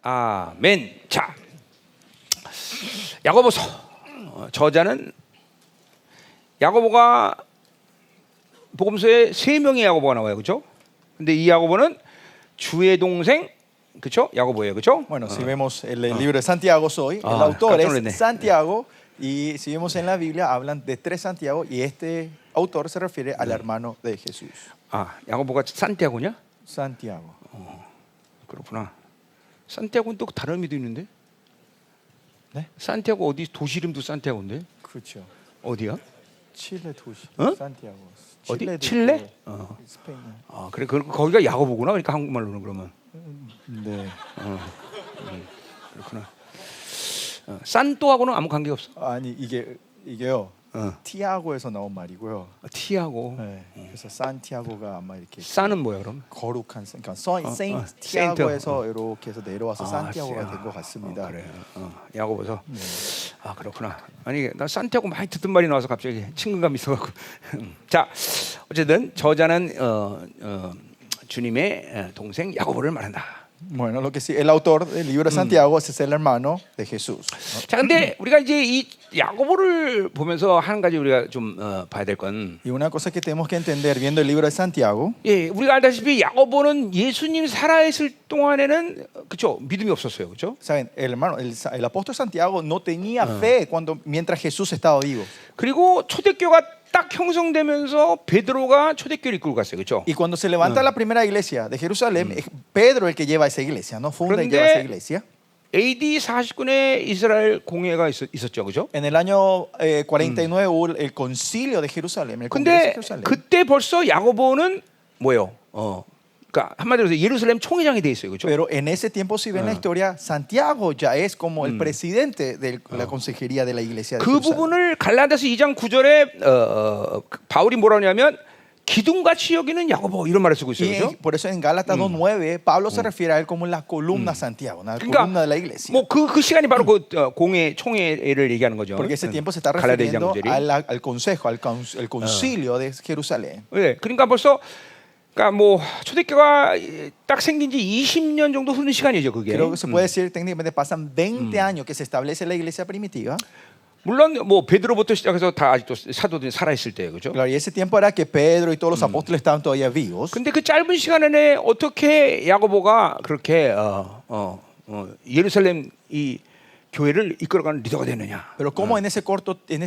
아멘. 자, 야고보서 저자는 야고보가 복음서에 세 명의 야고보가 나와요, 그렇죠? 근데 이 야고보는 주의 동생, 그렇죠? 야고보예요, 그렇죠? Bueno, si vemos el libro de Santiago hoy, el autor es Santiago y si vemos en la Biblia hablan de tres Santiago y este autor se refiere al hermano de Jesús. 아, 야고보가 산티아고냐? Santiago. 그렇구나. 산티아고는 또 다른 의미도 있는데? 네? 산티아고 어디 도시 이름도 산티아고인데? 그렇죠. 어디야? 칠레 도시. 어? 산티아고. 어디? 칠레? 스페인. 아, 그래. 거기가 야고보구나. 그러니까 한국말로는 그러면. 네. 그렇구나. 산또하고는 아무 관계 없어. 아니 이게요. 티아고에서 나온 말이고요. 티아고. 네. 그래서 산티아고가 아마 이렇게 산은 뭐야 그럼? 거룩한 그러니까 세인트 세인트. 티아고에서 이렇게 해서 내려와서 산티아고가 된 것 같습니다. 그래. 야고보서. 아, 그렇구나. 아니 나 산티아고 많이 듣던 말이 나와서 갑자기 친근감이 있어갖고. 자, 어쨌든 저자는 주님의 동생 야고보를 말한다. Bueno, lo que sí, el autor del libro de Santiago es el hermano de Jesús. 자, 근데 우리가 이제 이 야고보를 보면서 한 가지 우리가 좀 봐야 될 건, Y una cosa que tenemos que entender viendo el libro de Santiago, 예, 우리가 알다시피 야고보는 예수님 살아있을 동안에는 그렇죠 믿음이 없었어요, 그렇죠? saben, el hermano, el apóstol Santiago no tenía fe mientras Jesús estaba vivo. 그리고 초대교가 딱 형성되면서 베드로가 초대교를 이끌고 갔어요, 그렇죠? Y cuando se levanta la primera iglesia de Jerusalén, es Pedro el que lleva esa iglesia, no funda y lleva esa iglesia. AD 49에 이스라엘 공회가 있었죠, 그렇죠? En el año 49 hubo el concilio de Jerusalén, el congreso de 근데 Jerusalén. 그때 벌써 야고보는 뭐예요? 그러니까 한마디로 해서 예루살렘 총회장이 돼 있어요, 그렇죠? Pero en ese tiempo, si ven la historia, Santiago ya es como el presidente de la consejería de la iglesia de 그 Jerusalén. 부분을 갈라디아서 2장 9절에 바울이 뭐라고 하냐면 기둥같이 여기는 야고보 이런 말을 쓰고 있어요, Y 그렇죠? por eso en Gálatas 2:9 Pablo se refiere a él como la columna Santiago, la columna de la iglesia. 뭐그 시간이 바로 그 공회 총회를 얘기하는 거죠. Porque ese tiempo se está 갈라디아 refiriendo 2장들이. al consejo, al concilio de Jerusalén. 네, 그러니까 벌써 그러니까 뭐 초대교가 딱 생긴 지 20년 정도 흐른 시간이죠, 그게. Creo que se puede decir técnicamente pasan 20 años que se establece la iglesia primitiva. 물론 뭐 베드로부터 시작해서 다 아직도 사도들이 살아 있을 때예요, 그렇죠? Claro, y ese tiempo era que Pedro y todos los apóstoles estaban todavía vivos. 근데 그 짧은 시간 안에 어떻게 야고보가 그렇게 예루살렘 이 교회를 이끌어가는 리더가 되느냐? Pero cómo en ese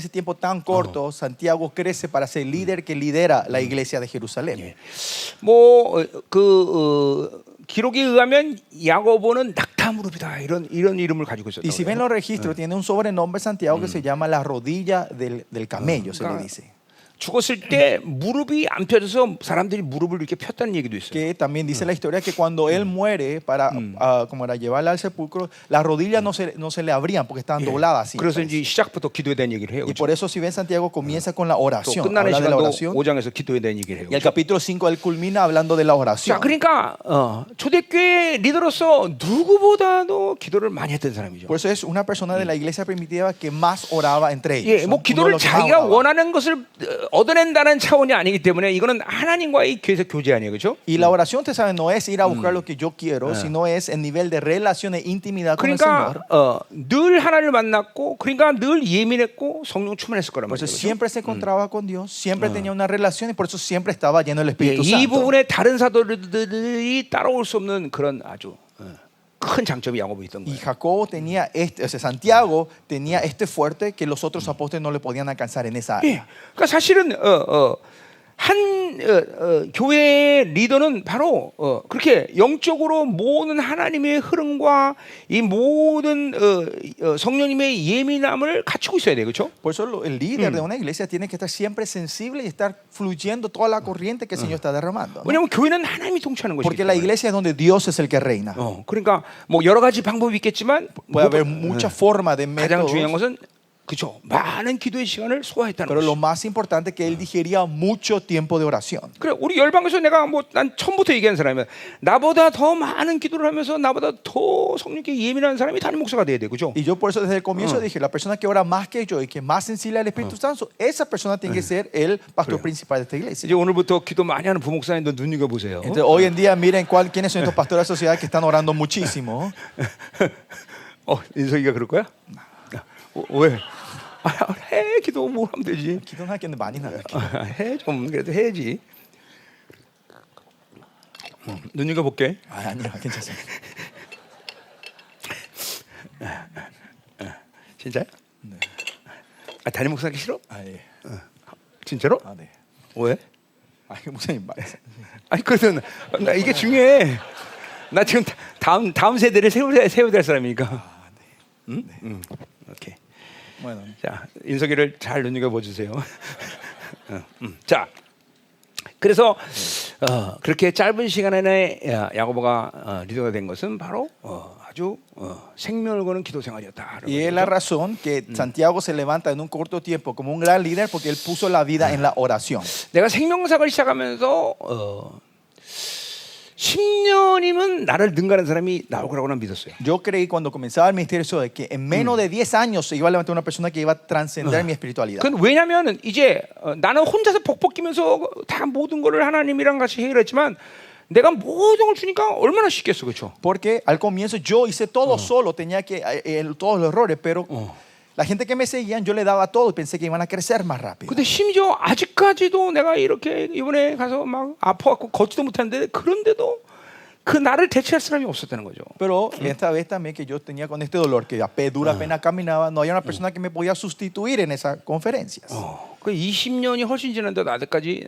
tiempo tan corto Santiago crece para ser líder que lidera la iglesia de Jerusalén. 뭐그 기록에 의하면 야고보는 낙타 무릎이다 이런 이름을 가지고 있었다고. Y si ven los registros tiene un sobrenombre Santiago que se llama la rodilla del camello, se le dice. 죽었을 때 무릎이 안 펴져서 사람들이 무릎을 이렇게 폈다는 얘기도 있어요. Que también dice la historia que cuando él muere como era llevarla al sepulcro, las rodillas no se le abrían porque estaban dobladas así. 그래서 이제 시작부터 기도에 대한 얘기를 해요. Y por eso si ven Santiago comienza con la 또 oración, 끝나는 habla de la 시간도 oración. 5장에서 기도에 대한 얘기를 해요. Y el capítulo 5 él culmina hablando de la 자, oración. 그러니까 초대교회 리더로서 누구보다도 기도를 많이 했던 사람이죠. Por eso es una persona de la iglesia primitiva que más oraba entre ellos. 예, 뭐 Uno de 기도를 los que más 자기가 oraba. 원하는 것을 얻어낸다는 차원이 아니기 때문에 이거는 하나님과의 교회에서 교제 아니에요, 그렇죠? Y la oración, ustedes saben, no es ir a buscar lo que yo quiero, sino es el nivel de relación e intimidad con el 그러니까 Señor. 늘 하나님을 만났고, 그러니까 늘 예민했고 성령 충만했을 거란 Por eso 말이죠. siempre se encontraba con Dios, siempre tenía una relación y por eso siempre estaba lleno del 예, Espíritu 이 Santo. 부분에 다른 사도들이 따라올 수 없는 그런 아주 큰 장점이 야고보에 있던 Y 거예요. Jacobo tenía Santiago tenía este fuerte que los otros apóstoles no le podían alcanzar en esa 예, área. 그러니까 사실은 교회의 리더는 바로 그렇게 영적으로 모든 하나님의 흐름과 이 모든 성령님의 예민함을 갖추고 있어야 돼요, 그렇죠? Por eso el líder de una iglesia tiene que estar siempre sensible y estar fluyendo toda la corriente que el Señor está derramando, ¿no? 왜냐하면 교회는 하나님이 통치하는 것이기 Porque la 때문에. iglesia es donde Dios es el que reina. 그러니까 뭐 여러 가지 방법이 있겠지만 Puede haber muchas formas de 가장 중요한 métodos. 것은 그죠? 많은 기도의 시간을 소화했다는 Pero lo 거죠. más importante es que él digería mucho tiempo de oración. 그래, 우리 열방에서 내가 뭐 난 처음부터 얘기하는 사람이면 나보다 더 많은 기도를 하면서 나보다 더 성령께 예민한 사람이 담임 목사가 돼야 돼, 그죠? Y yo por eso desde el comienzo dije, la persona que ora más que yo y que más sensible al Espíritu Santo, esa persona tiene que ser el pastor principal de esta iglesia. 이제 오늘부터 기도 많이 하는 부목사님도 눈여겨 보세요. Entonces, hoy en día miren quiénes son estos pastores de la sociedad que están orando muchísimo. 인석이가 그럴 거야? 왜? 해 기도 뭘 하면 되지? 기도하기는 많이 나요. 해 좀 그래도 해야지. 눈여겨 볼게. 아니요, 괜찮습니다. 진짜요? 네. 아, 담임 목사하기 싫어? 아, 예. 진짜로? 아, 네. 왜? 아, 목사님 말씀. 아니 그래서 나 이게 중요해. 나 지금 다음 세대를 세워야 될 사람이니까. 아, 네. 응? 오케이. Bueno, 자, 인석이를 잘 눈여겨 보주세요. 자, 그래서 그렇게 짧은 시간 안에 야고보가 리더가 된 것은 바로 아주 생명을 거는 기도 생활이었다. y es la razón que Santiago se levanta en un corto tiempo como un gran líder porque él puso la vida en la oración. 내가 생명사를 시작하면서 10년이면 나를 능가하는 사람이 나올 거라고 난 믿었어요. Yo creí cuando comenzaba el ministerio de que en menos de 10 años se iba a levantar una persona que iba a trascender mi espiritualidad. 그건 왜냐하면 이제 나는 혼자서 벅벅 끼면서 다 모든 거를 하나님이랑 같이 해결했지만 내가 모든 걸 주니까 얼마나 쉽겠어, 그렇죠? Porque al comienzo yo hice todo solo, tenía que todos los errores, pero la gente que me seguían yo le daba todo y pensé que iban a crecer más rápido. 근데 심지어 아직까지도 내가 이렇게 이번에 가서 막 아파갖고 걷지도 못하는데 그런데도 그 나를 대체할 사람이 없었다는 거죠. Pero esta vez también que yo tenía con este dolor, que a dura pena caminaba, no había una persona que me podía sustituir en esas conferencias. 그 20년이 훨씬 지났는데도 아직까지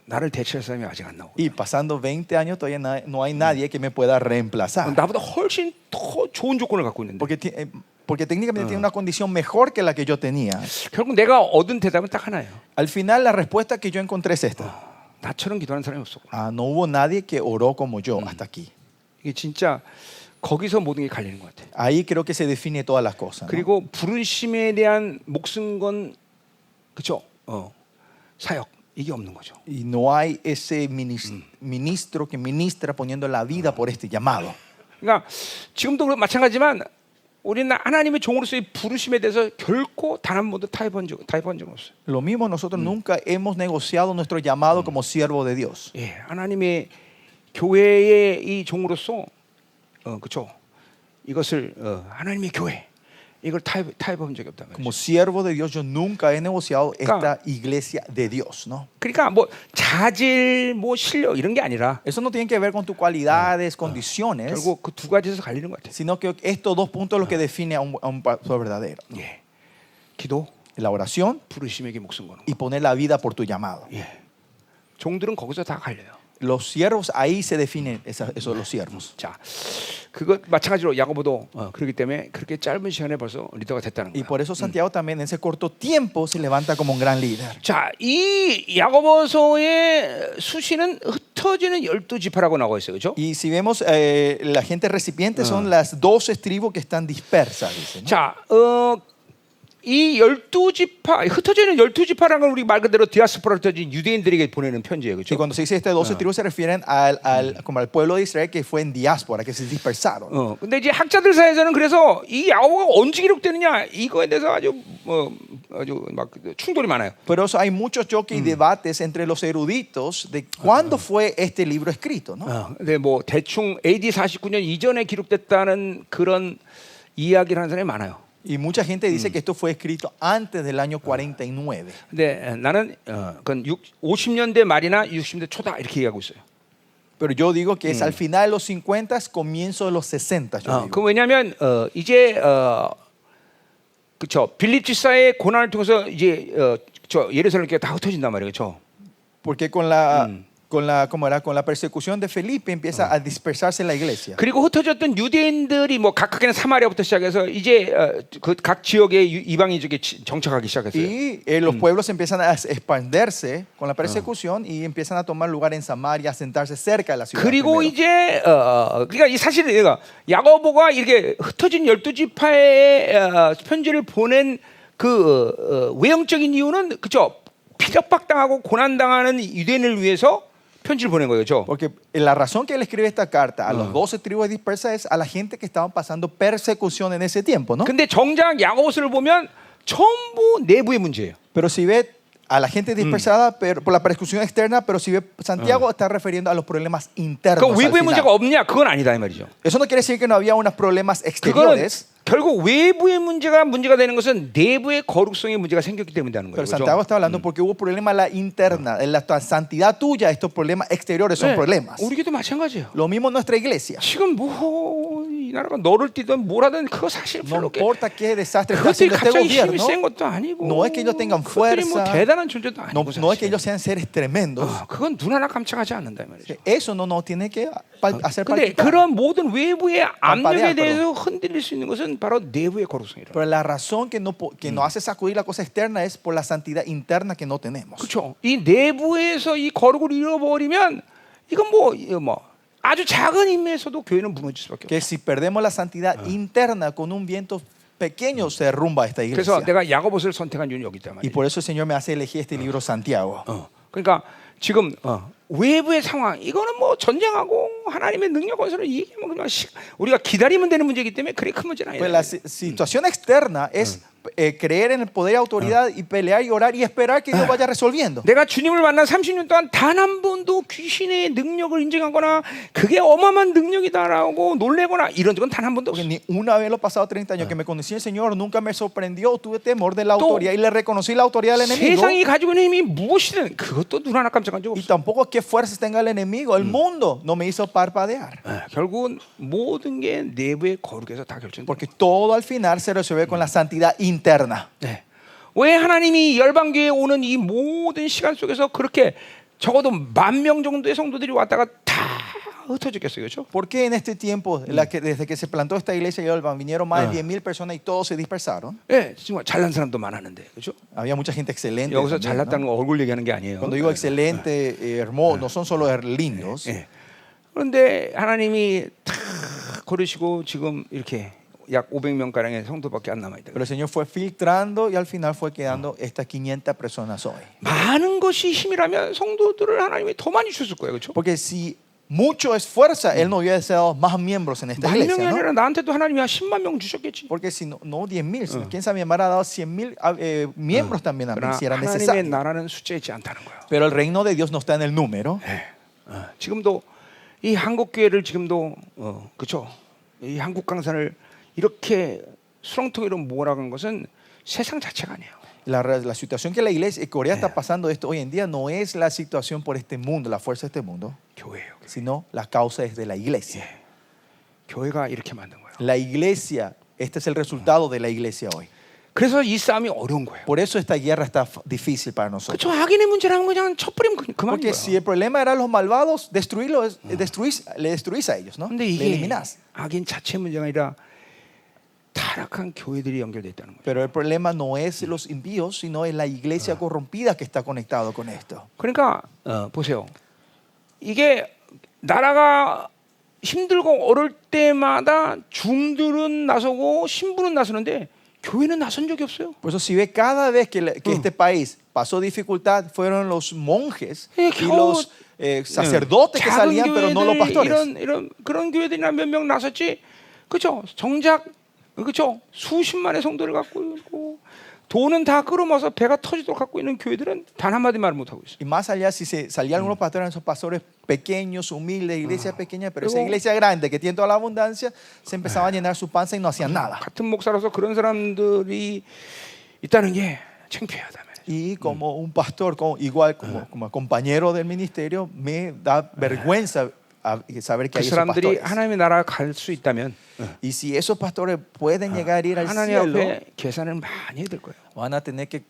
나를 대체할 사람이 아직 안 나오고. Y pasando 20 años todavía no hay nadie que me pueda reemplazar. 나보다 훨씬 더 좋은 조건을 갖고 있는데. Porque técnicamente tiene una condición mejor que la que yo tenía. 결국 내가 얻은 대답은 딱 하나예요. Al final la respuesta que yo encontré es esta. 나처럼 기도하는 사람이 없어. No hubo nadie que oró como yo hasta aquí. 이게 진짜 거기서 모든 게 갈리는 것 같아. Ahí creo que se define todas las cosas. ¿No? 그리고 부르심에 대한 목숨 건 그죠? 사역 이게 없는 거죠. Y no hay ese ministro que ministra poniendo la vida por este llamado. 그러니까 지금도 마찬가지지만 우리는 하나님의 종으로서의 부르심에 대해서 결코 단 한 번도 타협한 적 없어요. Lo mismo nosotros nunca hemos negociado nuestro llamado como siervo de Dios. 예, 하나님의 교회의 이 종으로서 그렇죠. 이것을 하나님의 교회 이걸 타협한 적이 없단 말이죠. Como siervo de Dios yo nunca he negociado esta iglesia de Dios, ¿no? 그러니까 뭐 자질, 뭐 실력 이런 게 아니라 Eso no tiene que ver con tus cualidades, condiciones, 결국 그 두 가지에서 갈리는 것 같아요. sino que estos dos puntos los que define a un pastor verdadero. 예, 기도, La oración 부르심에게 목숨 거는 거. y poner la vida por tu llamado. 예, 종들은 거기서 다 갈려요. Los siervos, ahí se definen esos los siervos. 자, 그거 마찬가지로 야고보도 그렇기 때문에 그렇게 짧은 시간에 벌써 리더가 됐다는 Y 거예요. por eso Santiago también en ese corto tiempo se levanta como un gran líder. 자, 이 야고보서의 수시는 흩어지는 12지파라고 나와 있어요. 그렇죠? Y si vemos, la gente recipiente son las 12 tribus que están dispersas, dice, ¿no? 자, 이 12지파, 흩어지는 12지파라는 건 우리 말 그대로 디아스포라로 흩어진 유대인들에게 보내는 편지예요. Y 그렇죠? cuando se dice este 12 tribus se refieren como al pueblo de Israel que fue en diáspora, que se dispersaron. 근데 이제 학자들 사이에서는 그래서 이 야고보가 언제 기록되느냐 이거에 대해서 아주 막 충돌이 많아요. Por eso hay muchos choques y debates entre los eruditos de cuándo fue este libro escrito, ¿no? 근데 뭐 대충 AD 49년 이전에 기록됐다는 그런 이야기를 하는 사람이 많아요. Y mucha gente dice que esto fue escrito antes del año 49. 근데 나는 그건 50년대 말이나 60년대 초다 이렇게 얘기하고 있어요. Pero yo digo que es al final de los 50, comienzo de los 60. Yo digo. 그 왜냐하면 이제 그렇죠. 빌립 지사의 고난을 통해서 이제 저 예루살렘 교회가 다 흩어진단 말이에요, 그렇죠? Porque con la persecución de Felipe empieza a dispersarse la iglesia. 그리고 흩어졌던 유대인들이 뭐 각각에는 사마리아부터 시작해서 이제 그 각 지역의 이방인 쪽에 정착하기 시작했어요. Y los pueblos empiezan a expandirse con la persecución y empiezan a tomar lugar en Samaria, a sentarse cerca de la ciudad. 그리고 primero. 이제 그러니까 이 사실 내가 야고보가 이렇게 흩어진 12지파의 편지를 보낸 그 외형적인 이유는 그죠? 피력박당하고 고난당하는 유대인을 위해서 편지를 보낸 거예요, 그렇죠? Porque la razón que él escribe esta carta a los 12 tribus dispersas es a la gente que estaban pasando persecución en ese tiempo, ¿no? 근데 정작 야고보서를 보면 전부 내부의 문제예요. Pero si ve a la gente dispersada por la persecución externa, pero si ve Santiago está refiriendo a los problemas internos. 그 al 외부의 final. 문제가 없냐? 그건 아니다 이 말이죠. Eso no quiere decir que no había unos problemas 그거는 exteriores. 결국 외부의 문제가 되는 것은 내부의 거룩성의 문제가 생겼기 때문에 하는 거예요. Pero Santiago está hablando porque hubo problemas en la interna, en la santidad tuya, estos problemas exteriores son problemas. 우리도 마찬가지예요. Lo mismo en nuestra iglesia. 지금 뭐 이 나라가 너를 뛰든 뭘 하든 그거 사실 No 별로 importa qué desastre está 그것들이 haciendo este 갑자기 힘이 gobierno, 센 것도 아니고 no es que ellos tengan 그것들이 뭐 fuerza, 대단한 존재도 no, 아니고 no es que 사실. ellos sean seres tremendos. 그건 눈 하나 깜짝하지 않는다 이 말이죠. Eso no nos tiene que hacer 근데 palpitar. 그런 모든 외부의 압력에 깜빡이야, 대해서 흔들릴 수 있는 것은 바로 내부의 거룩성이라. Pero la razón que nos hace sacudir la cosa externa es por la santidad interna que no tenemos. 그렇죠. 이 내부에서 이 거룩을 잃어버리면 이건 뭐 아주 작은 힘에서도 교회는 무너질 수밖에 없어요. Que si perdemos la santidad interna con un viento pequeño se derrumba esta iglesia. 그래서 내가 야고보서를 선택한 이유는 여기 있단 Y 말이에요. por eso el Señor me hace elegir este libro Santiago. 그러니까 지금 외부의 상황 이거는 뭐 전쟁하고 하나님의 능력 건설을 이게 뭐 그냥 우리가 기다리면 되는 문제이기 때문에 그리 큰 문제는 Pues 아니다. la situación externa es creer en el poder y autoridad y pelear y orar y esperar que Dios vaya resolviendo. 내가 주님을 만난 30년 동안 단 한 번도 귀신의 능력을 인정하거나 그게 어마어마한 능력이다라고 놀래거나 이런 적은 단 한 번도 Porque 없어요. ni una vez los pasados 30 años que me conocí el Señor nunca me sorprendió, tuve temor de la autoridad y le reconocí la autoridad del enemigo. 세상이 가지고 있는 힘이 무엇이든 그것도 눈 하나 깜짝한 적 Y 없어요. tampoco qué fuerzas tenga el enemigo. El mundo no me hizo parpadear. 결국은 모든 게 내부의 거룩에서 다 결정돼요. Porque todo al final se resuelve con la santidad interna. 네. 왜 하나님이 열방교회에 오는 이 모든 시간 속에서 그렇게 적어도 10,000명 정도의 성도들이 왔다가 다 흩어졌겠어요, 그렇죠? ¿Por qué en este tiempo, desde que se plantó esta iglesia y Olvan, vinieron más de 10,000 personas y todos se dispersaron? 예, 정말 잘난 사람도 많았는데, 그렇죠? Había mucha gente excelente. 여기서 también, ¿no? 잘났다는 거 얼굴 얘기하는 게 아니에요. Cuando digo excelente, hermoso, no son solo lindos. 예. 그런데 하나님이 다 고르시고 지금 이렇게 약 500명 가량의 성도밖에 안 남아 있다. Pero el Señor fue filtrando y al final fue quedando estas 500 personas hoy. 많은 것이 힘이라면 성도들을 하나님이 더 많이 주실 거예요, 그렇죠? Porque si mucho es fuerza, Él no hubiera deseado más miembros en esta 10,000명이 iglesia, ¿no? 아니라 나한테도 하나님이 한 10만 명 주셨겠지. Porque si no, no 10,000, sino, quién sabe, me habrá dado 100,000 miembros también a mí 그러나 si era 하나님의 necesario. 나라는 숫자에 있지 않다는 거예요. Pero el reino de Dios no está en el número. 지금도 이 한국 교회를 지금도 그렇죠. 이 한국 강산을 이렇게 수렁텅이로 몰아간 것은 세상 자체가 아니에요. La situación que la iglesia Corea está pasando esto hoy en día no es la situación por este mundo, la fuerza de este mundo, 교회예요. sino la causa es de la iglesia. 교회가 이렇게 만든 거예요. La iglesia, este es el resultado de la iglesia hoy. 그래서 이 싸움이 어려운 거예요. Por eso esta guerra está difícil para nosotros. 그렇죠. 악인의 문제라는 거 그냥 쳐버리면 그만 Porque 거예요. si el problema eran los malvados, le destruís a ellos, ¿no? 근데 Le 이게 eliminás. 악인 자체 문제가 아니라 타락한 교회들이 연결돼 있다는 거예요. Pero el problema no es los impíos, sino es la iglesia corrompida que está conectado con esto. 그러니까 보세요. 이게 나라가 힘들고 어려울 때마다 중들은 나서고 신부는 나서는데 교회는 나선 적이 없어요. Por eso si ve cada vez que este país pasó dificultad, fueron los monjes y los sacerdotes que salían, pero no los pastores. 이런 그런 교회들이나 몇 명 나섰지. 그렇죠. 정작 그렇죠. 수십만의 성도를 갖고 있고 돈은 다 끌어모아서 배가 터지도록 갖고 있는 교회들은 단 한마디 말 못 하고 있어요. Y más allá, si salían algunos pastores, esos pastores pequeños, humildes, iglesias pequeñas, pero esa iglesia grande que tiene toda la abundancia, se empezaban a llenar su panza y no hacían nada. 같은 목사로서 그런 사람들이 있다는 게 창피하다. Y como un pastor, igual como compañero del ministerio, me da vergüenza saber que 그 hay esos 사람들이 pastores. 하나님의 나라 갈 수 있다면 Y si esos pastores pueden llegar a ir al 하나님 cielo, 앞에 계산을 많이 해야 될 거예요. van a tener que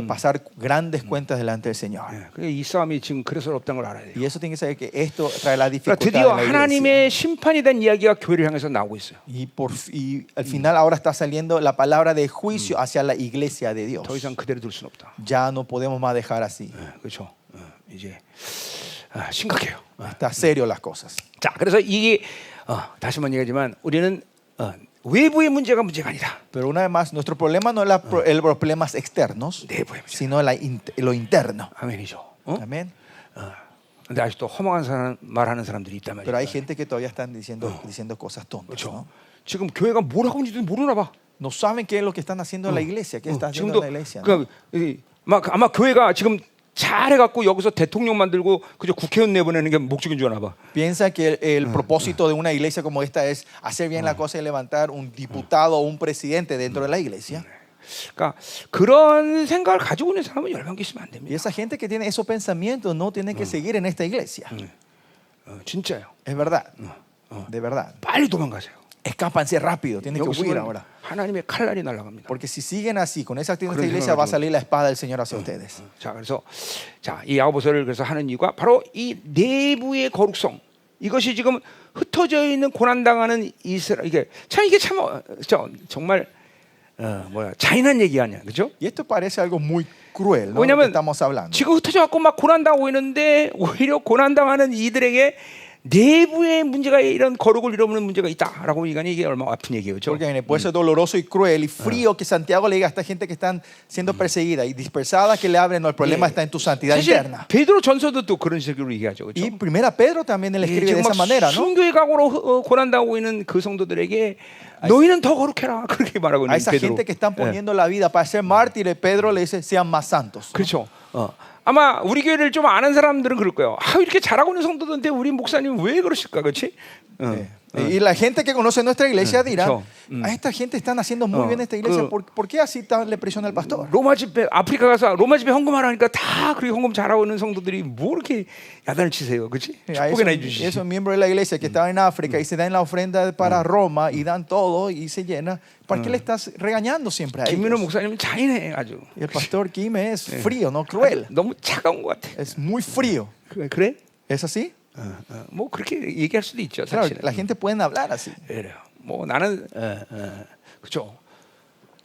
pasar grandes cuentas delante del Señor. 예, 이 싸움이 지금 그래서 없다는 걸 알아야 돼요. Y eso tiene que saber que esto trae la 그러니까 dificultad 드디어 en la iglesia. 하나님의 심판에 대한 이야기가 교회를 향해서 나오고 있어요. Y al final ahora está saliendo la palabra de juicio hacia la iglesia de Dios. 더 이상 그대로 둘 수는 없다. Ya no podemos más dejar así. 예, 그렇죠. 이제 심각해요. Está serio las cosas. 자, 그래서 이게 다시 한번 얘기하지만 우리는 외부의 문제가 문제가 아니다. Pero una vez más, nuestro problema no es los problemas externos, 내부의 문제. sino lo interno. 아멘이죠. Amén. 근데 아직도 허망한 말하는 사람들이 있단 말이에요. Pero hay gente que todavía están diciendo cosas tontas. 그렇죠. ¿No? 지금 교회가 뭘 하고 있는지도 모르나 봐. No saben qué es lo que están haciendo en la iglesia, qué está haciendo 지금도 la iglesia. ¿No? 그러니까 아마 교회가 지금 잘해갖고 여기서 대통령 만들고 그저 국회의원 내보내는 게 목적인 줄 아나 봐. Piensa que el propósito de una iglesia como esta es hacer bien la cosa y levantar un diputado o un presidente dentro de la iglesia. 그러니까 그런 생각을 가지고 있는 사람은 열방교 있으면 안 Y 됩니다. esa gente que tiene esos pensamientos no tiene que seguir en esta iglesia. 진짜요. Es verdad. De verdad. 빨리 도망가세요. Escápanse rápido, tienen que huir 여기서는 ahora. 하나님의 칼날이 날아갑니다. Porque si siguen así, con esa actitud de 그런 esta iglesia, va a 생각을 salir la espada del Señor hacia ustedes. 자, 그래서 이 야고보서를 그래서 하는 이유가 바로 이 내부의 거룩성. 이것이 지금 흩어져 있는 고난 당하는 이스라엘 이게 참 정말 잔인한 얘기 아니야, 그렇죠? Y esto parece algo muy cruel, ¿no? Lo que 왜냐하면 estamos hablando. 지금 흩어져 갖고 막 고난 당하고 있는데 오히려 고난 당하는 이들에게 내부의 문제가 이런 거룩을 잃어버리는 문제가 있다라고 이간이 이게 얼마나 아픈 얘기예요, 그렇죠? Porque puede ser doloroso y cruel y frío que Santiago le diga a esta gente que están siendo perseguida y dispersada que le hablen, no, el problema está en tu santidad 사실 interna. 베드로 전서도 또 그런 식으로 얘기하죠, Y 그렇죠? primera Pedro también él escribe de 지금 esa manera, 막 ¿no? 순교의 각오로 고난 당하고 있는 그 성도들에게 너희는 더 거룩해라 그렇게 말하고 A 있는 esa 베드로. gente que están poniendo la vida para ser mártires, Pedro le dice, sean más santos. 그렇죠. 아마 우리 교회를 좀 아는 사람들은 그럴 거예요. 이렇게 잘하고 있는 성도들인데 우리 목사님 왜 그러실까, 그렇지? Y la gente que conoce nuestra iglesia dirá, 그렇죠. a esta gente están haciendo muy bien esta iglesia, ¿por qué así le presiona al pastor? 로마 집회 아프리카 가서 로마 집회 헌금하라니까 다 그렇게 헌금 잘하고 있는 성도들이 뭐 이렇게 야단을 치세요, 그렇지? A 축복이나 해주시지. esos miembros de la iglesia que estaban en África y se dan la ofrenda para Roma y dan todo y se llena, ¿por qué le estás regañando siempre a 김민호 ellos? 목사님은 잔인해 아주. Y el pastor Kim es frío, no cruel. 너무 차가운 것 같아. Es muy frío. 그래? ¿Es así? 뭐 그렇게 얘기할 수도 있죠, Claro, 사실은. la gente puede hablar así. 그래요. 뭐 나는 그렇죠.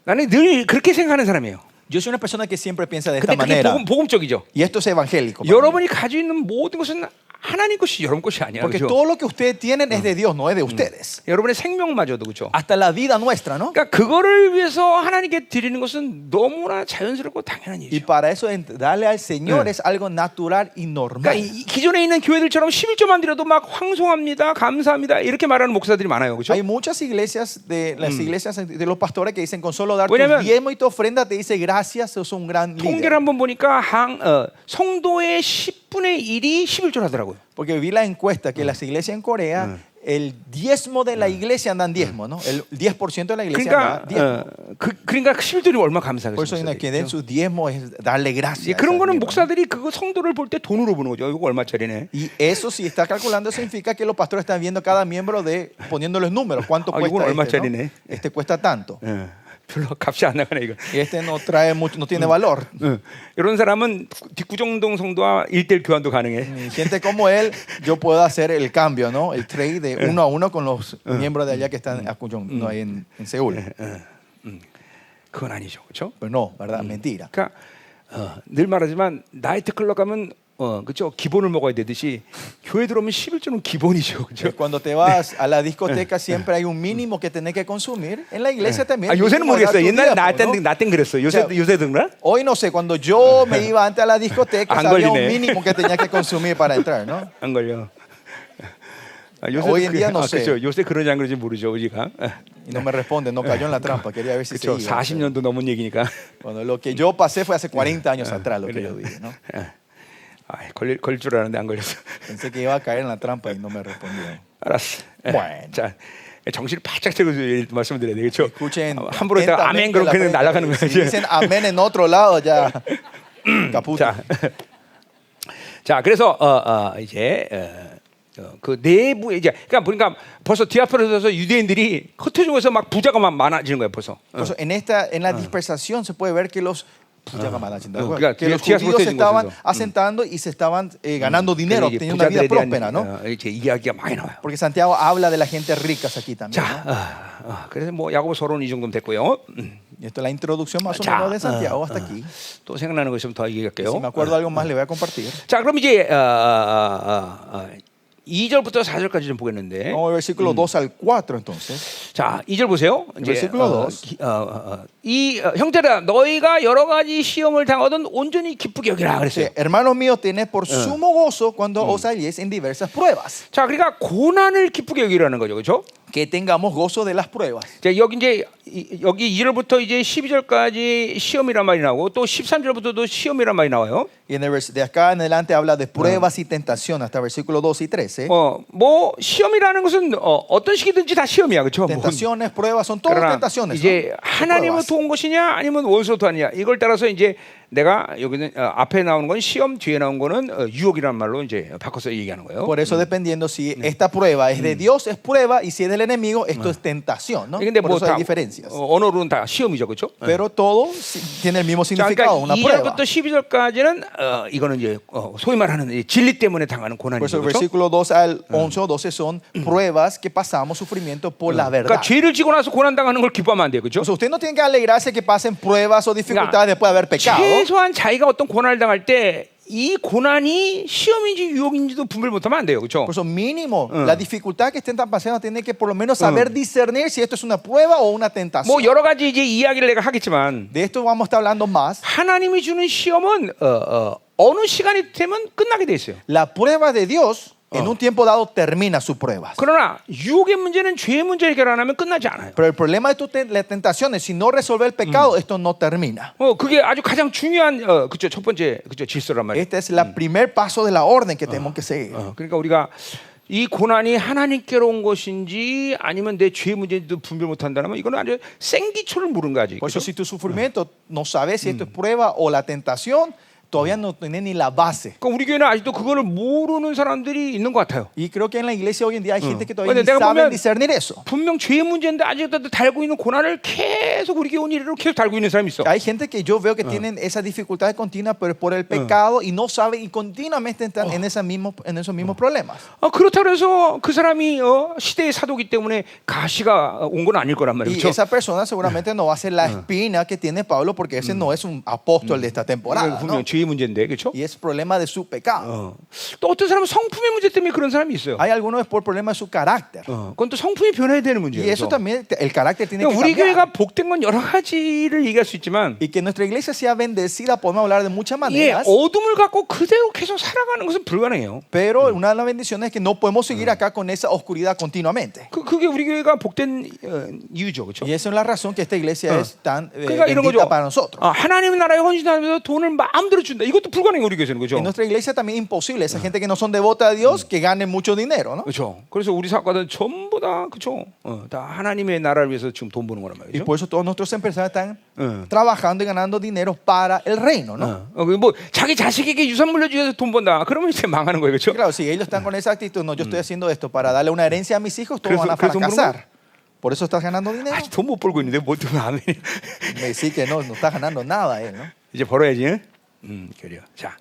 나는 늘 그렇게 생각하는 사람이에요. Yo soy una persona que siempre piensa de 근데 esta 그게 manera. 복음적이죠. Y esto es evangélico. para mí. 여러분이 가지고 있는 모든 것은 하나님 것이 여러분 것이 아니야. Porque 그렇죠? todo lo que ustedes tienen es de Dios, no es de ustedes. 여러분의 생명마저도 그렇죠. Hasta la vida nuestra, ¿no? 그러니까 그거를 위해서 하나님께 드리는 것은 너무나 자연스럽고 당연한 Y 일이죠. para eso darle al Señor es algo natural y 그러니까 normal. 기존에 있는 교회들처럼 11조만 드려도 막 황송합니다, 감사합니다 이렇게 말하는 목사들이 많아요, 그렇죠? Hay muchas iglesias de las iglesias de los pastores que dicen con solo dar tu 왜냐면 diezmo y tu ofrenda te dice gracias, sos un gran 통계를 líder. 한번 보니까 성도의 10분의 1이 11조를 하더라고요. Porque vi la encuesta que las iglesias en Corea el diezmo de la iglesia andan diezmo, ¿no? El 10% de la iglesia anda 그러니까 diezmo. 그러니까 11조를 얼마나 감사하겠어요. Por eso que den su diezmo es darle gracias. 그런 al 거는 diezmo. 목사들이 그거 성도를 볼 때 돈으로 보는 거죠. 이거 얼마짜리네. Y eso si está calculando significa que los pastores están viendo cada miembro de poniéndoles números. ¿Cuánto 이건 cuesta este, 얼마짜리네. ¿no? Este cuesta tanto. 별로 값이 안 나가네 이거. Y este no trae mucho, no tiene valor. 이런 사람은 뒷구정동 성도와 1대1 교환도 가능해. Y gente como él, yo puedo hacer el cambio, ¿no? El trade de 1 a 1 con los miembros de allá que están no, en Seúl. 그건 아니죠, 그렇죠? Pero no, ¿verdad? Mentira. 그러니까 늘 말하지만 나이트클럽 가면 그렇죠? 기본을 먹어야 되듯이 교회 들어오면 11조는 기본이죠, 그렇죠? Cuando te vas a la discoteca siempre hay un mínimo que tenés que consumir. En la iglesia también. 요새는 mínimo dar 모르겠어요. tu 옛날에 diezmo, ¿no? 나땐 그랬어. 요새 듣나? Hoy no sé, cuando yo me iba antes a la discoteca, 안 había un 걸리네. mínimo que tenía que consumir para entrar, ¿no? 안 걸려. Hoy en día no sé. 그렇죠. 요새 그런지 안 그런지 모르죠, 우리가. Y no me responde, no cayó en la trampa. Quería ver si 그렇죠. seguía. 40년도 넘은 얘기니까. Bueno, lo que yo pasé fue hace 40 años atrás, lo que yo dije, ¿no? 걸릴 줄 알았는데 안 걸렸어. Pensé que iba a caer en la trampa y no me respondió. 알았어. bueno. 자, 정신을 바짝 차고 말씀드려야 되겠죠. Escuchen 함부로 했다가 아멘 atentamente la 그렇게는 prédica. 날아가는 Si 거지. dicen amén en otro lado, ya caput. 자, 그래서 이제 그 내부에 이제 그러니까 벌써 디아스포라에서 유대인들이 흩어져서 막 부자가 막 많아지는 거예요, 벌써. Por eso, en la dispersación se puede ver que los 부자가 많아진다고. 그러니까 que los 뒤에서 judíos se 보태진 estaban 곳에서. asentando y se estaban ganando dinero, 이제 teniendo una vida 부자들에 대한 próspera, ¿no? 이제 이야기가 많이 나와요. Porque Santiago habla de la gente ricas aquí también. 자, ¿no? 그래서 뭐 야고보 서론 이 정도면 됐고요. Y esto es la introducción más o 자, menos de Santiago hasta aquí. 또 생각나는 거 있으면 더 얘기할게요. Si me acuerdo algo más, le voy a compartir. 자, 그럼 이제 2절부터 4절까지 좀 보겠는데. Vamos al versículo 2 al 4 entonces. 자, 2절 보세요. versículo 2. 형제들아 너희가 여러 가지 시험을 당하던 온전히 기쁘게 여기라 그랬어요. Hermanos míos, tened por sumo gozo cuando os halléis en diversas pruebas. 자, 그러니까 고난을 기쁘게 여기라는 거죠. 그렇죠? Que tengamos gozo de las pruebas. 자, 여기 이제 여기 2절부터 이제 12절까지 시험이란 말이 나오고 또 13절부터도 시험이란 말이 나와요. Y en de acá en adelante habla de pruebas y tentación hasta versículo 12 y 13. 뭐 시험이라는 것은 어떤 시기든지 다 시험이야. 그렇죠? Tentaciones, pruebas, son todas 그러나 tentaciones. 이제 ¿no? 하나님으로부터 온 것이냐 아니면 원수로부터 왔느냐 이걸 따라서 이제 내가 여기는 앞에 나오는 건 시험, 뒤에 나온 거는 유혹이라는 말로 이제 바꿔서 얘기하는 거예요. Por eso dependiendo si esta prueba es de Dios es prueba y si es del enemigo esto es tentación, ¿no? 근데 Por 뭐 eso 다 hay diferencias. 언어로는 다 시험이죠, 그렇죠? Pero todo tiene el mismo 자, significado, 그러니까 una prueba. 2절부터 12절까지는 이거는 이제 소위 말하는 진리 때문에 당하는 Por 고난이죠, eso el 그렇죠? versículo 2 al 11 o 12 son pruebas que pasamos sufrimiento por la verdad. 그러니까 죄를 지고 나서 고난 당하는 걸 기뻐하면 안 돼요, 그렇죠? O sea, usted no tiene que alegrarse que pasen pruebas o dificultades después de haber pecado. 최소한 자기가 어떤 고난을 당할 때 이 고난이 시험인지 유혹인지도 분별 못하면 안 돼요, 그렇죠? Por eso mínimo, la dificultad que estén pasando tiene que por lo menos saber discernir si esto es una prueba o una tentación. 뭐 여러 가지 이제 이야기를 내가 하겠지만 De esto vamos a estar hablando más. 하나님이 주는 시험은 어느 시간이 되면 끝나게 돼 있어요. La prueba de Dios en un tiempo dado termina sus pruebas. 그러나 유혹의 문제는 죄의 문제 해결 안 하면 끝나지 않아요. Pero el problema de la tentación es si no resuelve el pecado, esto no termina. 그게 아주 가장 중요한 그죠 첫 번째 그죠 질서란 말이에요. Este es el primer paso de la orden que tenemos que seguir. 그러니까 우리가 이 고난이 하나님께로 온 것인지 아니면 내 죄의 문제인지도 분별 못한다면 이거는 아주 생기초를 물은 거지. Por eso si tu sufrimiento no sabes si esto es prueba o la tentación, todavía no tiene ni la base. 그러니까 우리 교회는 아직도 그거를 모르는 사람들이 있는 것 같아요. Y creo que en la iglesia hoy en día hay gente que todavía 근데 ni 내가 saben 보면 discernir eso. 분명 죄의 문제인데 아직도 달고 있는 고난을 계속 우리 교회 온 이래로 계속 달고 있는 사람이 있어. Hay gente que yo veo que tienen esa dificultad continua pero por el pecado y no saben y continuamente están en esos mismos problemas. 그렇다고 해서 그 사람이 시대의 사도기 때문에 가시가 온 건 아닐 거란 Y 말이죠. esa persona seguramente no va a ser la espina que tiene Pablo porque ese no es un apóstol de esta temporada, ¿no? 분명 죄의 문제인데 그렇죠? Y es problema de su pecado. 또 어떤 사람은 성품의 문제 때문에 그런 사람이 있어요. Hay algunos es por problema de su carácter. 그건 또 성품이 변해야 되는 Y 문제예요. eso también, el carácter tiene que 우리 cambiar. 교회가 복된 건 여러 가지를 얘기할 수 있지만 Y que nuestra iglesia sea bendecida, podemos hablar de muchas 예, maneras. 어둠을 갖고 그대로 계속 살아가는 것은 불가능해요. Pero una de las bendiciones es que no podemos seguir acá con esa oscuridad continuamente. 그게 우리 교회가 복된 이유죠, 그렇죠? Y esa es la razón que esta iglesia es tan 그러니까 이런 bendita 거죠. para nosotros. 하나님 나라에 헌신하면서 돈을 마음대로 준다. 이것도 불가능해요, 우리 교회에서는 그렇죠? En nuestra iglesia también es imposible. Esa gente que no son devota a Dios, que ganen mucho dinero, ¿no? 그렇죠. 그래서 우리 사업가들은 전부 다 그렇죠. 다 하나님의 나라를 위해서 지금 돈 버는 거란 Y 말이죠. por eso todos nuestros empresarios están trabajando y ganando dinero para el reino, ¿no? 뭐 자기 자식에게 유산 물려주셔서 돈 번다. 그러면 이제 망하는 거예요, 그렇죠? Claro, si ellos están con esa actitud, no, yo estoy haciendo esto para darle una herencia a mis hijos, todos 그래서- van a 그래서 fracasar. Por eso estás ganando dinero. 아직 돈 못 벌고 있는데 뭐 때문에 안 해? Me decís que no estás ganando nada él, ¿no? 이제 벌어야지. 그래요. 자.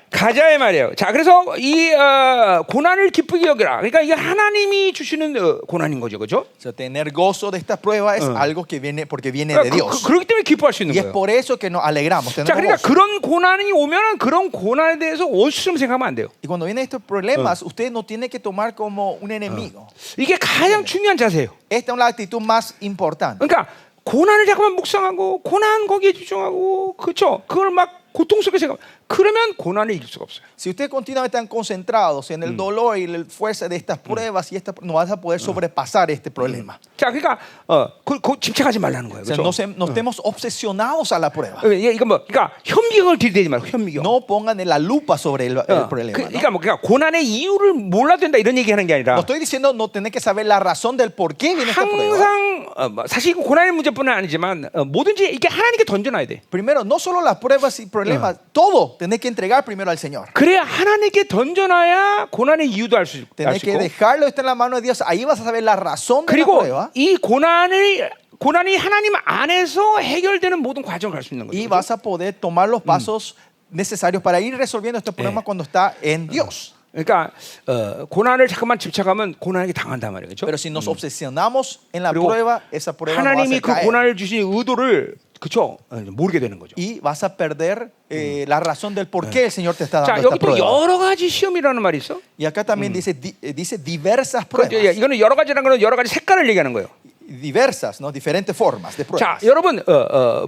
가자의 말이에요. 자, 그래서 이 고난을 기쁘게 여기라. 그러니까 이게 하나님이 주시는 고난인 거죠, 그렇죠? O sea, tener gozo de esta prueba es algo que viene porque viene de Dios. 그렇기 때문에 기뻐할 수 있는 Y es 거예요. por eso que nos alegramos. 자, Tenemos 그러니까 gozo. 그런 고난이 오면은 그런 고난에 대해서 원수처럼 생각하면 안 돼요. Y cuando vienen estos problemas, usted no tiene que tomar como un enemigo. 이게 가장 중요한 자세예요. Esta es la actitud más importante. 그러니까 고난을 잠깐만 묵상하고 고난 거기에 집중하고 그렇죠? 그걸 막 고통스럽게 생각. 그러면 고난을 이길 수가 없어요. Si ustedes continuamente están concentrados en el dolor y la fuerza de estas pruebas, y no vas a poder sobrepasar este problema. 자, 그러니까 집착하지 말라는 거예요. O sea, 그렇죠? no estemos obsesionados a la prueba. 이거 뭐, 그러니까 현미경을 들이대지 말고 현미경. No pongan la lupa sobre el problema. ¿no? 그러니까 뭐, 그러니까 고난의 이유를 몰라도 된다 이런 얘기하는 게 아니라. No estoy diciendo no tener que saber la razón del por qué viene esta prueba. 항상 사실 이거 고난의 문제뿐은 아니지만 뭐든지 이게 하나님께 던져놔야 돼. Primero, no solo las pruebas y problemas, todo tenés que entregar primero al Señor. 그래야 하나님께 던져놔야 고난의 이유도 알 수 Tenés que 있고. dejarlo estar en la mano de Dios. Ahí vas a saber la razón de la 그리고 prueba. 이 고난을 고난이 하나님 안에서 해결되는 모든 과정을 갈 수 있는 Y 거죠. vas a poder tomar los pasos necesarios para ir resolviendo este problema cuando está en Dios. 그러니까 고난을 잠깐만 집착하면 고난에게 당한단 말이죠. Pero si nos obsesionamos en la 그리고 prueba, esa prueba nos va a 하나님이 hacer 그 caer. 고난을 주신 의도를 그쵸 모르게 되는 거죠. Y vas a perder la razón del por qué el Señor te está 자, dando esta 여기 또 prueba. 여러 가지 시험이라는 말이 있어. Y acá también dice diversas 그, pruebas. 이거는 여러 가지라는 거는 여러 가지 색깔을 얘기하는 거예요. Diversas, ¿no? Diferentes formas de 자, pruebas. 여러분,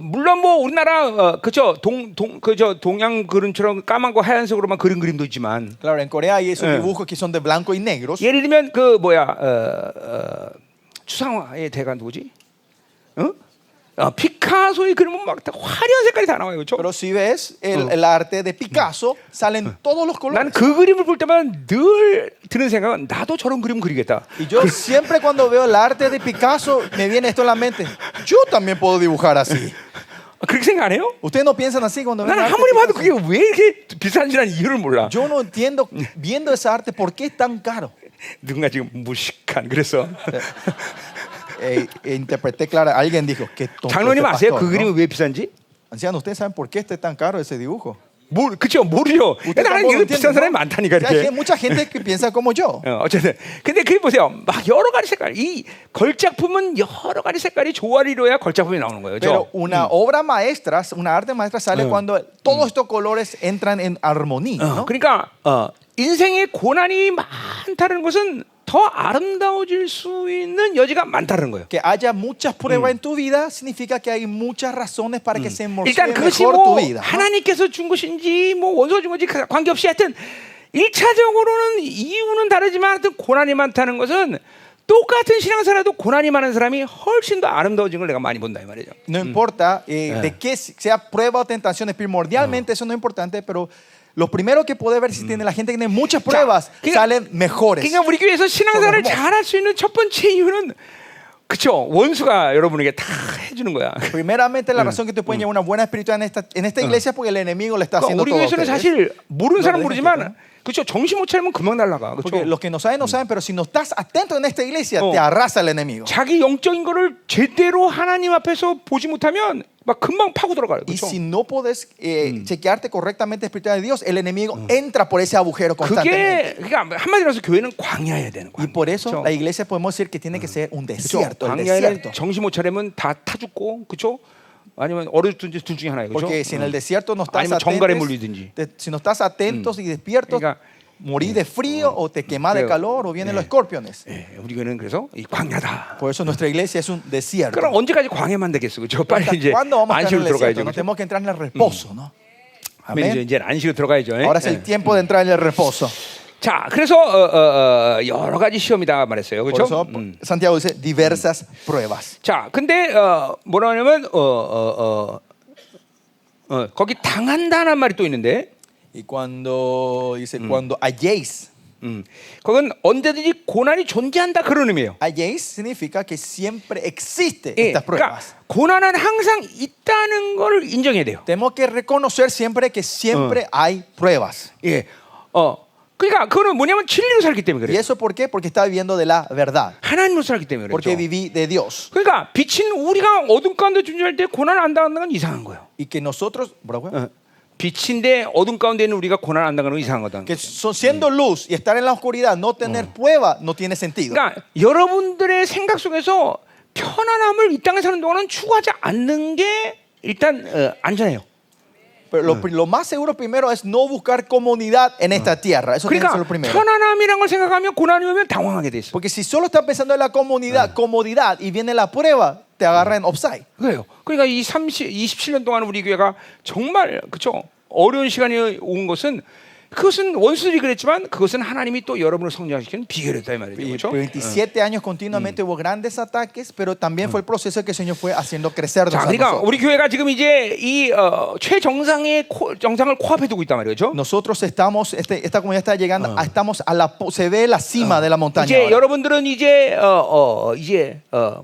물론 뭐 우리나라 그죠 동양 그림처럼 까만고 하얀색으로만 그린 그림도 있지만, Claro, en Corea hay esos dibujos que son de blanco y negros. 예를 들면 그 뭐야 추상화의 대가 누구지? 피카소의 그림은 막 다 화려한 색깔이 다 나와요, 그렇죠? Pero si ves el arte de Picasso, salen todos los 난 colores. 그 그림을 볼 때마다 늘 드는 생각은 나도 저런 그림 그리겠다. Y yo siempre cuando veo el arte de Picasso, me viene esto en la mente. Yo también puedo dibujar así. 그렇게 생각 안 해요? ¿Ustedes no piensan así cuando ven 나는 el arte 아무리 de 봐도 Picasso? 그게 왜 이렇게 비싼지라는 이유를 몰라. Yo no entiendo, viendo esa arte, por qué es tan caro. 누군가 지금 무식한 그래서 Interpreté clara. Alguien dijo que tonto 장로님 este 아세요? pastor, 그 그림이 ¿no? 왜 비싼지? Anciano, ¿ustedes saben por qué está tan caro ese dibujo? 그쵸 모르죠. Usted 나는 tampoco 이거 비싼 entiende, 사람이 ¿no? 많다니까 O sea, hay 이렇게. mucha gente que piensa como yo. 어쨌든 근데 그게 보세요. 막 여러 가지 색깔. 이 걸작품은 여러 가지 색깔이 조화를 이루어야 걸작품이 나오는 거예요. Pero 그렇죠? una obra maestra, una arte maestra sale cuando todos estos colores entran en armonía, ¿no? 그러니까 인생에 고난이 많다는 것은 더 아름다워질 수 있는 여지가 많다는 거예요. Que haya muchas pruebas en tu vida significa que hay muchas razones para que se 일단 emocione 그것이 mejor 뭐 tu vida, ¿no? 하나님께서 준 것인지 뭐 원수가 준 건지 관계없이 하여튼 1차적으로는 이유는 다르지만 하여튼 고난이 많다는 것은 똑같은 신앙생활에도 고난이 많은 사람이 훨씬 더 아름다워진 걸 내가 많이 본다 이 말이죠. No importa de qué sea prueba o tentaciones, primordialmente eso no es importante, pero lo primero que puede ver si tiene la gente que tiene muchas pruebas, 그러니까- salen mejores. 그러니까 우리 교회에서 신앙생활을 정말. 잘할 수 있는 첫 번째 이유는 그쵸 원수가 여러분에게 다 해주는 거야. Primeramente la razón que te pueden llevar una buena espiritualidad en esta iglesia es porque el enemigo le está 그러니까 haciendo 우리 todo a 교회에서는 ustedes. 사실 모르는 사람 네, 모르지만 그쵸 정신 못 차리면 금방 날아가. Porque 그쵸? los que no saben, no saben, pero si no estás atento en esta iglesia, te arrasa el enemigo. 자기 영적인 거를 제대로 하나님 앞에서 보지 못하면 막 금방 파고 들어가요. Y 그렇죠? si no puedes chequearte correctamente la espiritualidad de Dios, el enemigo entra por ese agujero constantemente. 그게 그러니까 한마디로 해서 교회는 광야여야 되는 Y 거야. por eso 그렇죠? la iglesia podemos decir que tiene que ser un 그렇죠? desierto, el 광야에는 desierto. 정신 못 차리면 다 타 죽고 그렇죠? 아니면 얼어죽든지 둘 중에 하나예요. 그렇죠? Porque si en el desierto no estás 아니면 정갈에 atentos, 물리든지. si no estás atentos y despiertos, 그러니까 morir de frío o te quemas de 그래요. calor o vienen los escorpiones. 예, 우리 교회는 그래서 이 광야다. Por eso nuestra iglesia es un desierto. 그럼 언제까지 광야만 되겠어? 그렇죠? 빨리 ¿Hasta 이제 ¿Cuándo vamos a estar en 안식으로 el 들어가야죠. desierto? No 그렇죠? tenemos que entrar en el reposo, ¿no? 아멘. Amén. 이제 안식으로 들어가야죠. 예? Ahora es el tiempo de entrar en el reposo. 자, 그래서 여러 가지 시험이다 말했어요. Por 그렇죠? eso Santiago dice diversas pruebas. 자, 근데 뭐라 하냐면 거기 당한다는 말이 또 있는데, Y cuando dice, cuando halléis, 그건 언제든지 고난이 존재한다 그런 의미예요. halléis significa que siempre existe 예, estas 그러니까 pruebas. 고난은 항상 있다는 걸 인정해야 돼요. Tenemos que reconocer siempre que siempre hay pruebas. 예, 그러니까 그거는 뭐냐면 진리로 살기 때문에 ¿Y 그래요. eso por qué? Porque está viviendo de la verdad. 하나님으로 살기 때문에 Porque 그렇죠. viví de Dios. 그러니까 빛인 우리가 어둠 가운데 존재할 때 고난을 안 당하는 건 이상한 거예요. Y que nosotros, ¿verdad? 빛인데 어둠 가운데 있는 우리가 고난을 안 당하는 건 이상한 거다. Que siendo luz y estar en la oscuridad, no tener prueba, no tiene sentido. 그러니까 여러분들의 생각 속에서 편안함을 이 땅에 사는 동안은 추구하지 않는 게 일단 안전해요. Pero lo más seguro primero es no buscar comodidad en esta tierra. Eso tiene que ser lo 그러니까 primero. 편안함이란 걸 생각하면 고난이 오면 당황하게 돼 있어. Porque si solo estás pensando en la comodidad y viene la prueba, te agarra en offside. 그래요. 그러니까 이 27년 동안 우리 교회가 정말 그렇죠. 어려운 시간이 온 것은 그것은 원수들이 그랬지만 그것은 하나님이 또 여러분을 성장시키는 비결이었다 이 말이죠. Y 그렇죠? 27 años continuamente hubo grandes ataques, pero también fue el proceso que el Señor fue haciendo crecer 자, a 그러니까 nosotros. 우리 교회가 지금 이제 이 최정상의 정상을 코앞에 두고 있단 말이죠. Nosotros estamos, esta comunidad está llegando, estamos a la, se ve la cima de la montaña. 이제 ahora. 여러분들은 이제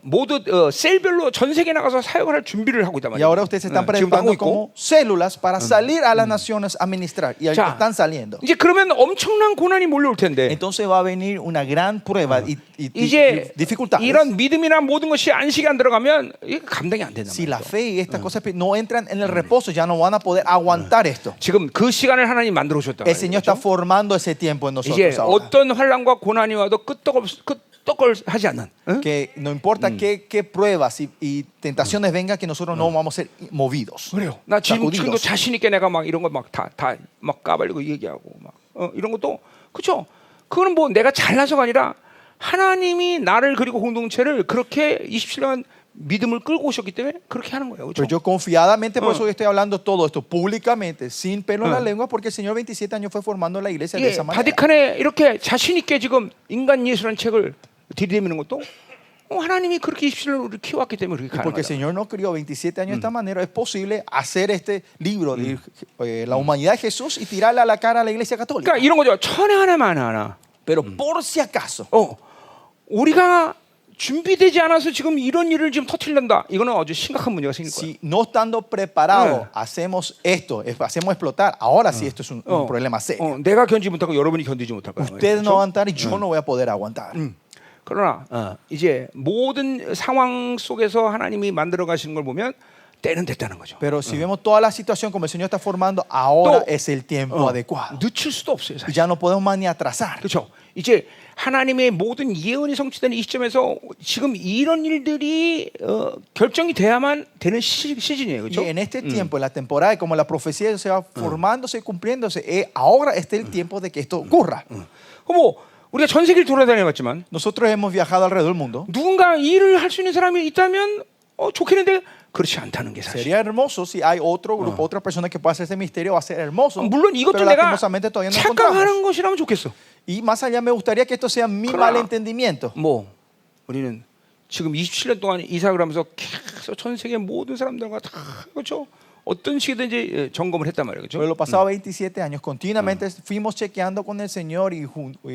모두 셀별로 전 세계 나가서 사역을 할 준비를 하고 있단 Y 말이에요. ahora ustedes se están 지금도 하고 preparando 있고. como células para salir a las naciones a ministrar. Y 자, están saliendo. saliendo. 이제 그러면 엄청난 고난이 몰려올 텐데 Entonces va a venir una gran prueba y 이제 dificultades. 이런 믿음이나 모든 것이 안식이 안 들어가면 이게 감당이 안 된다. Si la fe y estas cosas no entran en el reposo, ya no van a poder aguantar esto. 지금 그 시간을 하나님 만들어 주셨다. El Señor está formando ese tiempo en 이제 nosotros ahora. 어떤 환란과 고난이 와도 끄떡을 하지 않는. 응? Que no importa qué pruebas y tentaciones vengan, que nosotros no vamos a ser movidos. 그래요. 나 지금도 sacudidos. 자신 있게 내가 막 이런 거 막 다 막 까발리고 얘기하고 막 이런 것도 그렇죠. 그거는 뭐 내가 잘나서가 아니라 하나님이 나를 그리고 공동체를 그렇게 27년 믿음을 끌고 오셨기 때문에 그렇게 하는 거예요. Pero 그렇죠? yo confiadamente, por eso estoy hablando todo esto públicamente, sin pelo en la lengua, porque el Señor 27 años fue formando la iglesia de 예, esa manera. 바티칸에 이렇게 자신 있게 지금 인간 예수라는 책을 들이대미는 것도 하나님이 그렇게 27년을 우리 키워왔기 때문에 그렇게 Porque el 가능하다. Señor nos crió 27 años de esta manera, es posible hacer este libro de la humanidad de Jesús y tirarle a la cara a la iglesia católica. 그러니까 이런 거죠. 천에 하나만 하나. Pero por si acaso, 우리가 준비되지 않아서 지금 이런 일을 지금 터뜨린다. 이거는 아주 심각한 문제가 생길 거예요. si no estando preparados hacemos esto, hacemos explotar, ahora sí esto es un problema serio. 내가 견디지 못하고 여러분이 견디지 못할 거예요. Ustedes no van a aguantar y yo no voy a poder aguantar. 그러나 이제 모든 상황 속에서 하나님이 만들어 가시는 걸 보면 때는 됐다는 거죠. Pero si vemos toda la situación como el Señor está formando, ahora es el tiempo adecuado. 늦출 수도 없어요. Y 사실. ya no podemos más ni atrasar. 그렇죠. 이제 하나님의 모든 예언이 성취되는 이 시점에서 지금 이런 일들이 결정이 돼야만 되는 시즌이에요. Y 그렇죠? en este tiempo, en la temporada, y como la profecía se va formándose y cumpliéndose, ahora este es el tiempo de que esto ocurra. 뭐 우리가 전 세계를 돌아다녀봤지만 Nosotros hemos viajado alrededor del mundo. 누군가 일을 할 수 있는 사람이 있다면 좋겠는데 그렇지 않다는 게 사실. Sería hermoso si hay otro grupo, otra persona que pueda hacer ese misterio, va a ser hermoso. 물론 이것도 Pero 내가 lastimosamente todavía no encontramos. 착각하는 것이라면 좋겠어. Y más allá me gustaría que esto sea mi 그러나 mal entendimiento. 뭐 우리는 지금 27년 동안 이사를 하면서 계속 전 세계 모든 사람들과 다 그렇죠. 어떤 식이든지 점검을 했단 말이에요. Pero 그렇죠? los pasados 27 años continuamente fuimos chequeando con el Señor y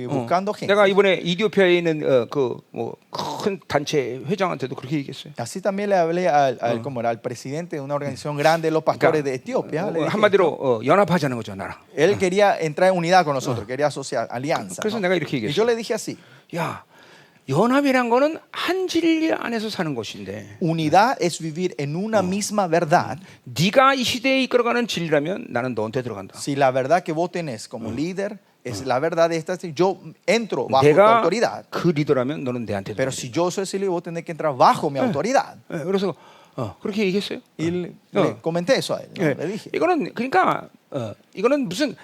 buscando gente. 내가 이번에 이디오피아에 있는 그 뭐 큰 단체 회장한테도 그렇게 얘기했어요. Así también le hablé como era, al presidente de una organización grande de los pastores de Etiopía. Le dije, 한마디로 연합하자는 거죠, 나랑. él quería entrar en unidad con nosotros, quería asociar, alianza. 그래서 ¿no? 내가 이렇게 Y yo 얘기했어요. le dije así, 야, 연합이란 거는 한 진리 안에서 사는 것인데 unidad es vivir en una misma verdad. 네가 이 시대에 이끌어가는 진리라면 나는 너한테 들어간다. Si la verdad que vos tenés como líder es la verdad de esta, yo entro bajo tu 내가 autoridad. 그 리더라면 너는 내한테 Pero 들어간다. si yo soy ese líder, vos tenés que entrar bajo mi autoridad. 그래서 그렇게 얘기했어요. Y le comenté eso a él. ¿no? Le dije. 이거는 그러니까 이거는 무슨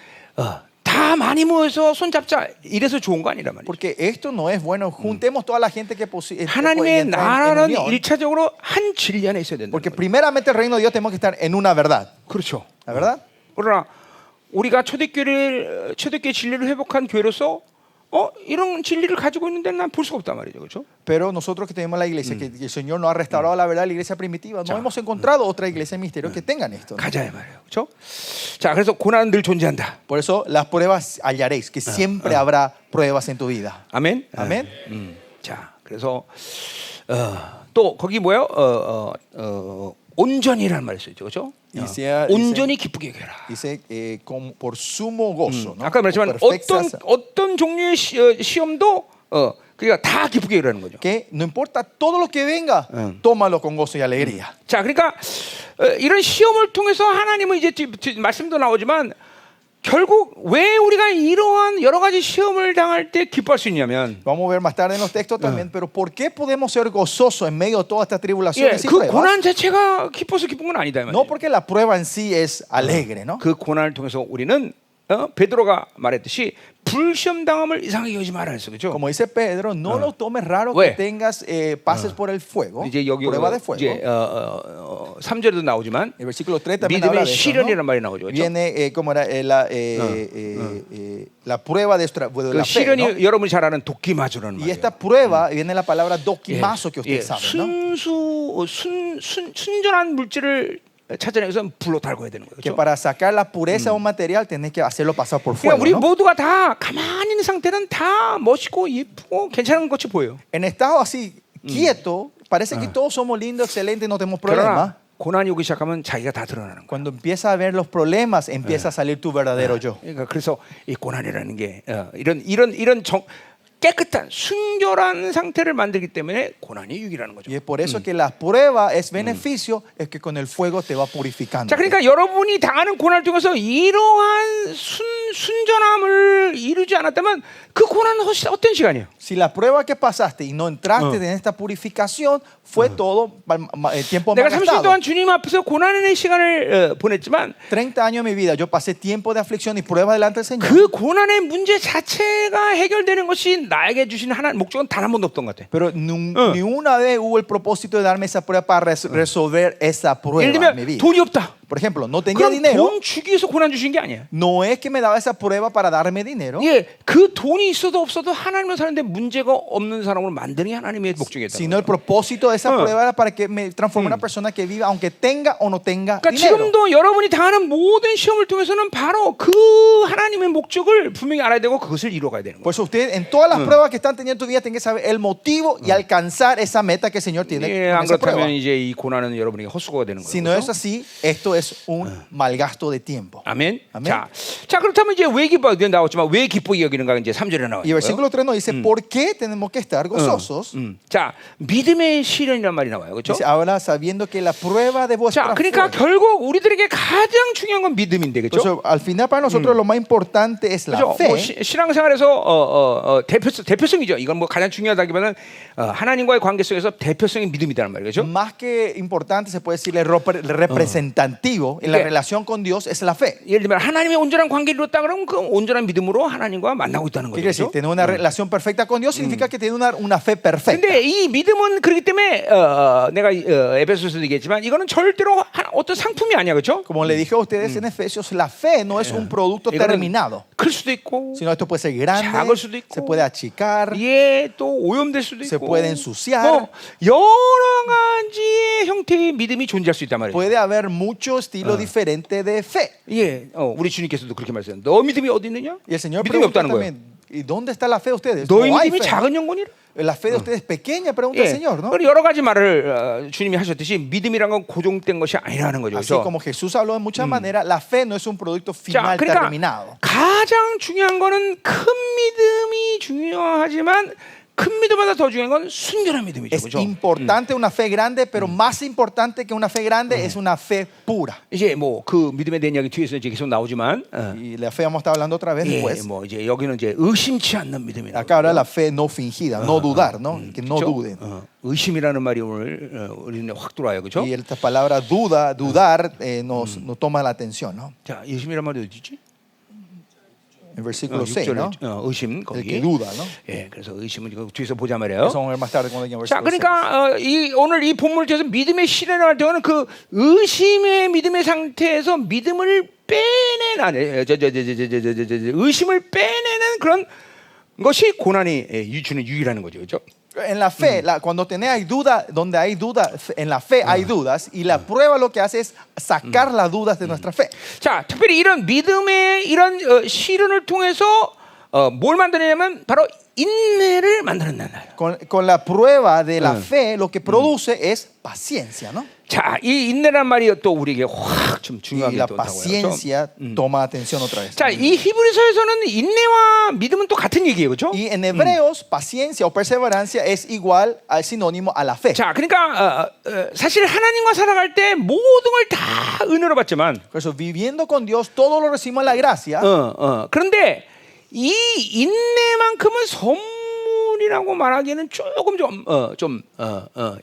다 많이 모여서 손잡자 이래서 좋은 거 아니란 말이에요. Porque esto no es bueno. Juntemos toda la gente que posible. 하나님의 나라는 일차적으로 한 진리 안에 있어야 된다. Porque primeramente el reino de Dios tenemos que estar en una verdad. 그렇죠. ¿La verdad? 그러나 우리가 초대교회 진리를 회복한 교회로서 이런 진리를 가지고 있는 데는 난 볼 수가 없단 말이죠, 그렇죠? Pero nosotros que tenemos la iglesia, que el Señor nos ha restaurado la verdad, la iglesia primitiva, no hemos encontrado otra iglesia de misterio que tengan esto. ¿no? 가자 이 말이에요, 그렇죠? 자, 그래서 고난은 늘 존재한다. Por eso las pruebas hallaréis, que siempre habrá pruebas en tu vida. 아멘. 아멘. 자, 그래서 또 거기 뭐요? 온전히라는 말이 있죠, 그렇죠? 온전히 기쁘게 여겨라. Dice por sumo gozo. ¿no? 아까 말했지만 어떤 종류의 시험도 그러니까 다 기쁘게 여기라는 거죠. Que no importa todo lo que venga, tómalo con gozo y alegría. 자, 그러니까 이런 시험을 통해서 하나님은 이제 말씀도 나오지만 결국 왜 우리가 이러한 여러 가지 시험을 당할 때 기뻐할 수 있냐면 Vamos a ver más tarde en los textos también, pero ¿por qué podemos ser gozosos en medio de todas estas tribulaciones y 그 pruebas? 고난 자체가 기뻐서 기쁜 건 아니다 이 No 말이에요. porque la prueba en sí es alegre, ¿no? 그 고난을 통해서 우리는 베드로가 말했듯이 불시험 당함을 이상하게 여기지 말아야 했어, 그렇죠? Como dice Pedro, no lo tomes raro 왜? que tengas pases por el fuego, 이제 여기 prueba de fuego. 이제 3절에도 나오지만 El versículo 3 también habla 믿음의 de eso, 시련이라는 ¿no? 말이 나오죠, 그렇죠? Viene como era la prueba de 그 la fe, ¿no? 시련이 여러분이 잘 아는 도끼마주라는 Y 말이에요. esta prueba viene la palabra doquimazo que ustedes saben, ¿no? 순전한 물질을 찾아내기 위해서 불로 달궈야 되는 거예요. Que 그렇죠? para sacar la pureza de un material tenés que hacerlo pasar por 그러니까 fuego, 우리 ¿no? 모두가 다 가만히 있는 상태는 다 멋있고 예쁘고 괜찮은 것이 보여요. En estado así quieto, parece que todos somos lindos, excelentes, no tenemos problemas. 그러나 고난이 오기 시작하면 자기가 다 드러나는 거야. Cuando empiezas a ver los problemas, empieza a salir tu verdadero yo. 그러니까 그래서 이 고난이라는 게 이런 깨끗한 순결한 상태를 만들기 때문에 고난이 유익이라는 거죠. Y es por eso que la prueba es beneficio, es que con el fuego te va purificando. 자, 그러니까 여러분이 당하는 고난을 통해서 이러한 순전함을 이루지 않았다면 그 고난은 어떤 시간이에요? Si la prueba que pasaste y no entraste en esta purificación, fue todo tiempo 내가 30년 malgastado. 동안 주님 앞에서 고난의 시간을 보냈지만 30 años de mi vida, yo pasé tiempo de aflicción y prueba delante del Señor. 그 고난의 문제 자체가 해결되는 것이 나에게 주신 하나님 목적은 단 한 번도 없던 것 같아. Pero ni una vez hubo el propósito de darme esa prueba para resolver esa prueba 예를 en mi 들면 vida. 돈이 없다. Por ejemplo, no tenía 그럼 dinero. 돈 주기 위해서 고난 주신 게 아니에요. No es que me daba esa prueba para darme dinero, 예, 그 돈이 있어도 없어도 하나님을 사는데 문제가 없는 사람으로 만드는 게 하나님의 목적이었다. sino el propósito de esa prueba era para que me transforme en una persona que viva aunque tenga o no tenga 그러니까 dinero. 지금도 여러분이 당하는 모든 시험을 통해서는 바로 그 하나님의 목적을 분명히 알아야 되고 그것을 이루어가야 되는 거예요. Por eso usted en todas las pruebas que están teniendo en tu vida tienen que saber el motivo y alcanzar esa meta que el Señor tiene 예, con 안 esa prueba. 그렇다면 이제 이 고난은 여러분에게 헛수고가 되는 거예요. Si no es 그렇죠? así, esto es un malgasto de tiempo. 아멘. 아멘. 자, 그렇다면 이제 왜 기뻐하게 나왔지만 왜 기쁘게 여기는가 이제 3절에 나와요. Y el versículo 3 nos dice, ¿por qué tenemos que estar gozosos? 자, 믿음의 시련이란 말이 나와요. 그렇죠? Dice, ahora sabiendo que la prueba de 자, vuestra 그러니까 fe. 결국 우리들에게 가장 중요한 건 믿음인데, Por 그렇죠? eso, al final para nosotros lo más importante es la 그렇죠? fe. 뭐 신앙생활에서 대표성이죠. 이건 뭐 가장 중요하다기보다는 하나님과의 관계 속에서 대표성이 믿음이라는 말이죠. Más que importante se puede decirle representativo en la 이게- relación con Dios es la fe. 예를 들면 하나님의 온전한 관계를 이뤘다 그러면 그 온전한 믿음으로 하나님과 만나고 있다는 ¿Qué 거죠. quiere decir? 그렇죠? Tener una relación perfecta con Dios significa que tiene una fe perfecta. 근데 이 믿음은 그렇기 때문에 내가 에베소서도 얘기했지만 이거는 절대로 어떤 상품이 아니야, 그렇죠? Como le dije a ustedes en Efesios, la fe no es un producto terminado, 클 수도 있고, sino esto puede ser grande, 작을 수도 있고, se puede achicar, 예, 또 오염될 수도 se 있고, puede ensuciar. 뭐 여러 가지의 형태의 믿음이 존재할 수 있단 말이에요. puede haber mucho estilo diferente de fe. 예, 우리 주님께서도 그렇게 말씀하셨어요. 너 믿음이 어디 있느냐? Y el Señor 믿음이 pregunta 없다는 거예요. también, ¿y dónde está la fe de ustedes? 너희 No hay 믿음이 fe. 작은 영혼이라. La fe de ustedes es pequeña, pregunta el 예, Señor, ¿no? 그리고 여러 가지 말을 주님이 하셨듯이 믿음이란 건 고정된 것이 아니라는 거죠. Así 그렇죠? como Jesús habló de muchas maneras, la fe no es un producto 자, final 그러니까 terminado. 가장 중요한 거는 큰 믿음이 중요하지만 큰 믿음보다 더 중요한 건 순결한 믿음이죠. Es 그렇죠? importante una fe grande, pero más importante que una fe grande es una fe pura. 이제 뭐 그 믿음에 대한 이야기 뒤에서 이제 계속 나오지만 Y la fe vamos a estar hablando otra vez 예, después. 뭐 이제 여기는 이제 의심치 않는 믿음이라고. Acá ahora la fe no fingida, no dudar, ¿no? Que no 그렇죠? duden. 의심이라는 말이 오늘 우리는 확 들어와요, 그렇죠? Y esta palabra duda, dudar, nos toma la atención, ¿no? 자, 의심이란 말이 어디지? El versículo 6, ¿no? 의심 El 거기. que duda, ¿no? 예, 그래서 의심은 이거 뒤에서 보자 말이에요. Eso vamos a ver más tarde cuando lleguemos 자, al versículo 6. 그러니까 오늘 이 본문을 통해서 믿음의 시련을 할 때는 그 의심의 믿음의 상태에서 믿음을 의심을 빼내는 그런 것이 고난이 주는 유익이라는 거죠, 그렇죠? En la fe, cuando hay duda, donde hay duda, en la fe hay dudas y la prueba lo que hace es sacar las dudas de nuestra fe. 자, 특별히 이런 믿음의 이런 시련을 통해서 뭘 만드냐면 바로 인내를 만드는다. Con la prueba de la fe lo que produce es paciencia, ¿no? 자, 이 인내란 말이 또 우리에게 확 좀 Y 중요하게 la 또 다가와요. paciencia toma atención otra vez. 자, 이 히브리서에서는 인내와 믿음은 또 같은 얘기예요, 그렇죠? Y en hebreos, paciencia o perseverancia es igual al sinónimo a la fe. 자, 그러니까 사실 하나님과 살아갈 때 모든 걸 다 은혜로 받지만, Por eso, viviendo con Dios, todo lo recibimos en la gracia. 그런데 이 인내만큼은 선물이라고 말하기에는 조금 좀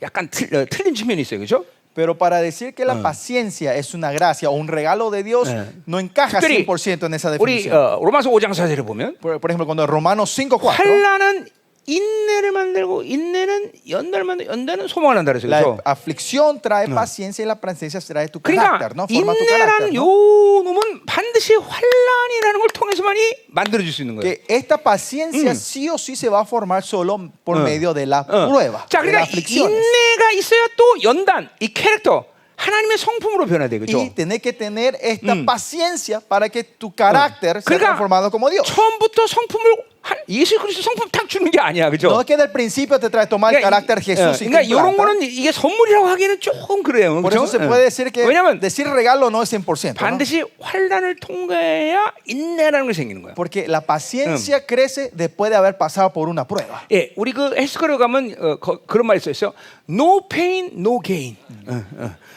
약간 틀린 측면이 있어요, 그렇죠? Pero para decir que la paciencia es una gracia o un regalo de Dios, no encaja 특별히 100% en esa 우리 definición. 로마서 5장 4절에 보면 Por ejemplo, cuando Romanos 5:4, 환난은 인내를 만들고 인내는 연단을 만들고 연단은 소망을 한다 그랬어요. la 그렇죠? aflicción trae paciencia y la paciencia trae tu 그러니까 carácter, ¿no? Forma tu carácter, 인내라는 요 ¿no? 놈은 반드시 환난이라는 걸 통해서만이 만들어질 수 있는 거예요. Que esta paciencia sí o sí se va a formar solo por medio de la prueba, 자, de las 그러니까 aflicciones. 인내가 있어야 또 연단, 이 캐릭터 하나님의 성품으로 변화돼, 그렇죠? Y tenés que tener esta paciencia para que tu carácter sea transformado como Dios. 처음부터 성품을 예수 그리스도 성품 탁 주는 게 아니야, 그죠? No es que del principio te trae tomar el carácter Jesús y te 그러니까 이런 implanta. 거는 이게 선물이라고 하기는 조금 그래요. Por eso se puede decir que 왜냐면 decir regalo no es 100%. ¿no? 반드시 환란을 통과해야 인내라는 게 생기는 거야. Porque la paciencia crece después de haber pasado por una prueba. 예, 우리 그 헬스클럽 가면 그런 말이 있어요. No pain, no gain.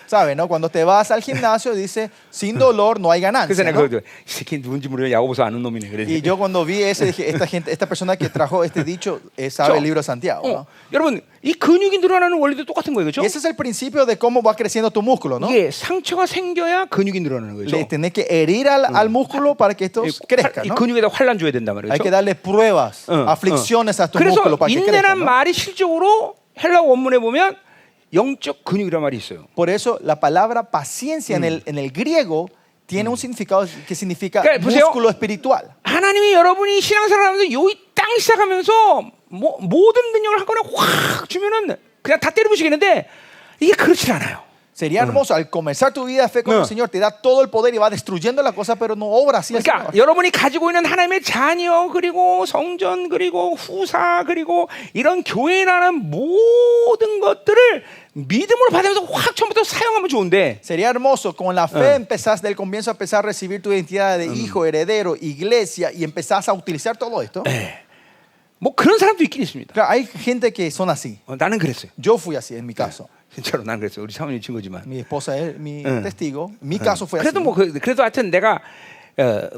¿Sabes? ¿No? Cuando te vas al gimnasio dice sin dolor no hay 그래서 ganancia. 내가 ¿no? 이 새끼 누군지 모르는 야고보서 아는 놈이네. 그래. Y yo cuando vi ese dije esta persona que trajo este dicho sabe el libro de Santiago. ¿no? 여러분 이 근육이 늘어나는 원리도 똑같은 거예요, 그렇죠? Y ese es el principio de cómo va creciendo tu músculo, ¿no? 이게 상처가 생겨야 근육이 늘어나는 거죠. Le tenés que herir al músculo para que esto crezca, 이 ¿no? 근육에다 환란 줘야 된단 말이죠. Hay que darle pruebas, aflicciones a tu 그래서 músculo para que crezca. 인내란 ¿no? 말이 실적으로 헬라 원문에 보면 영적 근육이란 말이 있어요. Por eso la palabra paciencia en el griego tiene un significado que significa 그러니까 보세요. músculo espiritual. 하나님이 여러분이 신앙생활하면서 여기 땅 시작하면서 모든 능력을 한꺼번에 확 주면은 그냥 다 때려부시겠는데 이게 그렇지 않아요. Sería hermoso al comenzar tu vida de fe con el Señor, te da todo el poder y va destruyendo la cosa, pero no obra así el 그러니까 Señor. 여러분이 가지고 있는 하나님의 자녀 그리고 성전 그리고 후사 그리고 이런 교회라는 모든 것들을 믿음으로 받으면서 확 처음부터 사용하면 좋은데 Sería hermoso con la fe empezás del comienzo a empezar a recibir tu identidad de hijo, heredero, iglesia y empezás a utilizar todo esto. 뭐 그런 사람도 있긴 있습니다. Claro, hay gente que son así. 나는 그랬어요. Yo fui así en mi caso. 진짜로 난 그랬어요. 우리 사모님 친구지만. Mi esposa es mi testigo. Mi caso fue así. 그래도 뭐 그래도 하여튼 내가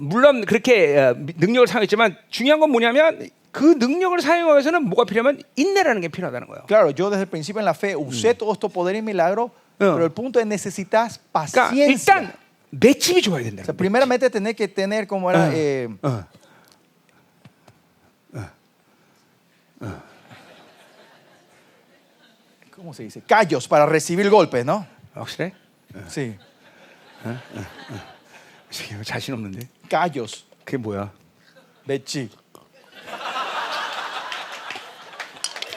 물론 그렇게 능력을 사용했지만 중요한 건 뭐냐면 그 능력을 사용하기 위해서는 뭐가 필요하면 인내라는 게 필요하다는 거예요. Claro, yo desde el principio en la fe usé todos estos poderes y milagros, pero el punto es necesitas 그러니까 paciencia. 일단 맷집이 좋아야 된다. O sea, primeramente tenés que tener como era ¿cómo se dice? Callos para recibir golpes, ¿no? 확실해? Sí. 자신 없는데. Callos. 그게 뭐야? Bechi.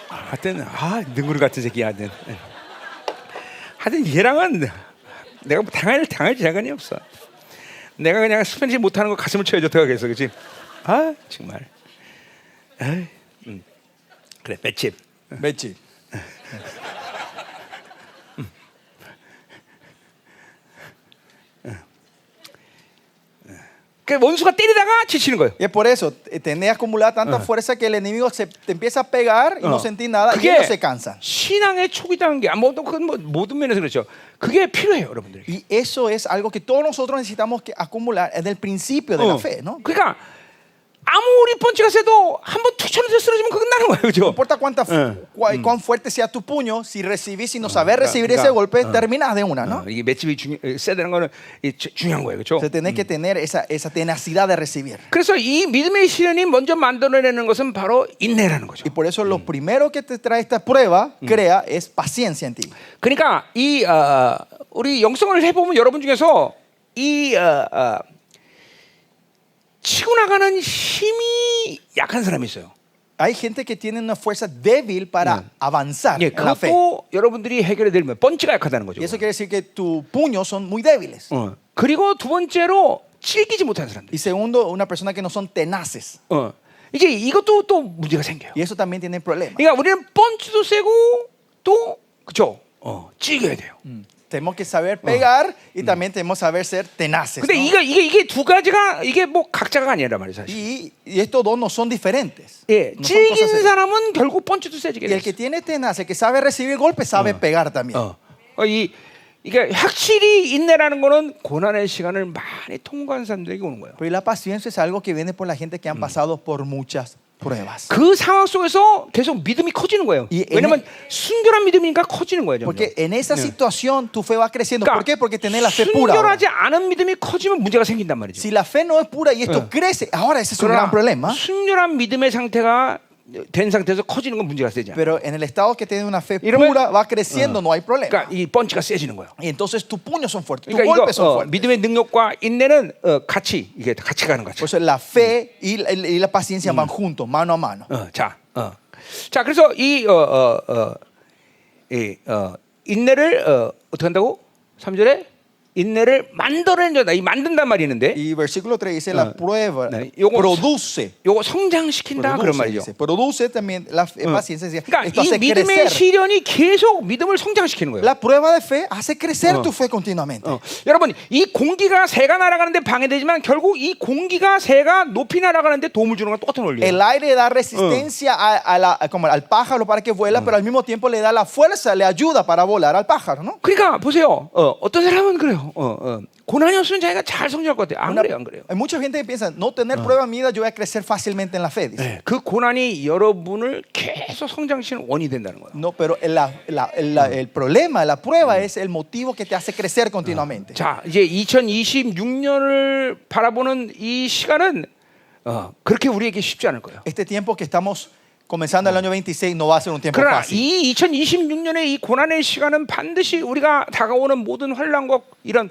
하여튼 능구리 같은 새끼야. 하여튼 얘랑은 내가 당할 자간이 없어. 내가 그냥 스페인시 못하는 거 가슴을 쳐야죠. 들어가겠어, 그렇지? 정말. 그래, 맷집. Bechi. 그 원수가 때리다가 지치는 거예요. Y es por eso, tenés acumulada tanta fuerza que el enemigo te empieza a pegar y no sentís nada y ellos se cansan. 신앙의 초기다는 게 모든 면에서 그렇죠. 그게 필요해요, 여러분들. Y eso es algo que todos nosotros necesitamos que acumular en el principio de la fe, ¿no? 그러니까 아무리 펀치가 세도 한번 툭 쳐서 쓰러지면 그건 나는 거예요, No 그죠? importa cuán fuerte sea tu puño, si recibís y no sabes recibir ese golpe, terminas de una, ¿no? 이게 맷집이 세야 되는 거는 중요한 거예요, 그렇죠? Entonces tenés que tener esa tenacidad de recibir. 그래서 이 믿음의 시련이 먼저 만들어내는 것은 바로 인내라는 거죠. Y por eso lo primero que te trae esta prueba, crea, es paciencia en ti. 그러니까 이 우리 영성을 해보면 여러분 중에서 이 치고 나가는 힘이 약한 사람이 있어요. Hay gente que tiene una fuerza débil para avanzar 예, en la fe. 그것도 여러분들이 해결해 드리면 펀치가 약하다는 거죠. Y eso quiere decir que tus puños son muy débiles. 그리고 두 번째로 찔기지 못하는 사람들. Y segundo, una persona que no son tenaces. 이제 이것도 또 문제가 생겨요. Y eso también tiene problemas. 그러니까 우리는 펀치도 세고 또 그죠? 찔겨야 돼요. Tenemos que saber pegar y también tenemos que saber ser tenaces. 근데 ¿no? 이게 두 가지가 이게 뭐 각자가 아니란 말이에요, 사실. Y estos dos no son diferentes. 예, No son cosas 찔긴 사람은 결국 펀치도 세지게 y el 돼. que tiene tenaz, el que sabe recibir golpes, sabe pegar también. 이게 확실히 인내라는 거는 고난의 시간을 많이 통과한 사람들에게 오는 거예요. Pero la paciencia es algo que viene por la gente que han pasado por muchas pruebas. 그 상황 속에서 계속 믿음이 커지는 거예요. 왜냐면 순결한 믿음이니까 커지는 거예요. Porque en esa situación tu fe va creciendo. 그러니까 ¿Por qué? Porque tenés la fe pura. ahora. 순결하지 않은 믿음이 커지면 문제가 생긴단 말이죠. Si la fe no es pura y esto crece, ahora ese es un gran problema. 순결한 믿음의 상태가 된 상태에서 커지는 건 문제가 세지 않아요. Pero en el estado que tiene una fe 이러면- pura, va creciendo, no hay problema. 그러니까 이 펀치가 세지는 거예요. Y entonces tus puños son fuertes, tus 그러니까 golpes son 이거 fuertes. 믿음의 능력과 인내는 같이 가는 거죠. Por eso la fe y la paciencia van juntos, mano a mano. 자, 그래서 인내를 어떻게 한다고? 3절에 인내를 만들어낸 자다. 이 만든단 말이 있는데 Y versículo 3 dice, la prueba 네, 요거 produce. 요거 성장시킨다 그런 말이죠. Dice. Produce también la paciencia. Dice, 그러니까 esto 이 hace 믿음의 crecer. 시련이 계속 믿음을 성장시키는 거예요. La prueba de fe hace crecer tu fe continuamente. 여러분, 이 공기가 새가 날아가는데 방해되지만 결국 이 공기가 새가 높이 날아가는데 도움을 주는 건 똑같은 원리예요. El aire da resistencia como al pájaro para que vuela, pero al mismo tiempo le da la fuerza, le ayuda para volar al pájaro, ¿no? 그러니까 보세요. 어떤 사람은 그래요. 고난이 없으면 자기가 잘 성장할 것 같아요. 안 그래요, 안 그래요. Hay mucha gente que piensa, no tener prueba en mi vida, yo voy a crecer fácilmente en la fe. Dice. 네, 그 고난이 여러분을 계속 성장시키는 원인이 된다는 거예요. No, pero el problema, la prueba es el motivo que te hace crecer continuamente. 자, 이제 2026년을 바라보는 이 시간은 그렇게 우리에게 쉽지 않을 거예요. Este tiempo que estamos comenzando el año 26 no va a ser un tiempo 그러나 fácil. 이 2026년의 이 고난의 시간은 반드시 우리가 다가오는 모든 환난과 이런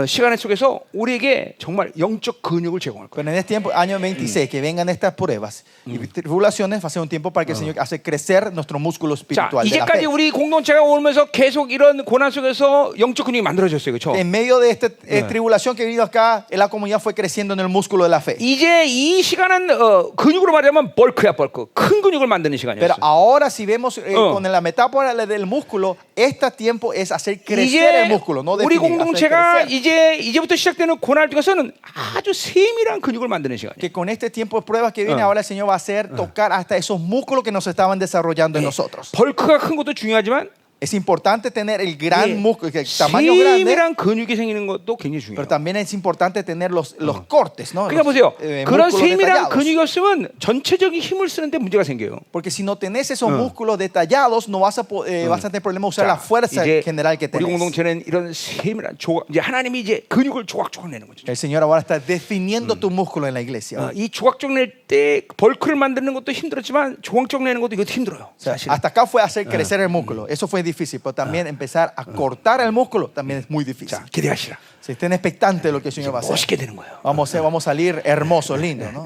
시간 속에서 우리에게 정말 영적 근육을 제공할 거예요. Pero en este tiempo, año 26, que vengan estas pruebas y tribulaciones, va a ser un tiempo para que el Señor hace crecer nuestro músculo 자, espiritual de la 이제까지 fe. 우리 공동체가 오면서 계속 이런 고난 속에서 영적 근육이 만들어졌어요, 그렇죠? En medio de esta tribulación que ha venido acá, la comunidad fue creciendo en el músculo de la fe. 이제 이 시간은 근육으로 말하면 벌크야, 벌크. 큰 근육을 만드는 Pero 시간이었어요. ahora si vemos con la metáfora del músculo, este tiempo es hacer crecer el 이제 músculo, no 우리 definir, hacer 공동체가 crecer. 이제부터 시작되는 고난을 통해서는 아주 세밀한 근육을 만드는 시간이에요. Que con este tiempo de pruebas que viene ahora el Señor va a hacer tocar hasta esos músculos que nos estaban desarrollando en nosotros. 벌크가 큰 것도 중요하지만 Es importante tener el gran 예, músculo, el tamaño grande, 세밀한 근육이 생기는 것도 굉장히 pero 중요해요. también es importante tener los cortes, ¿no? 그러니까 Los, 보세요. 그런 músculos 세밀한 detallados. 근육이 없으면 전체적인 힘을 쓰는데 문제가 생겨요. Porque si no tenés esos músculos detallados, no vas a tener problema usar la fuerza 이제 general que 우리 tenés. 공동체는 이런 세밀한 조각, 이제 하나님이 이제 근육을 조각조각 내는 거죠. El Señor ahora está definiendo tu músculo en la iglesia. 이 조각조각 낼 때 벌크를 만드는 것도 힘들었지만 조각조각 내는 것도 이것도 힘들어요. O sea, 사실. hasta acá fue hacer crecer el músculo. Eso fue difícil, pero también empezar a cortar el músculo también es muy difícil. 자, 기대하시라. Si estén expectantes de lo que el Señor va a hacer. 멋있게 되는 거예요. Vamos a salir hermosos, lindos, ¿no?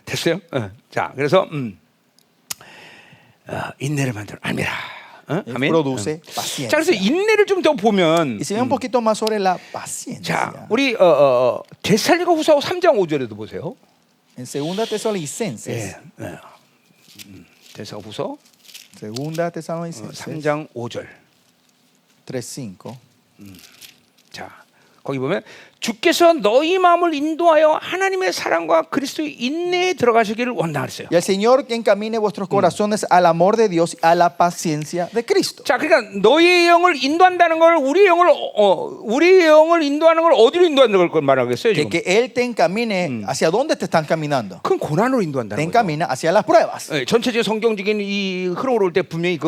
됐어요? 자, 그래서 인내를 만들어 알미라. 아멘. Produce 자, paciencia. 그래서 인내를 좀 더 보면 Y si ven un poquito más sobre la paciencia. 자, 우리 데살로니가후서 3장 5절에도 보세요. En 2 Tesalonicenses, 데살로니가후서 2 Tesalonicenses 3장 5절. 3:5. 자, 거기 보면 주께서 너희 마음을 인도하여 하나님의 사랑과 그리스도의 인내에 들어가시기를 원다 그랬어요. Y el Señor que encamine vuestros corazones al amor de Dios, a la paciencia de Cristo. 자, 그러니까 너희의 영을 인도한다는 걸 우리의 영을 인도하는 걸 어디로 인도하는 걸 말하겠어요, 지금? Que Él te encamine hacia dónde te están caminando. 그건 고난으로 Te 인도한다는 거죠. encamina hacia las pruebas. 네, 전체적인 성경적인 이 흐름으로 올 때 분명히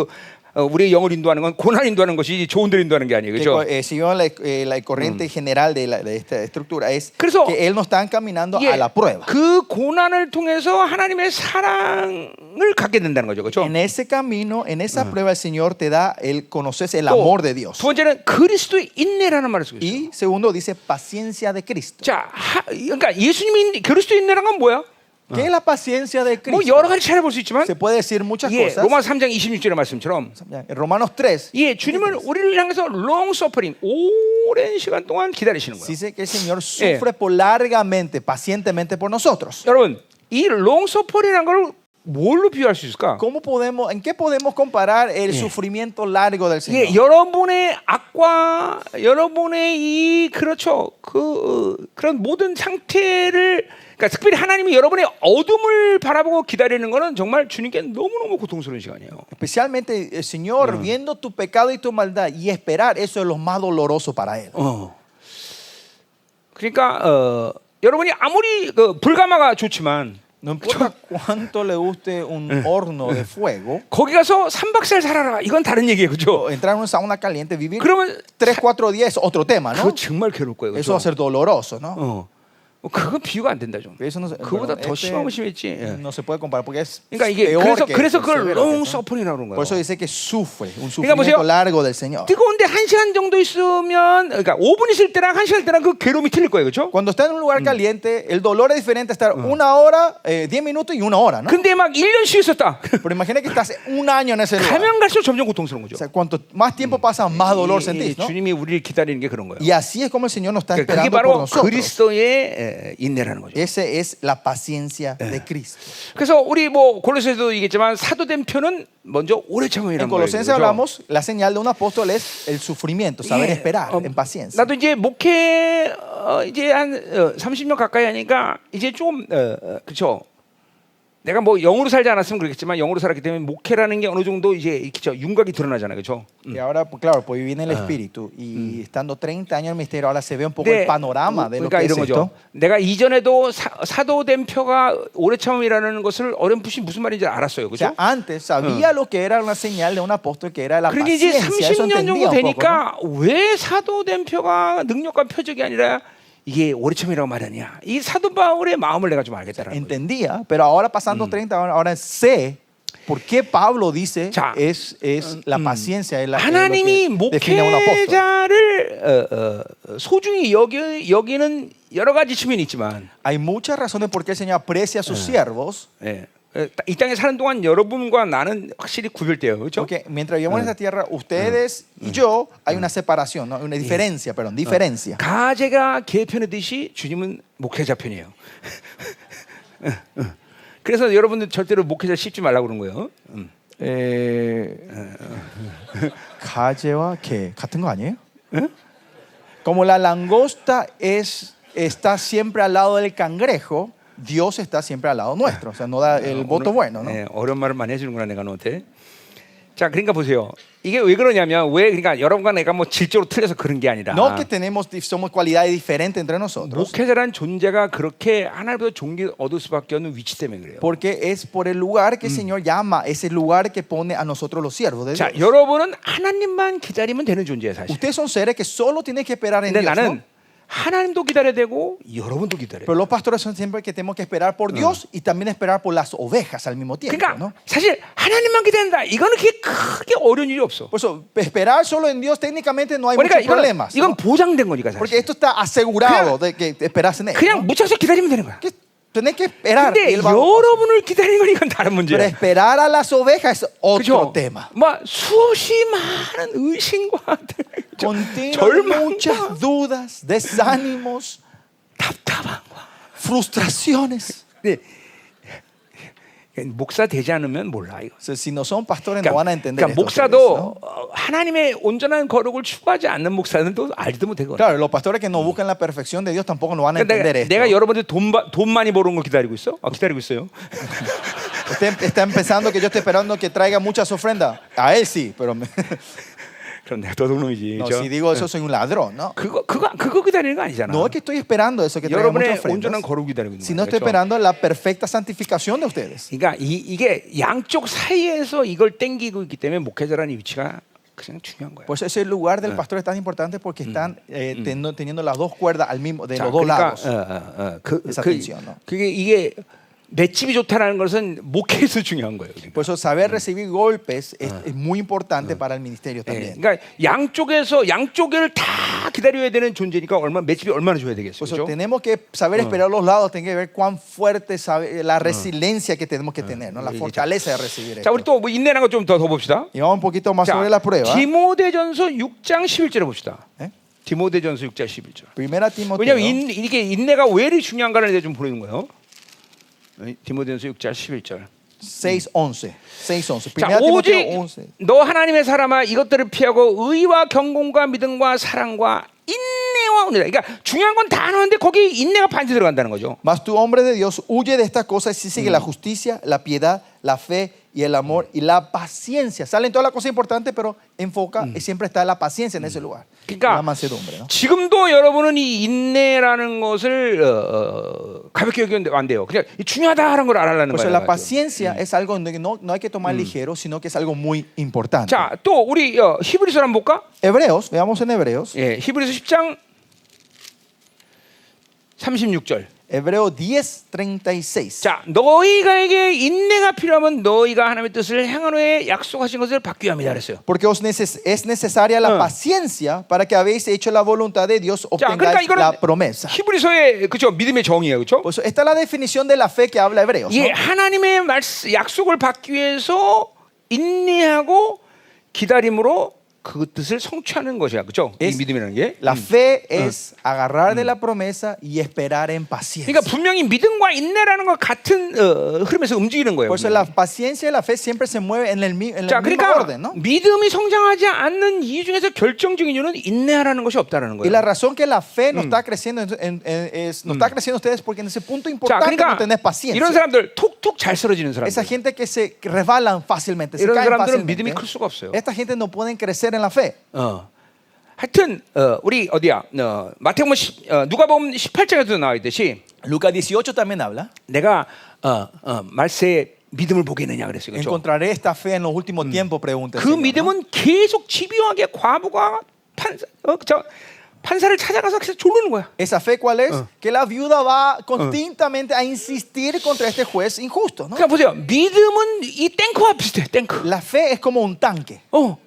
우리의 영을 인도하는 건 고난 인도하는 것이 좋은 데로 인도하는 게 아니에요, 그렇죠? Si vemos la corriente general de esta estructura es 그래서 que Él nos está encaminando a la prueba. 그 고난을 통해서 하나님의 사랑을 갖게 된다는 거죠, 그렇죠? En ese camino, en esa prueba, el Señor te da conoces el amor de Dios. 두 번째는 그리스도의 인내라는 말을 쓰고 있어요. Y segundo dice paciencia de Cristo. 자, 그러니까 예수님이 그리스도 인내란 건 뭐야? ¿Qué es la paciencia de 뭐 Cristo? 여러 가지 찾아볼 수 있지만, Se puede decir muchas 예, cosas. 로마 3장 26절의 말씀처럼, En Romanos 3 예, 주님은 우리를 향해서 long suffering, 오랜 시간 동안 기다리시는 거예요. dice que el Señor sufre por largamente, pacientemente por nosotros. 여러분, 이 long suffering이라는 걸 뭘로 비유할 수 있을까? ¿En qué podemos comparar el sufrimiento largo del Señor? 예, 여러분의 악과 여러분의 이 그렇죠 그런 모든 상태를, 그러니까 특별히 하나님이 여러분의 어둠을 바라보고 기다리는 것은 정말 주님께 너무너무 고통스러운 시간이에요. Especialmente el Señor viendo tu pecado y tu maldad y esperar, eso es lo más doloroso para Él. 그러니까 여러분이 아무리 불가마가 좋지만 No importa cuánto le guste un horno de fuego, 거기 가서 3박 4일 살아라, 이건 다른 얘기예요, 그렇죠? entrar en una sauna caliente, vivir 그러면 3-4 días es otro tema, 그거 ¿no? 정말 괴로울 거예요, Eso va a 그렇죠? ser doloroso, ¿no? 그건 비유가 안 된다 좀. Eso no, 그보다 perdón, 더 심하면 심했지. 예. no se puede comparar porque es 그러니까 이게 peor que 그래서 esto, 그걸 severo que long esto. suffering이라고 그런 Por eso 거예요. dice que sufre, un 보세요. sufrimiento largo del Señor. 뜨거운데 1시간 정도 있으면 그러니까 5분 있을 때랑 1시간 때랑 그 괴로움이 틀릴 거예요. 그렇죠? Cuando está en un lugar caliente, el dolor es diferente estar una hora, 10 minutos y una hora, ¿no? 근데 막 1년 쉬어 있었다. Pero imagina que estás un año en ese lugar. 가면 갈수록 점점 고통스러운 O 거죠. sea, cuanto más tiempo pasa, más dolor 이 sentís, ¿no? 주님이 우리를 기다리는 게 그런 거예요. Y así es como el Señor nos está 그게 esperando por 바로 nosotros. 그리스도의 인내라는 거죠. Ese es la paciencia de Cristo. 그래서 우리 뭐 골로새서도 얘기했지만 사도된 표는 먼저 오래 En 참음이라는 거예요. Colosenses hablamos, la señal de un apóstol es el sufrimiento, saber esperar en paciencia. 나도 이제 목회 이제 한 30년 가까이 하니까 이제 좀 그렇죠. 내가 뭐 영으로 살지 않았으면 그렇겠지만 영으로 살았기 때문에 목회라는 게 어느 정도 이제 그렇죠. 윤곽이 드러나잖아요, 그렇죠? Y ahora, pues, claro, pues viví en el Espíritu y estando 30 años en el ministerio, ahora se ve un poco el panorama de lo 그러니까 que es 이런 esto. 거죠. 내가 이전에도 사도된 표가 오래 참음이라는 것을 어렴풋이 무슨 말인지 알았어요, O sea, 그렇죠? antes sabía lo que era una señal de un apóstol, que era la 그러니까 이제 paciencia, eso 30년 entendía 정도 un poco, ¿no? 되니까 왜 사도된 표가 능력과 표적이 아니라 이게 오래 참음이라고 말하냐? 이 사도 바울의 마음을 내가 좀 알겠다라는 거예요. Entendía, pero ahora pasando 30 años, ahora sé por qué Pablo dice 자, es la paciencia, es, es 하나님이 lo que define a un apóstol. 목회자를 소중히 여기는 여러 가지 측면이 있지만 Hay muchas razones por qué el Señor aprecia a sus siervos, 예, 이 땅에 사는 동안 여러분과 나는 확실히 구별돼요, 그렇죠? porque mientras vivimos en esta tierra, ustedes y yo, hay una separación, ¿no? Una diferencia, perdón, diferencia. 가제가 개 편이듯이 주님은 목회자 편이에요. 그래서 여러분들 절대로 목회자 씹지 말라고 그런 거예요. 가재와 개 같은 거 아니에요? Como la langosta está siempre al lado del cangrejo, Dios está siempre al lado nuestro. O sea, no da el voto bueno, ¿no? 네, 어려운 말을 많이 해주는구나 내가 너한테. 자, 그러니까 보세요. 이게 왜 그러냐면 왜 그러니까 여러분과 내가 뭐 질적으로 틀려서 그런 게 아니라 No que somos cualidades diferentes entre nosotros, 목회자란 존재가 그렇게 하나님보다 존귀 얻을 수밖에 없는 위치 때문에 그래요. porque es por el lugar que el Señor llama, ese lugar que pone a nosotros los siervos de 자, Dios. 여러분은 하나님만 기다리면 되는 존재예요, 사실. Ustedes son seres que solo tienen que esperar en 근데 Dios, ¿no? 나는 하나님도 기다려야 되고 여러분도 기다려야 Pero 돼요. los pastores son siempre que tenemos que esperar por Dios y también esperar por las ovejas al mismo tiempo, 그러니까 ¿no? 사실 하나님만 기다린다. 이거는 그게 크게 어려운 일이 없어. Por eso, esperar solo en Dios técnicamente no hay 그러니까 muchos problemas, 이건 ¿no? 보장된 거니까 Porque 사실. esto está asegurado de que esperas en Él, 그냥 ¿no? 묻혀서 기다리면 되는 거야. Que tenés que esperar. 근데 y Él va a- 여러분을 기다리는 건 이건 다른 Pero 문제야. esperar a las ovejas es otro 그렇죠? tema. 막 수없이 많은 의심과 Contienen muchas dudas, desánimos, 답답함과 frustraciones. 네. 목사 되지 않으면 몰라 이거. O sea, si no son pastores no van a entender 그러니까 esto 목사도 ustedes, ¿no? 하나님의 온전한 거룩을 추구하지 않는 목사들도 알지도 못하거든. Claro, los pastores que no buscan la perfección de Dios tampoco no van a entender esto. 내가 여러분들 돈 많이 버는 걸 기다리고 있어? 기다리고 있어요. Usted está pensando que yo estoy esperando que traiga muchas ofrendas. A Él sí, pero 그럼 내가 도둑놈이지. no, 그렇죠? si digo eso soy un ladrón, ¿no? 그거 기다리는 거 아니잖아. No es que estoy esperando eso que traiga muchas 여러분의 온전한 ofrendas, 거룩 기다리고 있는 sino 거예요. estoy 그렇죠? esperando la perfecta santificación de ustedes. 그러니까 이게 양쪽 사이에서 이걸 땡기고 있기 때문에 목회자라는 위치가 가장 중요한 거예요. Pues ese lugar del pastor es tan importante porque están teniendo las dos cuerdas al mismo, de 자, los dos 그러니까 lados. esa tensión, ¿no? 그게 이게 맷집이 좋다라는 것은 목회에서 중요한 거예요. 그러니까. Por eso saber recibir golpes es muy importante para el ministerio 예, también. 그러니까 양쪽을 다 기다려야 되는 존재니까 맷집이 얼마나 줘야 되겠어요. Por eso 그렇죠? tenemos que saber esperar los lados, tenemos que ver cuán fuerte la resiliencia que tenemos que tener, ¿no? La fortaleza de recibir 자, esto. 우리 또 뭐 인내라는 거 좀 더 봅시다. Y vamos un poquito más 자, sobre la prueba. 디모데전서 6장 11절에 봅시다. ¿Eh? 디모데전서 6장 11절. Primera Timoteo 왜냐하면 이게 인내가 왜 이리 중요한가를 이제 좀 보는 거예요. 디모데전서 6장 11절. 6:11. 6:11. 자, Primera Timoteo 오직 11. 너 하나님의 사람아 이것들을 피하고 의와 경건과 믿음과 사랑과 인내와 온유다. 그러니까 중요한 건 다 하는데 거기 인내가 반드시 들어간다는 거죠. Mas tu hombre de Dios huye de estas cosas y sigue la justicia, la piedad, la fe y el amor y la paciencia. Salen todas las cosas importantes, pero enfoca y siempre está la paciencia en ese lugar. 그러니까 La mansedumbre, ¿no? 지금도 여러분은 이 인내라는 것을 가볍게 여기면 안 돼요. 그냥 중요하다라는 걸 알아라는 Por eso 거예요. la paciencia es algo que no hay que tomar ligero, sino que es algo muy importante. 자, 또 우리 히브리서 한번 볼까? Hebreos, veamos en Hebreos. 예, 히브리서 10장 36절. Hebreo 10:36. 자, 너희가에게 인내가 필요하면 너희가 하나님의 뜻을 행한 후에 약속하신 것을 받기 위함이다 그랬어요. Porque es necesaria la paciencia para que habéis hecho la voluntad de Dios 자, 그러니까 obtengáis la 이거는 promesa. 히브리서의 그죠 믿음의 정의예요, 그렇죠? Por eso, esta es la definición de la fe que habla Hebreos, ¿no? 예, 하나님의 약속을 받기 위해서 인내하고 기다림으로 그 뜻을 성취하는 것이야, 그렇죠? 이 Es- 믿음이라는 게. La fe es agarrar de la promesa y esperar en paciencia. 그러니까 분명히 믿음과 인내라는 것 같은 흐름에서 움직이는 거예요. Por eso la paciencia y la fe siempre se mueven en el 자, mismo 그러니까 orden, ¿no? 믿음이 성장하지 않는 이유 중에서 결정적인 이유는 인내하라는 것이 없다라는 Y la 거예요. razón que la fe no está creciendo no está creciendo ustedes porque en ese punto 자, importante 그러니까 no tenés 이런 paciencia. 사람들 톡톡 잘 쓰러지는 Esa 사람들. gente que se resbalan fácilmente, se 이런 caen 사람들은 fácilmente. 믿음이 클 수가 없어요. Esta gente no pueden crecer en la fe. 하여튼 우리 어디야? 마태복음 누가복음 18장에도 나와 있듯이 Lucas 18 también habla. 내가 말세에 믿음을 보겠느냐 그랬어요. 그렇죠? Encontraré esta fe en los últimos tiempos, pregunta el 그 Señor, ¿no? 믿음은 계속 집요하게 과부가 판사를 찾아가서 계속 조르는 거야. Esa fe, ¿cuál es? Que la viuda va continuamente a insistir contra este juez injusto, ¿no? 그러니까 보세요. 믿음은 이 탱크와 비슷해. 탱크. La fe es como un tanque,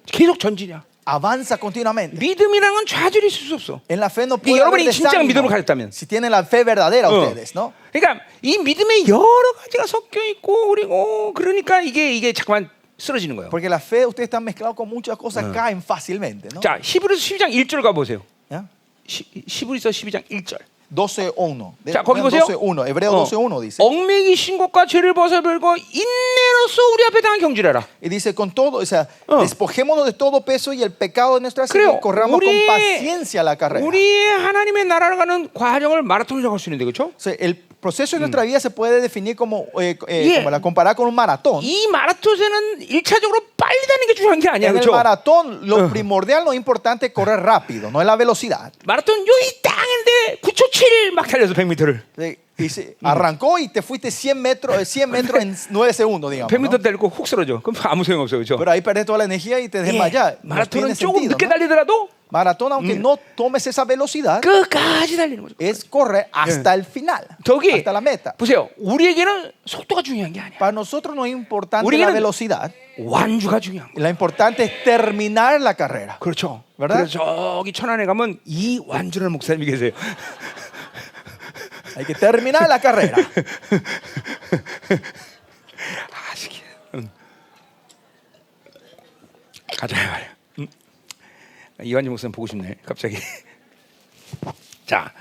계속 전진이야. avanza continuamente. 믿음이라는 건 좌절이 있을 수 없어. En la fe no Y puede haber 여러분이 진짜 desánimo 믿음을 가졌다면. si tienen la fe verdadera ustedes, ¿no? 그러니까 이 믿음에 여러 가지가 섞여 있고 그리고 그러니까 이게 잠깐만 쓰러지는 거예요. Porque la fe ustedes están mezclados con muchas cosas, caen fácilmente, ¿no? 자, 히브리서 12장 1절 가 보세요. ¿Ya? 히브리서 12장 1절. 12:1. 자, 거기 보세요. 12:1. Hebreo 12:1 dice. 얽매기 신곡과 죄를 벗어버리고 인내로서 우리 앞에 당한 경주래라. Y dice con todo, o sea, despojémonos de todo peso y el pecado de nuestra 그래요. y corramos con paciencia la carrera. 우리의 하나님의 나라를 가는 과정을 마라톤이라고 할 수 있는데 그렇죠? O sea, el proceso de nuestra vida se puede definir como, Yeah. como comparar con un maratón. 이 마라톤에는 일차적으로 빨리 다니는 게 중요한 게 아니야, En el 그렇죠? maratón, lo primordial, lo importante es correr rápido, no es la velocidad. 마라톤 여기 땅인데 9초 7 막 달려서 100m를. Arrancó y te fuiste 100 metros en 9 segundos, digamos. 100m ¿no? 달리고 훅 쓰러져. 그럼 아무 소용 없어, 그렇죠? Pero ahí perdés toda la energía y te desmayas. No 마라톤은 tiene 조금 sentido, 늦게 ¿no? 달리더라도 Maratón, aunque no tomes esa velocidad, 끝까지 달리는 거죠. es correr hasta el final, 저기 hasta la meta. 보세요. 우리에게는 속도가 중요한 게 아니야. Para nosotros no es importante 우리에게는 la velocidad, 완주가 중요한 거야. lo importante es terminar la carrera. 그렇죠. ¿verdad? 그래서 저기 천안에 가면 이 완주라는 목사님이 계세요. Hay que terminar la carrera. 아시게. 가자 말이야. 이완주 목사님 보고 싶네. 갑자기. 자,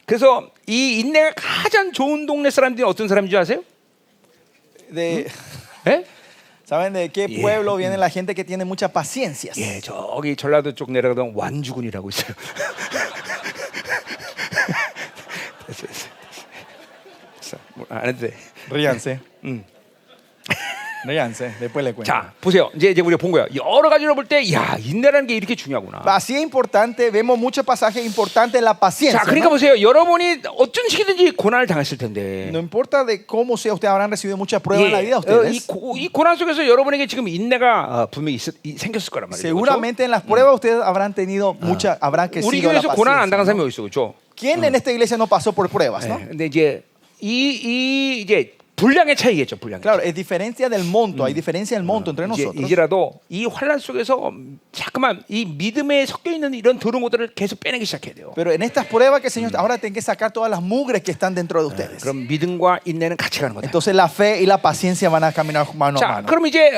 그래서 이 인내가 가장 좋은 동네 사람들이 어떤 사람인지 아세요? 예? ¿Saben de qué Yeah. pueblo viene la gente que tiene mucha paciencia? 예, 저기 전라도 쪽 내려가던 완주군이라고 있어요. 됐어. 안 해도 돼. Ríanse. Ríanse, después le cuento. 자, 보세요. 이제 우리가 본 거야. 여러 가지로 볼 때, 야, 인내라는 게 이렇게 중요하구나. Así es importante, vemos muchos pasajes importantes en la paciencia. 자, 그러니까 ¿no? 보세요. 여러분이 어떤 식이든지 고난을 당했을 텐데. No importa de cómo sea, ustedes habrán recibido muchas pruebas en la vida ustedes. 이 고난 속에서 여러분에게 지금 인내가 분명히 생겼을 거란 말이에요. Seguramente en las pruebas ustedes habrán tenido mucha, habrán 그렇죠? 우리 crecido la 교회에서 고난 안 당한 paciencia. 사람이 ¿no? 어디 있어, 그렇죠? ¿Quién en esta iglesia no pasó por pruebas, no? 근데 이제 이제 분량의 차이겠죠, 분량의. Claro, es diferencia del monto, hay diferencia del monto entre nosotros. 이제라도 이 환란 속에서 자꾸만 이 믿음에 섞여 있는 이런 더러운 것들을 계속 빼내기 시작해야 돼요. Pero en estas pruebas que el Señor ahora tiene que sacar todas las mugres que están dentro de ustedes. 그럼 믿음과 인내는 같이 가는 거다. Entonces la fe y la paciencia van a caminar mano a 자, mano. 그럼 이제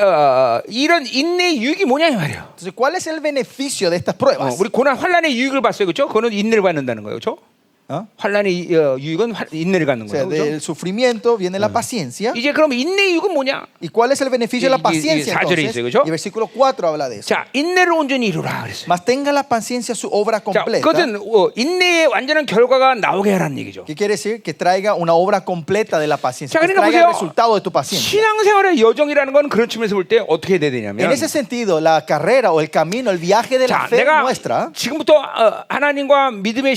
이런 인내의 유익이 뭐냐 이 말이에요. Entonces, ¿cuál es el beneficio de estas pruebas? 우리 고난 환란의 유익을 봤어요, 그렇죠? 그거는 인내를 받는다는 거예요, 그렇죠? ¿Ah? 환란의 유익은 인내를 갖는 O sea, 거예요, del 그렇죠? sufrimiento viene la paciencia. 이제 그럼 인내의 유익은 뭐냐? ¿Y cuál es el beneficio de la paciencia? 사절에 Entonces? 있어요, 그죠? Y versículo 4 habla de eso. 자, 인내를 온전히 이루라 그랬어요. Mas tenga la paciencia su obra 자, completa. 그것은 인내의 완전한 결과가 나오게 하라는 얘기죠. ¿Qué quiere decir? Que traiga una obra completa de la paciencia. 자, Que 그러니까 traiga el 보세요. resultado de tu paciencia. 신앙생활의 여정이라는 건 그런 측면에서 볼 때 어떻게 돼야 되냐면, En ese sentido, la carrera o el camino, el viaje de la 자, fe 내가 nuestra. 지금부터 하나님과 믿음의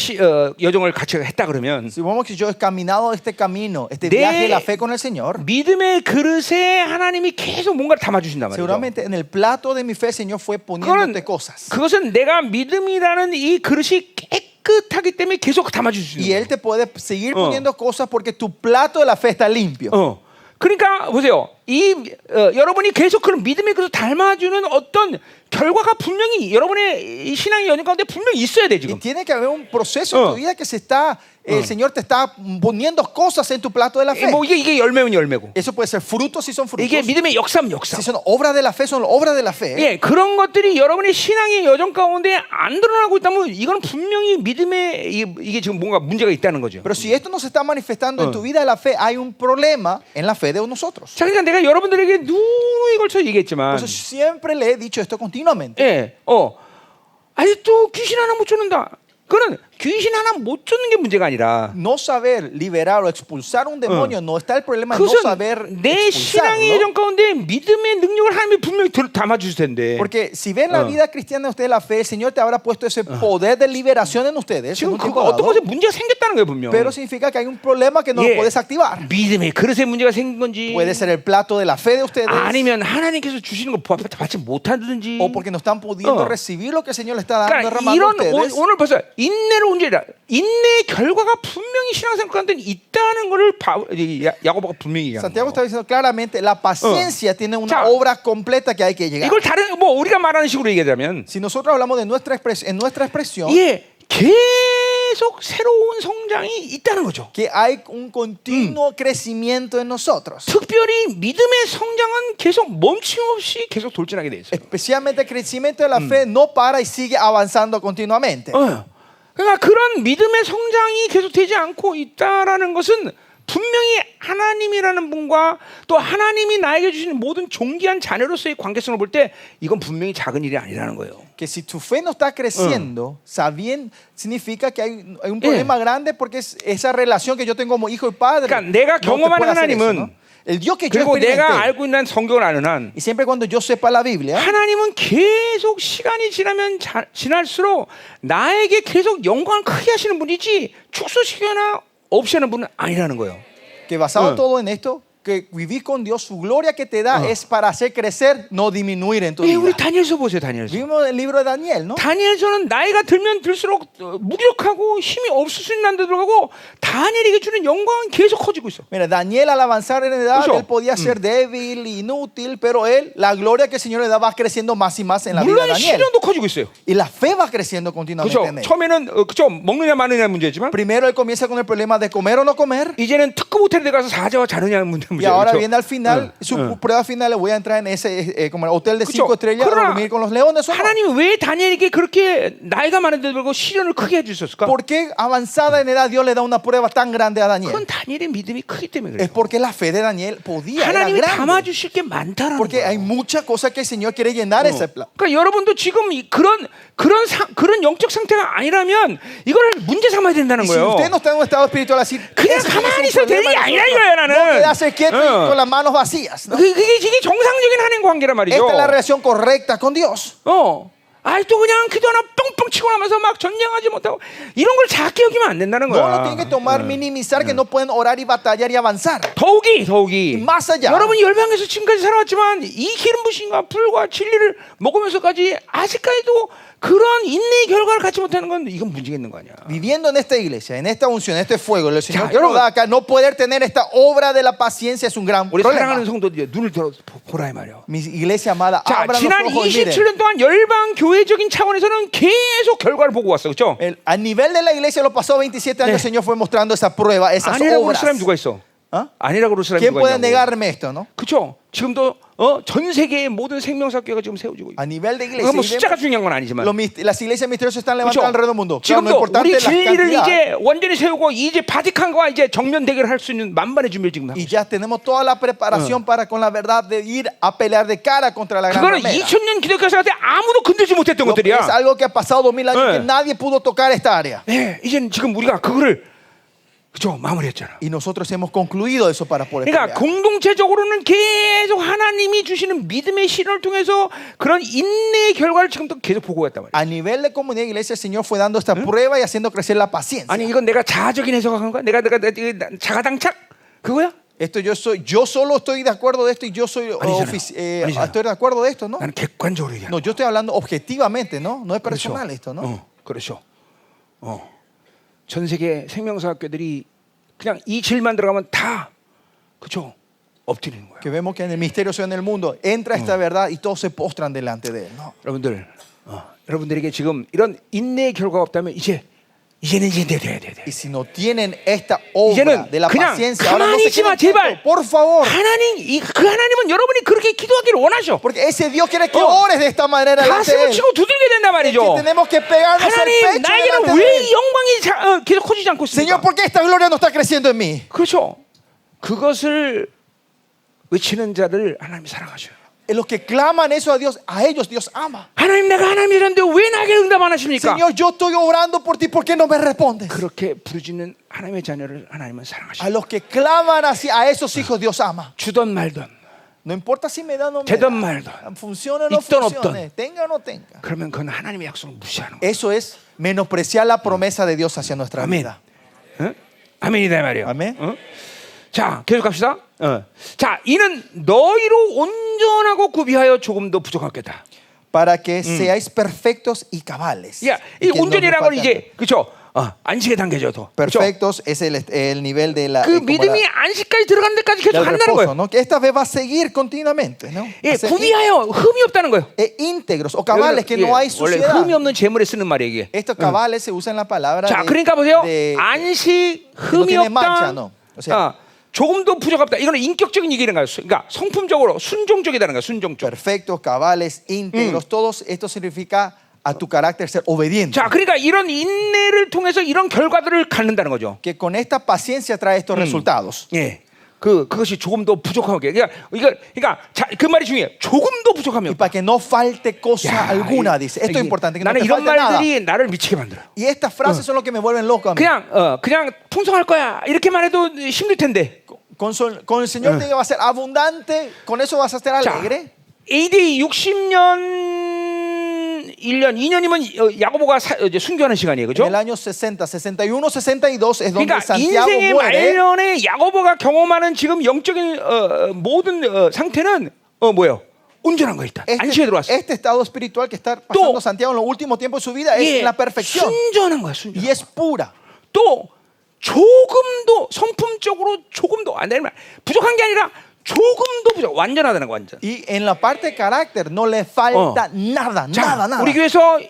여정을 같이 했다 그러면 Supongamos que yo he caminado este camino, este 내 viaje de la fe con el Señor. 믿음의 그릇에 하나님이 계속 뭔가를 담아주신단 말이죠. Seguramente en el plato de mi fe el Señor fue poniéndote cosas. 그것은 내가 믿음이라는 이 그릇이 깨끗하기 때문에 계속 담아줄 수 Y 있는 Él te puede seguir Oh. poniendo cosas porque tu plato de la fe está limpio. 거예요. 그러니까 보세요. 여러분이 계속 그런 믿음의 그릇을 닮아주는 어떤 결과가 분명히 여러분의 이 신앙의 여정 가운데 분명히 있어야 돼 Y 지금. tiene que haber un proceso en tu vida que el Señor te está poniendo cosas en tu plato de la fe. 뭐 이게 열매면 열매고, Eso puede ser frutos si son frutos. 이게 믿음의 역사면 역사. Si son obras de la fe, son obras de la fe. 예, 그런 것들이 여러분의 신앙의 여정 가운데 안 드러나고 있다면 이건 분명히 믿음의 이게 지금 뭔가 문제가 있다는 거죠. Pero si esto no se está manifestando en tu vida de la fe, hay un problema en la fe de nosotros. 자, 그러니까 내가 여러분들에게 누누이 걸쳐 Por 얘기했지만, eso siempre le he dicho esto continuamente. 예, 아직도 귀신 하나 못 쫓는다. 그거는 귀신 하나 못 쫓는 게 문제가 아니라, No saber liberar o expulsar un demonio, no está el problema en no 그것은 saber 내 신앙의 여정 expulsarlo. 가운데 믿음의 능력을 하나님이 분명히 담아주실 텐데, Porque si ven la vida cristiana de ustedes, la fe, el Señor te habrá puesto ese poder de liberación en ustedes. en 지금 un 그 tiempo 어떤 dado. 것에 문제가 생겼다는 거예요 분명. Pero significa que hay un problema que no 예, lo puedes activar. 믿음의 그릇에 문제가 생긴 건지, Puede ser el plato de la fe de ustedes. 아니면 하나님께서 주시는 거 받지 못하든지. O porque no están pudiendo recibir lo que el Señor le está dando, 그러니까 derramando a 이런 ustedes. 오늘 벌써 인내로 문제라. 인내의 결과가 분명히 신앙생활 가운데 있다는 것을 야고보가 분명히 얘기하는 Santiago está 거예요. diciendo claramente, la paciencia tiene una 자, obra completa que hay que llegar. 이걸 다른 우리가 말하는 식으로 얘기하자면, Si nosotros hablamos de en nuestra expresión, 예, 계속 새로운 성장이 있다는 거죠. que hay un continuo crecimiento en nosotros. 특별히 믿음의 성장은 계속 멈춤없이 계속 돌진하게 돼 있어요. Especialmente el crecimiento de la fe no para y sigue avanzando continuamente. 그러니까 그런 믿음의 성장이 계속 되지 않고 있다라는 것은 분명히 하나님이라는 분과 또 하나님이 나에게 주신 모든 존귀한 자녀로서의 관계성을 볼 때 이건 분명히 작은 일이 아니라는 거예요. Que si tu fe no está creciendo, sabiendo, significa que hay un problema grande porque es esa relación que yo tengo como hijo y padre. 그러니까 내가 no te 경험한 puede hacer eso, 하나님은 ¿no? El Dios que yo 그리고 내가 experimenté, 알고 있는 성경을 아는 한 y siempre cuando yo sepa la Biblia, 하나님은 계속 시간이 지나면 지날수록 나에게 계속 영광을 크게 하시는 분이지 축소시키거나 없이 하는 분은 아니라는 거예요. que basado todo en esto, que vivir con Dios, su gloria que te da es para hacer crecer, no disminuir en tu 예, 우리 vida. 다니엘서 보세요, 다니엘서. Vimos el libro de Daniel, ¿no? 다니엘서는 나이가 들면 들수록 무기력하고 힘이 없을 수 있는 데 들어가고 다니엘에게 주는 영광은 계속 커지고 있어. Mira, Daniel al avanzar en edad, 그렇죠? él podía ser débil, inútil, pero él, la gloria que el Señor le da va creciendo más y más en la vida de 물론 Daniel. 시련도 커지고 있어요. Y la fe va creciendo continuamente 그렇죠. en él. 처음에는 그렇죠. 먹느냐 마느냐 문제지만 Primero él comienza con el problema de comer o no comer. 이제는 특급 호텔에 가서 사자와 자느냐 문제. Y ahora 그렇죠? viene al final, su prueba final, le voy a entrar en ese como el hotel de 5 그렇죠. estrellas a 그러나 dormir con los leones. ¿O no? 하나님이 왜 다니엘에게 그렇게 나이가 많은데도 불구하고 시련을 크게 해주셨을까? ¿Por qué avanzada en edad Dios le da una prueba tan grande a Daniel? 그건 다니엘의 믿음이 크기 때문에 Es 그래요. porque la fe de Daniel podía, era 하나님이 grande. 담아주실 게 많다라는 Porque hay 거예요. muchas cosas que el Señor quiere llenar ese plan. 그러니까 여러분도 지금 그런 영적 상태가 아니라면 이걸 문제 삼아야 된다는 Y si 거예요. usted no está en un estado espiritual así, 그냥 ese es 가만히 un 있어도 되는 게 problema 아니라 de 이거야, nosotros. 나는. No quedarse quieto y 어. con las manos vacías. ¿no? 이게 정상적인 하나님 관계란 말이죠. Esta es la relación correcta con Dios. 아이 또 그냥 기도 하나 뻥뻥 치고 나면서 막 전쟁하지 못하고 이런 걸 작게 여기면 안 된다는 No lo 거야. tienen que tomar, minimizar que no pueden orar y batallar y avanzar. 더욱이 Más allá. 여러분이 열방에서 지금까지 살아왔지만 이 기름 부심과 불과 진리를 먹으면서까지 아직까지도 그런 인내의 결과를 갖지 못하는 건 이건 문제가 있는 거 아니야. Viviendo en esta iglesia, en esta unción, en este fuego, el Señor 자, que nos 여러분. da acá, no poder tener esta obra de la paciencia es un gran 우리 사랑하는 problema. 성도들 눈을 들어 보라 이 말이야. Mi iglesia amada, 자, abran los 지난 ojos y miren. 27년 동안 열방 교회적인 차원에서는 계속 결과를 보고 왔어, 그렇죠? A nivel de la iglesia, los pasados 27 años, el Señor fue mostrando esa prueba, esas 아니라고 그럴 obras. 사람이 누가 있어? ¿Ah? 아니라고 그럴 사람이 ¿Quién 누가 puede 있냐고. negarme esto, no? 그렇죠? 지금도 전 세계의 모든 생명사교회가 지금 세워지고 있고. A nivel de iglesia, 그건 뭐 y 숫자가 vemos 중요한 건 아니지만. las iglesias misteriosas están 그렇죠? levantando alrededor del mundo. Claro, no 지금도 importante 우리 la 진리를 cantidad. 이제 완전히 세우고 이제 바티칸과 이제 정면 대결을 할 수 있는 만반의 준비를 지금 하고 Y 있어요. ya tenemos toda la preparación para con la verdad de ir a pelear de cara contra la gran 그거는 ramera. 2000년 기독교 때 아무도 건들지 못했던 Es 것들이야. algo que ha pasado 2000 años que nadie pudo tocar esta área. 네, 이제는 지금 우리가 그거를 그죠 마무리했잖아. Y nosotros hemos concluido eso para poder 그러니까 pelear. 공동체적으로는 계속 하나님이 주시는 믿음의 신을 통해서 그런 인내의 결과를 지금도 계속 보고 갔단 말이야. A nivel de comunidad y iglesia, el Señor fue dando esta prueba y haciendo crecer la paciencia. 아니 이건 내가 자아적인 해석하는 거야? 내가 자가당착 그거야? Esto yo solo estoy de acuerdo de esto y yo soy 아니잖아. estoy de acuerdo de esto, ¿no? 나는 객관적으로 얘기하는 No, yo estoy hablando objetivamente, ¿no? No es 그렇죠. personal esto, ¿no? 그렇죠. 전 세계 생명사 학교들이 그냥 이 질만 들어가면 다 그죠? 엎드리는 거예요. Que vemos que en el misterio en el mundo entra esta verdad y todos se postran delante de él. No. 여러분들, 여러분들에게 지금 이런 인내의 결과가 없다면 이제는 이제 돼야 돼. Y si no tienen esta obra 이제는 de la 그냥 paciencia, ahora no 가만히 se 있지 마, queden quietos, 제발. por favor. 그 하나님은 여러분이 그렇게 기도하기를 원하셔. Porque ese Dios quiere que ores de esta manera delante de 가슴을 él. 치고 두들게 된단 Es que 말이죠. tenemos que pegarnos al 하나님, pecho 나에게는 delante de 왜 él. 이 영광이 계속 커지지 않고 Señor, 있습니까? ¿por qué esta gloria no está creciendo en mí? 그렇죠. 그것을 외치는 자를 하나님이 사랑하셔요. En los que claman eso a ellos Dios ama. 하나님, 내가 하나님이라는데 왜 나에게 응답 안 하십니까? Señor, yo estoy orando por ti, ¿por qué no me respondes? 그렇게 부르짖는 하나님의 자녀를 하나님은 사랑하셔요. A los que claman así, a esos hijos Dios ama. 주던 말던 No importa si me dan o no me 되던 dan. 말던 Funcione o no 있던 funcione, 없던. tenga o no tenga. 그러면 그건 하나님의 약속을 무시하는 거예요. Eso es menospreciar la promesa de Dios hacia nuestra 아멘. vida. 응? 아멘이다 말이에요. 아멘. 어? 자, 계속 갑시다. 자, 이는 너희로 온전하고 구비하여 조금도 부족하겠다. Para que seáis perfectos y cabales. 야, 이 Y que no nos 온전이라는 건 falte 이제 그렇죠. 안식의 단계죠, 더. 그렇죠? perfectos es el nivel de la, 그 como 믿음이 안식까지 들어가는 데까지 계속 del 한다는 reposo, 거예요. ¿no? Que esta vez va a seguir continuamente, ¿no? 예, Va a ser 구비하여 흠이 없다는 거예요. íntegros o cabales, que 예, no hay 원래 suciedad. 흠이 없는 재물에 쓰는 말이에요, 이게. Estos cabales se usan la palabra 자, 그러니까 보세요. de 안식 no 흠이 tiene 없다. mancha, no. O sea, 조금도 부족하다. 이거는 인격적인 얘기라는 거예요. 그러니까 성품적으로 순종적이라는 거예요. 순종적. perfectos, cabales, íntegros, todos esto significa a tu carácter ser obediente. 자, 그러니까 이런 인내를 통해서 이런 결과들을 갖는다는 거죠. Que con esta paciencia trae estos resultados. 예. 그것이 조금도 부족하게. 그러니까 자, 그 말이 중요해요. 조금도 부족하면. Y para que no falte cosa 야, alguna, dice. Esto es 이게 importante, que no 나는 te 이런 falte nada. 말들이 나를 미치게 만들어. Y estas frases son lo que me vuelven loco a mí. 그냥 풍성할 거야. 이렇게만 해도 힘들 텐데. Con el Señor te diga va a ser abundante, con eso vas a estar 자, alegre. AD 60년 1년 2년이면 야고보가 이제 순교하는 시간이에요. En 그렇죠? el año 60, 61, 62 es donde 그러니까 Santiago 인생의 muere. 말년에 야고보가 경험하는 지금 영적인 모든 상태는 뭐예요? 온전한 거 일단. 안식에 들어왔어. Este estado espiritual que está pasando Santiago en los últimos tiempos de su vida es la perfección 순전한 거야, 순전. y es pura. 또 조금도 성품적으로 조금도 안 되는 말. 부족한 게 아니라 조금도 부족. 완전하다는 거 완전. Y en la parte de carácter no le falta nada, 자, nada, nada. 우리 교회에서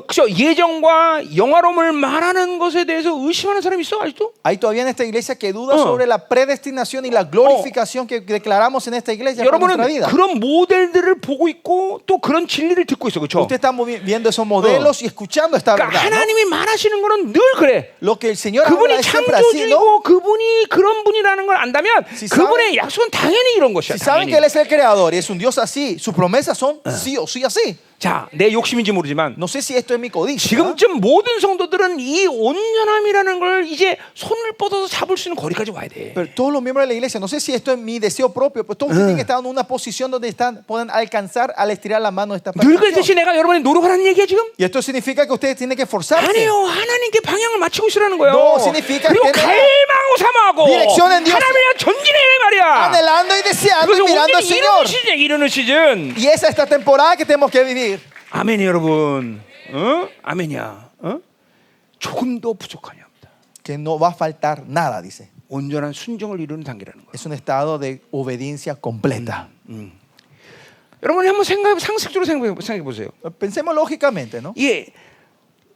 그죠? 예정과 영화로움을 말하는 것에 대해서 의심하는 사람이 있어 아직도? Hay todavía en esta iglesia que duda sobre la predestinación y la glorificación que declaramos en esta iglesia para nuestra 여러분은 vida. 그런 모델들을 보고 있고 또 그런 진리를 듣고 있어, 그렇죠? Usted está viendo esos modelos y escuchando esta 그러니까 verdad, ¿no? 하나님이 말하시는 거는 늘 그래. Lo que el Señor habla 그분이 es siempre así, ¿no? 창조주이고 그분이 그런 분이라는 걸 안다면 Si 그분의 약속은 당연히 이런 것이야. Si saben 당연히. que Él es el creador y es un Dios así, sus promesas son sí o sí así. 자, 내 욕심인지 모르지만 No sé si esto es mi codicia. 지금쯤 모든 성도들은 이 온전함이라는 걸 이제 손을 뻗어서 잡을 수 있는 거리까지 와야 돼. Pero todos los miembros de la iglesia, no sé si esto es mi deseo propio, pero todos tienen que estar en una posición donde pueden alcanzar al estirar la mano de esta 늘 그랬듯이 perfección. 내가 여러분이 노력하라는 얘기야 지금? Y esto significa que ustedes tienen que esforzarse. 아니요, 하나님께 방향을 맞추고 있으라는 거예요. No, significa 그리고 tener 갈망하고 사모하고 dirección en Dios. 하나님이랑 전진해 말이야. Anhelando y deseando y 그래서 mirando al 온전히 Señor. 이루는 시즌. Y esa es esta temporada que tenemos que vivir. 아멘 여러분. 아멘이야. 조금도 부족하냐 없다. Que no va a faltar nada, dice. 온전한 순종을 이루는 단계라는 거예요. Es un estado de obediencia completa. 여러분이 한번 상식적으로 생각해 보세요. Pensemos lógicamente, ¿no? 예,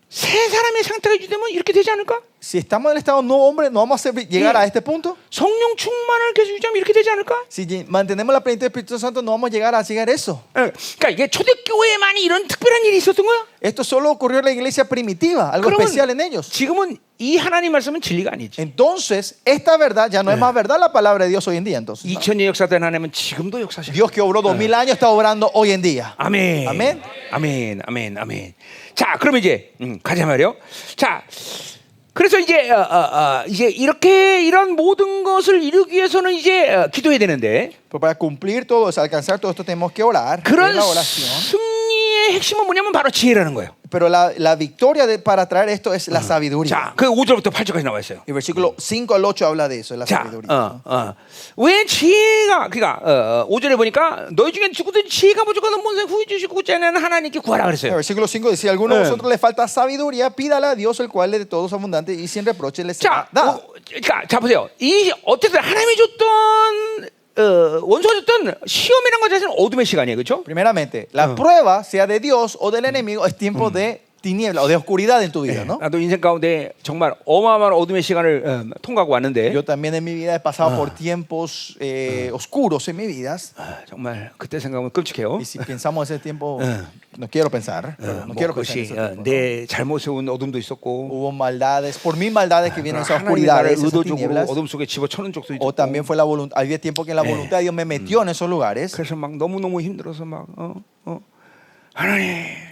새 사람의 상태가 유지되면 이렇게 되지 않을까? Si estamos en el estado nuevo hombre, no vamos a llegar a este punto. 성령 충만을 계속 유지하면 이렇게 되지 않을까? Si mantenemos la plenitud del Espíritu Santo, no vamos a llegar a eso. 그러니까 이게 초대교회만이 이런 특별한 일이 있었던 거야? Esto solo ocurrió en la iglesia primitiva, algo especial en ellos. 지금은 이 하나님 말씀은 진리가 아니지. Entonces, esta verdad ya no es más verdad la palabra de Dios hoy en día. Entonces, ¿no? 2000년 역사된 하나님은 지금도 역사하셔. Dios que obró 2000 años está obrando hoy en día. 아멘. 아멘. 아멘. 아멘. 아멘. 자, 그러면 이제 가자 말이요. 자, 그래서 이제 이제 이렇게 이런 모든 것을 이루기 위해서는 이제 기도해야 되는데 Pero para cumplir todo eso, alcanzar todo esto, tenemos que orar. 그런 En la oración. 승리의 승리의 핵심은 뭐냐면 바로 지혜라는 거예요. Pero la victoria para traer esto es la sabiduría. 자, 그 5절부터 8절까지 나와 있어요. El versículo 5 al 8 habla de eso, de la 자, sabiduría. 왜 지혜가 그러니까 5절에 보니까 너희 중에 누구든 지혜가 부족하면 먼저 후히 주시고 째는 하나님께 구하라 El 그랬어요. versículo 5 dice, si a alguno de vosotros le falta sabiduría, pídala a Dios, el cual es de todos abundante y sin reproche le será 자, dada. 그러니까 자 보세요. 이 어쨌든 하나님이 줬던 원수가 줬던 시험이라는 것 자체는 어둠의 시간이에요, 그렇죠? Primeramente, la prueba, sea de Dios o del enemigo, es tiempo de tiniebla o de oscuridad en tu vida, ¿no? 나도 인생 가운데 정말 어마어마한 어둠의 시간을 통과하고 왔는데 Yo también en mi vida he pasado por tiempos oscuros en mi vida. 정말 그때 생각하면 끔찍해요. Y si pensamos ese tiempo, no quiero pensar, pero no quiero pensar en 그것이 ese tiempo, ¿no? 내 잘못에 온 어둠도 있었고 Hubo maldades, por mis maldades que vienen esas 하나님의 나를 oscuridades, esas 의도적으로 tinieblas. 어둠 속에 집어쳐놓은 적도 O 있고 también fue la voluntad, había tiempo que la voluntad de Dios me metió en esos lugares. 그래서 막 너무너무 힘들어서 막 하나님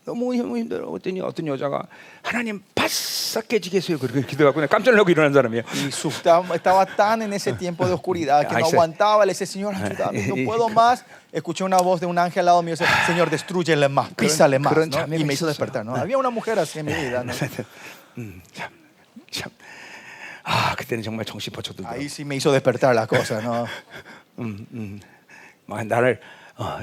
너무 힘들어. 어떤 여자가 하나님 바싹 깨지게 해서요. 그렇게 기도하고 그냥 깜짝 놀라고 일어난 사람이에요. Y estaba tan en ese tiempo de oscuridad que no aguantaba. Le decía, Señor, ayúdame, no puedo más. Escuché una voz de un ángel al lado mío, Señor, destrúyele más, písale más, ¿no? Y me hizo despertar, ¿no? Había una mujer así en mi vida, ¿no? 참. 그때는 정말 정신 퍼쳐도 Ahí sí me hizo despertar la cosa, ¿no? 막 나를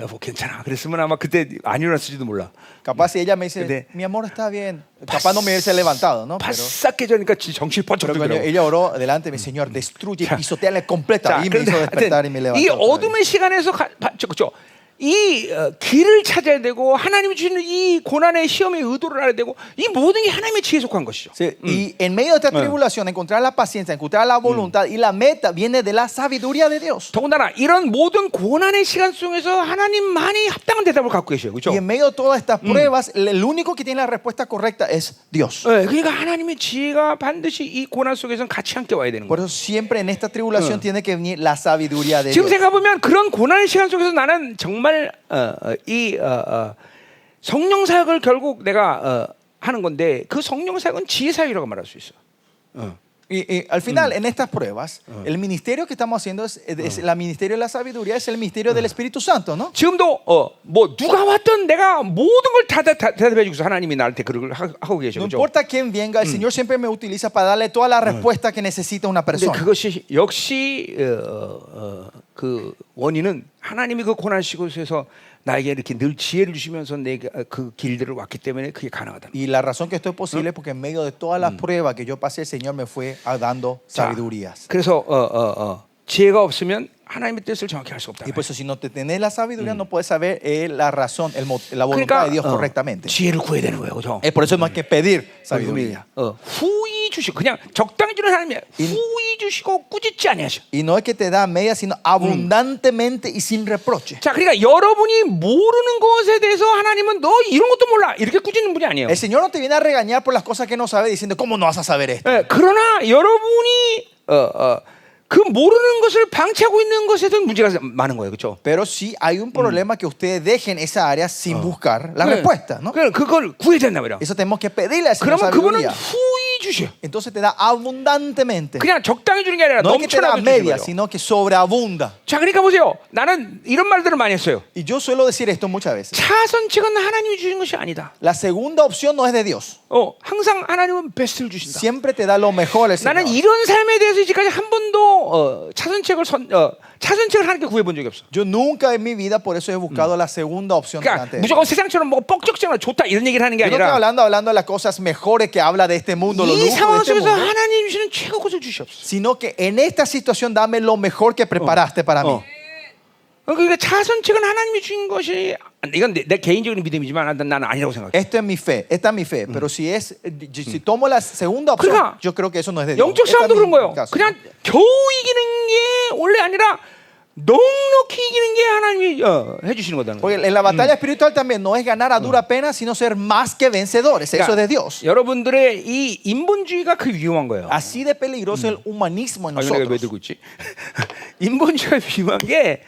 여보 괜찮아. 그랬으면 아마 그때 안 일어났을지도 몰라. Capaz si ella me dice, 근데 mi amor está bien, capaz no me hubiese levantado, ¿no? Pero 바싹 깨져니까 정신 퍼쳐 cuando 들더라고. ella oró delante de mi Señor, destruye, pisoteale completa. Y me hizo despertar y me levantó. 이 otra vez. 어둠의 시간에서 그렇죠. 이 길을 찾아야 되고 하나님이 주시는 이 고난의 시험의 의도를 알아야 되고 이 모든 게 하나님의 지혜에 속한 것이죠. Sí, y en medio de esta tribulación, encontrar la paciencia, encontrar la voluntad y la meta viene de la sabiduría de Dios. 더군다나 이런 모든 고난의 시간 속에서 하나님만이 합당한 대답을 갖고 계셔요. 그렇죠? Y en medio de todas estas pruebas, el único que tiene la respuesta correcta es Dios. 그러니까 하나님의 지혜가 반드시 이 고난 속에서는 같이 함께 와야 되는 Por 거예요. eso siempre en esta tribulación tiene que venir la sabiduría de 지금 Dios. 생각해 보면 그런 고난의 시간 속에서 나는 정말 이 성령 사역을 결국 내가 하는 건데 그 성령 사역은 지혜 사역이라고 말할 수 있어. Y al final, en estas pruebas, el ministerio que estamos haciendo es el ministerio de la sabiduría, es el ministerio del Espíritu Santo, ¿no? 지금도 뭐 누가 왔든 내가 모든 걸 다 대답해 주고서 하나님이 나한테 그걸 하고 계셔. No 그렇죠? importa quién venga, el Señor siempre me utiliza para darle toda la respuesta que necesita una 근데 persona. 그것이 역시 그 원인은 하나님이 그 고난 시곳에서 나에게 이렇게 늘 지혜를 주시면서 내가 그 길들을 왔기 때문에 그게 가능하다. Y la razón que esto es posible es porque en medio de todas las pruebas que yo pasé, el Señor me fue dando sabidurías. 그래서 지혜가 없으면 하나님의 뜻을 정확히 할 수 없다. Y por eso si no te tenés la sabiduría, no puedes saber la razón, la voluntad de Dios correctamente. 지혜를 구해야 되는 거예요, 그렇죠? Es por eso hay que pedir sabiduría. 후히 주시고 그냥 적당히 주는 하나님이야. 후히 주시고 꾸짖지 아니하셔. Y no es que te da media, sino abundantemente y sin reproche. 자, 그러니까 여러분이 모르는 것에 대해서 하나님은 너 이런 것도 몰라 이렇게 꾸짖는 분이 아니에요. El Señor no te viene a regañar por las cosas que no sabes, diciendo, ¿cómo no vas a saber esto? 그러나 여러분이 그 모르는 것을 방치하고 있는 것에도 문제가 많은 거예요, 그렇죠? Pero sí hay un problema que ustedes dejen esa área sin buscar la respuesta, ¿no? 그걸 구해야 된다 말이야. Eso tenemos que pedirle al Señor 그러면 그분은 sabiduría. 후히 주셔. Entonces te da abundantemente. 그냥 적당히 주는 게 아니라 No es que te da 넘쳐나게 주는 media, 거예요. sino que sobreabunda. 자, 그러니까 보세요. 나는 이런 말들을 많이 했어요. Y yo suelo decir esto muchas veces. 차선책은 하나님이 주신 것이 아니다. La segunda opción no es de Dios. 항상 하나님은 베스트를 주신다. Siempre te da lo mejor el Señor. 나는 이런 삶에 대해서 이제까지 한 번도 차선책을 하나님께 구해본 적이 없어. Yo nunca en mi vida por eso he buscado la segunda opción 그러니까 delante de Dios. 무조건 세상처럼 뭐 뻑적지거나 좋다 이런 얘기를 하는 게 Yo no estoy 아니라 hablando de las cosas mejores que habla de este mundo, los 이 lujos de 상황 este 속에서 mundo, 하나님 주시는 최고 것을 주시옵소서. sino que en esta situación dame lo mejor que preparaste para mí. 그러니까 차선책은 하나님이 주신 것이 이건 내 개인적인 믿음이지만 나는 아니라고 생각해. Esto es mi fe, esta es mi fe. Pero si tomo la segunda opción, 그러니까 yo creo que eso no es de Dios. 영적 Esta es 싸움도 mi 그런 거예요. caso. 그냥 겨우 이기는 게 원래 아니라 넉넉히 이기는 게 하나님이 해주시는 거다는 Porque 거예요. en la batalla espiritual también no es ganar a dura pena, sino ser más que vencedores. Eso es de Dios. 여러분들의 이 인본주의가 그 위험한 거예요. Así de peligroso el humanismo en 내가 왜 nosotros. 들고 있지? 인본주의가 위험한 게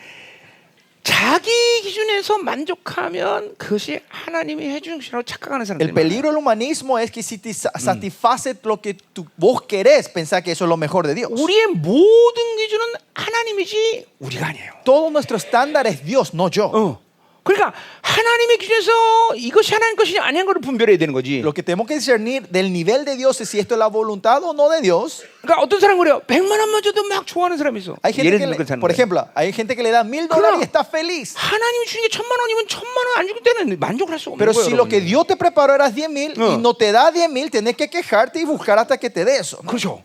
자기 기준에서 만족하면 그것이 하나님이 해주는 것이라고 착각하는 사람들이 El peligro del humanismo es que si te satisface lo que vos querés, pensar que eso es lo mejor de Dios. 우리의 모든 기준은 하나님이지 우리가 아니에요. Todo nuestro estándar es Dios, no yo. 그러니까 하나님의 기준에서 이것이 하나님 것이 아닌 것을 분별해야 되는 거지. Lo que tenemos que discernir del nivel de Dios es si esto es la voluntad o no de Dios. 그러니까 어떤 사람 그래요. 100만 원만 줘도 막 좋아하는 사람이 있어. Hay gente 예를 que, 들면 그렇다는 por 거예요. ejemplo, hay gente que le da $1000 y está feliz. 하나님이 주는 게 1,000만 원이면 1,000만 원 안 주기 때는 만족을 할 수 없는 Pero 거예요. si lo que 여러분들. Dios te preparó era 10,000 y no te da 10,000, tenés que quejarte y buscar hasta que te dé eso, ¿no? 그렇죠.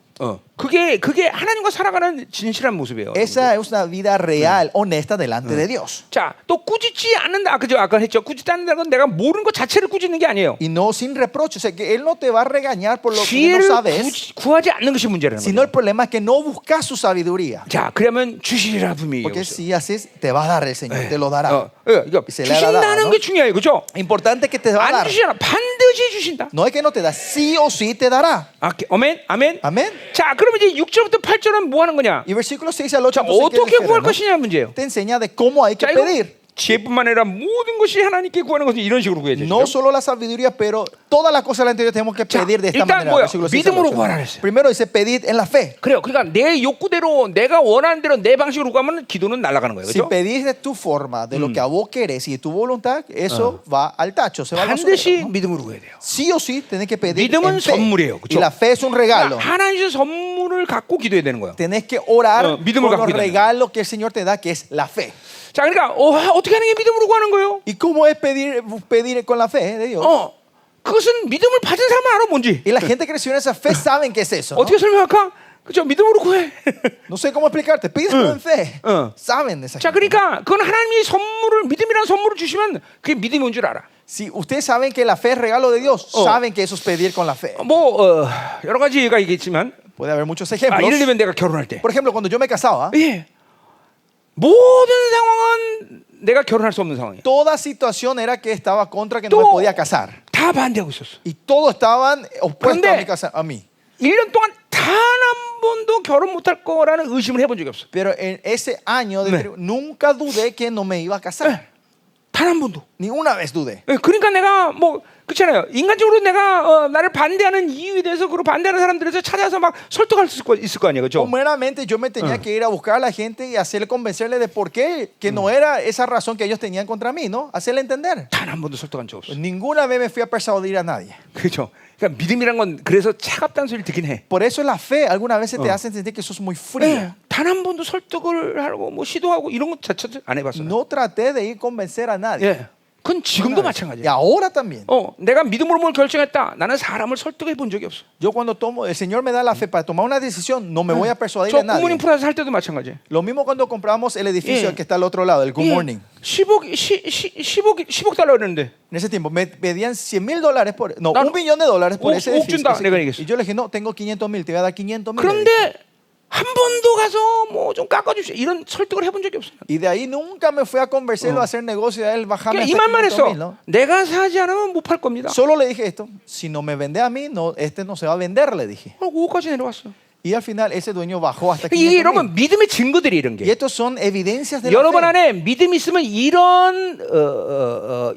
그게 하나님과 살아가는 진실한 모습이에요. Esa es una vida real, honesta delante de Dios. 자, 또 꾸짖지 않는다. 그죠? 아까 했죠. 꾸짖지 않는다는 건 내가 모르는 것 자체를 꾸짖는 게 아니에요. Y no sin reproche. O sea, que Él no te va a regañar por lo que no 지혜를 sabes, 구하지 않는 것이 문제라는 sino el 거죠. problema es que no buscas su sabiduría. 자, 그러면 주시리라 분명히 Porque 얘기했어요. si haces, te va a dar el Señor, te lo dará. 이거 Se le hará, 주신다는 ¿no? 게 중요해요. 그죠? Importante que te va a 안 dar. 주시잖아. 반드시 주신다. No es que no te da, sí o sí te dará. 아멘. 아멘. Amén. 자, 그러면 이제 6절부터 8절은 뭐 하는 거냐? Y versículo 6 al 8 자, entonces, ¿qué 어떻게 구할 dijeron, no? 것이냐 문제예요. Te enseña de cómo hay que 자, 이거 pedir. 지혜뿐만 아니라 모든 것이 하나님께 구하는 것은 이런 식으로 구해야 되죠. No solo la sabiduría, pero todas las cosas delante de Dios tenemos que pedir de esta 일단 manera. 뭐야? Versículo 6 al 믿음으로 8. 구하라 그랬어요. Primero dice pedid en la fe. 그래요. 그러니까 내 욕구대로 내가 원하는 대로 내 방식으로 구하면 기도는 날아가는 거예요. Si 그렇죠? pedís de tu forma, de lo que a vos querés y de tu voluntad, eso va al tacho, se va al basurero, 반드시 ¿no? 믿음으로 구해야 돼요. Sí o sí tenés que pedir 믿음은 en fe. 선물이에요, 그쵸? Y la fe es un regalo. 하나님 주신 선물을 갖고 기도해야 되는 거예요. Tenés que orar 믿음을 por 갖고 los 기도하는 regalos que el Señor te da, que es la fe. 자, 그러니까 어떻게 하는 게 믿음으로 구하는 거예요? ¿Y cómo es pedir con la fe de Dios? 그것은 믿음을 받은 사람은 알아 뭔지. Y la gente que recibe esa fe saben qué es eso, ¿no? 어떻게 설명할까? 그죠? 믿음으로 구해. No sé cómo explicarte. Pídelo en fe. Saben de esa 자, gente. 그러니까 그건 하나님이 선물을 믿음이라는 선물을 주시면 그게 믿음이 온 줄 알아. Si ustedes saben que la fe es regalo de Dios, saben que eso es pedir con la fe. 뭐 여러 가지가 있겠지만, Puede haber muchos 예를 ejemplos. 들면 내가 결혼할 때, Por ejemplo, cuando yo me casaba, 예, 모든 상황은 내가 결혼할 수 없는 상황이야. toda situación era que estaba contra que no 또 me podía casar. 다 반대하고 있었어. Y todos estaban opuestos 그런데- a mi casa, a mí. 1년 동안 단 한 번도 결혼 못할 거라는 의심을 해본 적이 없어. Pero en ese año de 네. nunca dudé que no me iba a casar. 단 한 번도. Ni una vez dudé. 그러니까 내가 뭐 그렇잖아요. 인간적으로 내가 나를 반대하는 이유에 대해서 그리고 반대하는 사람들에서 찾아서 막 설득할 수 있을 거 아니에요, 그렇죠? Humanamente yo me tenía que ir a buscar a la gente y hacerle convencerle de por qué, que no era esa razón que ellos tenían contra mí, ¿no? Hacerle entender. 단 한 번도 설득한 적 없어. Ninguna vez me fui a persuadir a nadie. 그렇죠. 그러니까 믿음이란 건 그래서 차갑다는 소리를 듣긴 해. Por eso la fe algunas veces te hace sentir que sos muy frío. 단 한 번도 설득을 하고 뭐 시도하고 이런 것 자체도 안 해봤어. No traté de ir a convencer a nadie. 예. 그건 지금도 Y 마찬가지야. ahora también. 내가 믿음으로 뭘 결정했다. 나는 사람을 설득해 본 적이 없어. Yo cuando tomo, el Señor me da la fe para tomar una decisión, no me voy a persuadir 저 a nadie. 굿모닝 프라자 살 때도 마찬가지야. Lo mismo cuando compramos el edificio Yeah. que está al otro lado, el Good Morning. 10억 달러 그랬는데 En ese tiempo me pedían $100,000 por, no, Claro. $1 millón por ese 옥 edificio. 준다, 내가 얘기했어. Y yo le dije, no, tengo 500,000, te voy a dar 500,000. 그런데 한 번도 가서 뭐 좀 깎아주시 이런 설득을 해본 적이 없어요. Y de ahí nunca me fui a convencerlo a hacer negocio y a él bajarme 그러니까 이 hasta 말만 500,000, 했어. ¿no? 내가 사지 않으면 못 팔 겁니다. Solo le dije esto, si no me vende a mí, no, este no se va a vender, le dije. 5억까지 내려왔어. Y al final ese dueño bajó hasta 이게 500,000. 여러분 믿음의 증거들이 이런 Y 게. estos son evidencias de la 여러분 fe. 안에 믿음이 있으면 이런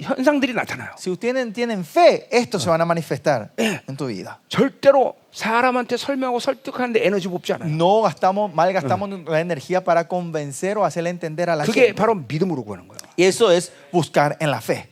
현상들이 나타나요. Si ustedes tienen fe, estos se van a manifestar en tu vida. 절대로 사람한테 설명하고 설득하는데 에너지 뽑지 않아요. No malgastamos la energía para convencer o hacerle entender a la 그게 gente. 바로 믿음으로 구하는 거예요. Y eso es buscar en la fe.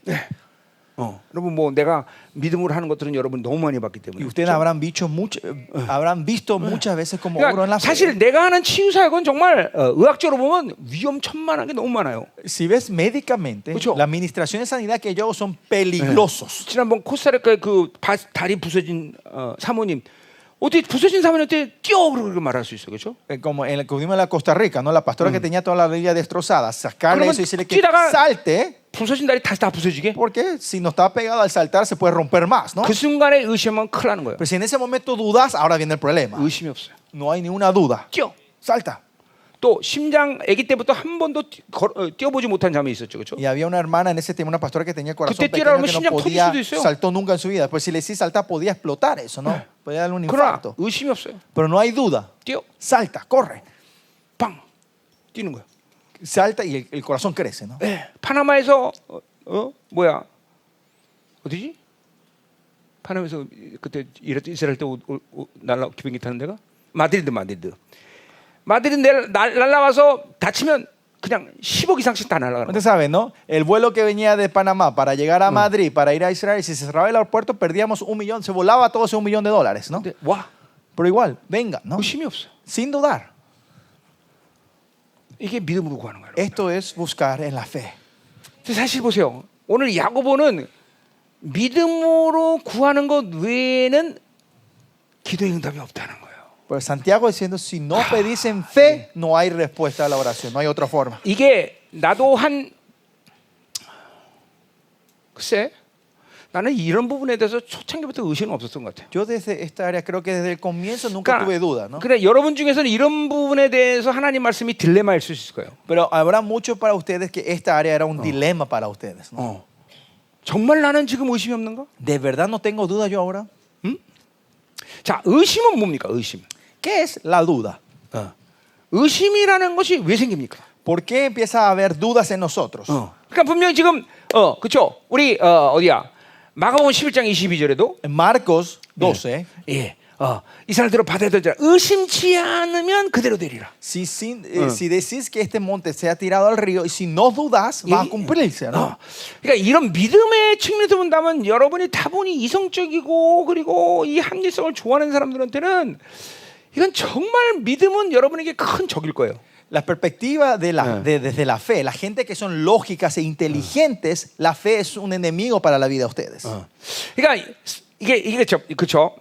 여러분 뭐 내가 믿음으로 하는 것들은 여러분 너무 많이 봤기 때문에. Y ustedes habrán visto muchas veces como obro en 그러니까 la fe. 사실 내가 하는 치유 사역은 정말 의학적으로 보면 위험천만한 게 너무 많아요. Si ves médicamente, 그쵸? la administración de sanidad que yo hago son peligrosos. 지난번 코스타리카의 그 다리 부서진 사모님 어떻게 부서진 사모님한테 뛰어 그렇게 말할 수 있어, 그렇죠? Como en el que vimos en la Costa Rica, ¿no? La pastora que tenía toda la rodilla destrozada, sacarle 그러면 eso y decirle que 뛰다가- salte, 부서진 다리 다시 다 부서지게. porque si no está pegado al saltar se puede romper más, ¿no? 그 순간에 의심하면 큰일 나는 거예요. Pero si en ese momento dudas, ahora viene el problema. 의심이 없어요. No hay ninguna duda. 뛰어. Salta. 또 심장 아기 때부터 한 번도 뛰어보지 못한 자매 있었죠, 그렇죠? Y había una hermana en ese tiempo, una pastora que tenía el corazón 그때 뛰라고 pequeño 하면 que no 심장 podía, 터질 수도 있어요. saltó nunca en su vida. Pues si le decís saltar, podía explotar eso, ¿no? Podía darle un 그러나 infarto. 의심이 없어요. Pero no hay duda. 뛰어, Salta, corre. 빵 뛰는 거야. Salta y el corazón crece, ¿no? 파나마에서 뭐야 어디지? 파나마에서 그때 이스라엘 때 날라 비행기 타는 데가 마드리드 날라와서 다치면 그냥 10억 이상씩 다 날아가는 Usted 거예요. sabe, ¿no? El vuelo que venía de Panamá para llegar a Madrid, para ir a Israel, si se cerraba el aeropuerto, perdíamos 1 millón, se volaba todo ese $1 millón, ¿no? 근데 와, Pero igual, venga, ¿no? 의심이 없어. Sin dudar. 이게 믿음으로 구하는 거예요. Esto es buscar en la fe. 근데 사실 보세요. 오늘 야고보는 믿음으로 구하는 것 외에는 기도의 응답이 없다는 거예요. Pero Santiago diciendo, si no pedís en fe, no hay respuesta a la oración, no hay otra forma. 이게 나도 한 글쎄 나는 이런 부분에 대해서 초창기부터 의심은 없었던 것 같아요. Yo desde esta área creo que desde el comienzo nunca tuve duda, ¿no? 그래 여러분 중에서는 이런 부분에 대해서 하나님 말씀이 딜레마일 수 있을 거예요. Pero habrá mucho para ustedes que esta área era un dilema para ustedes, ¿no? 정말 나는 지금 의심이 없는가? ¿De verdad no tengo duda yo ahora? 자, 의심은 뭡니까? 의심. ¿Qué es la duda? 의심이라는 것이 왜 생깁니까? ¿Por qué empieza a haber dudas en nosotros? 그러니까 분명히 지금 그렇죠. 우리 어디야? 마가복음 11장 22절에도 En Marcos 12, 이스라엘대로 바다에 던져라. 의심치 않으면 그대로 되리라. si decís que este monte sea tirado al río y si no dudas, va a cumplirse, ¿no? 그러니까 이런 믿음의 측면에서 본다면 여러분이 다분히 이성적이고 그리고 이 합리성을 좋아하는 사람들한테는 이건 정말 믿음은 여러분에게 큰 적일 거예요. La perspectiva desde la fe, la gente que son lógicas e inteligentes, la fe es un enemigo para la vida de ustedes. 그러니까 이게 그렇죠.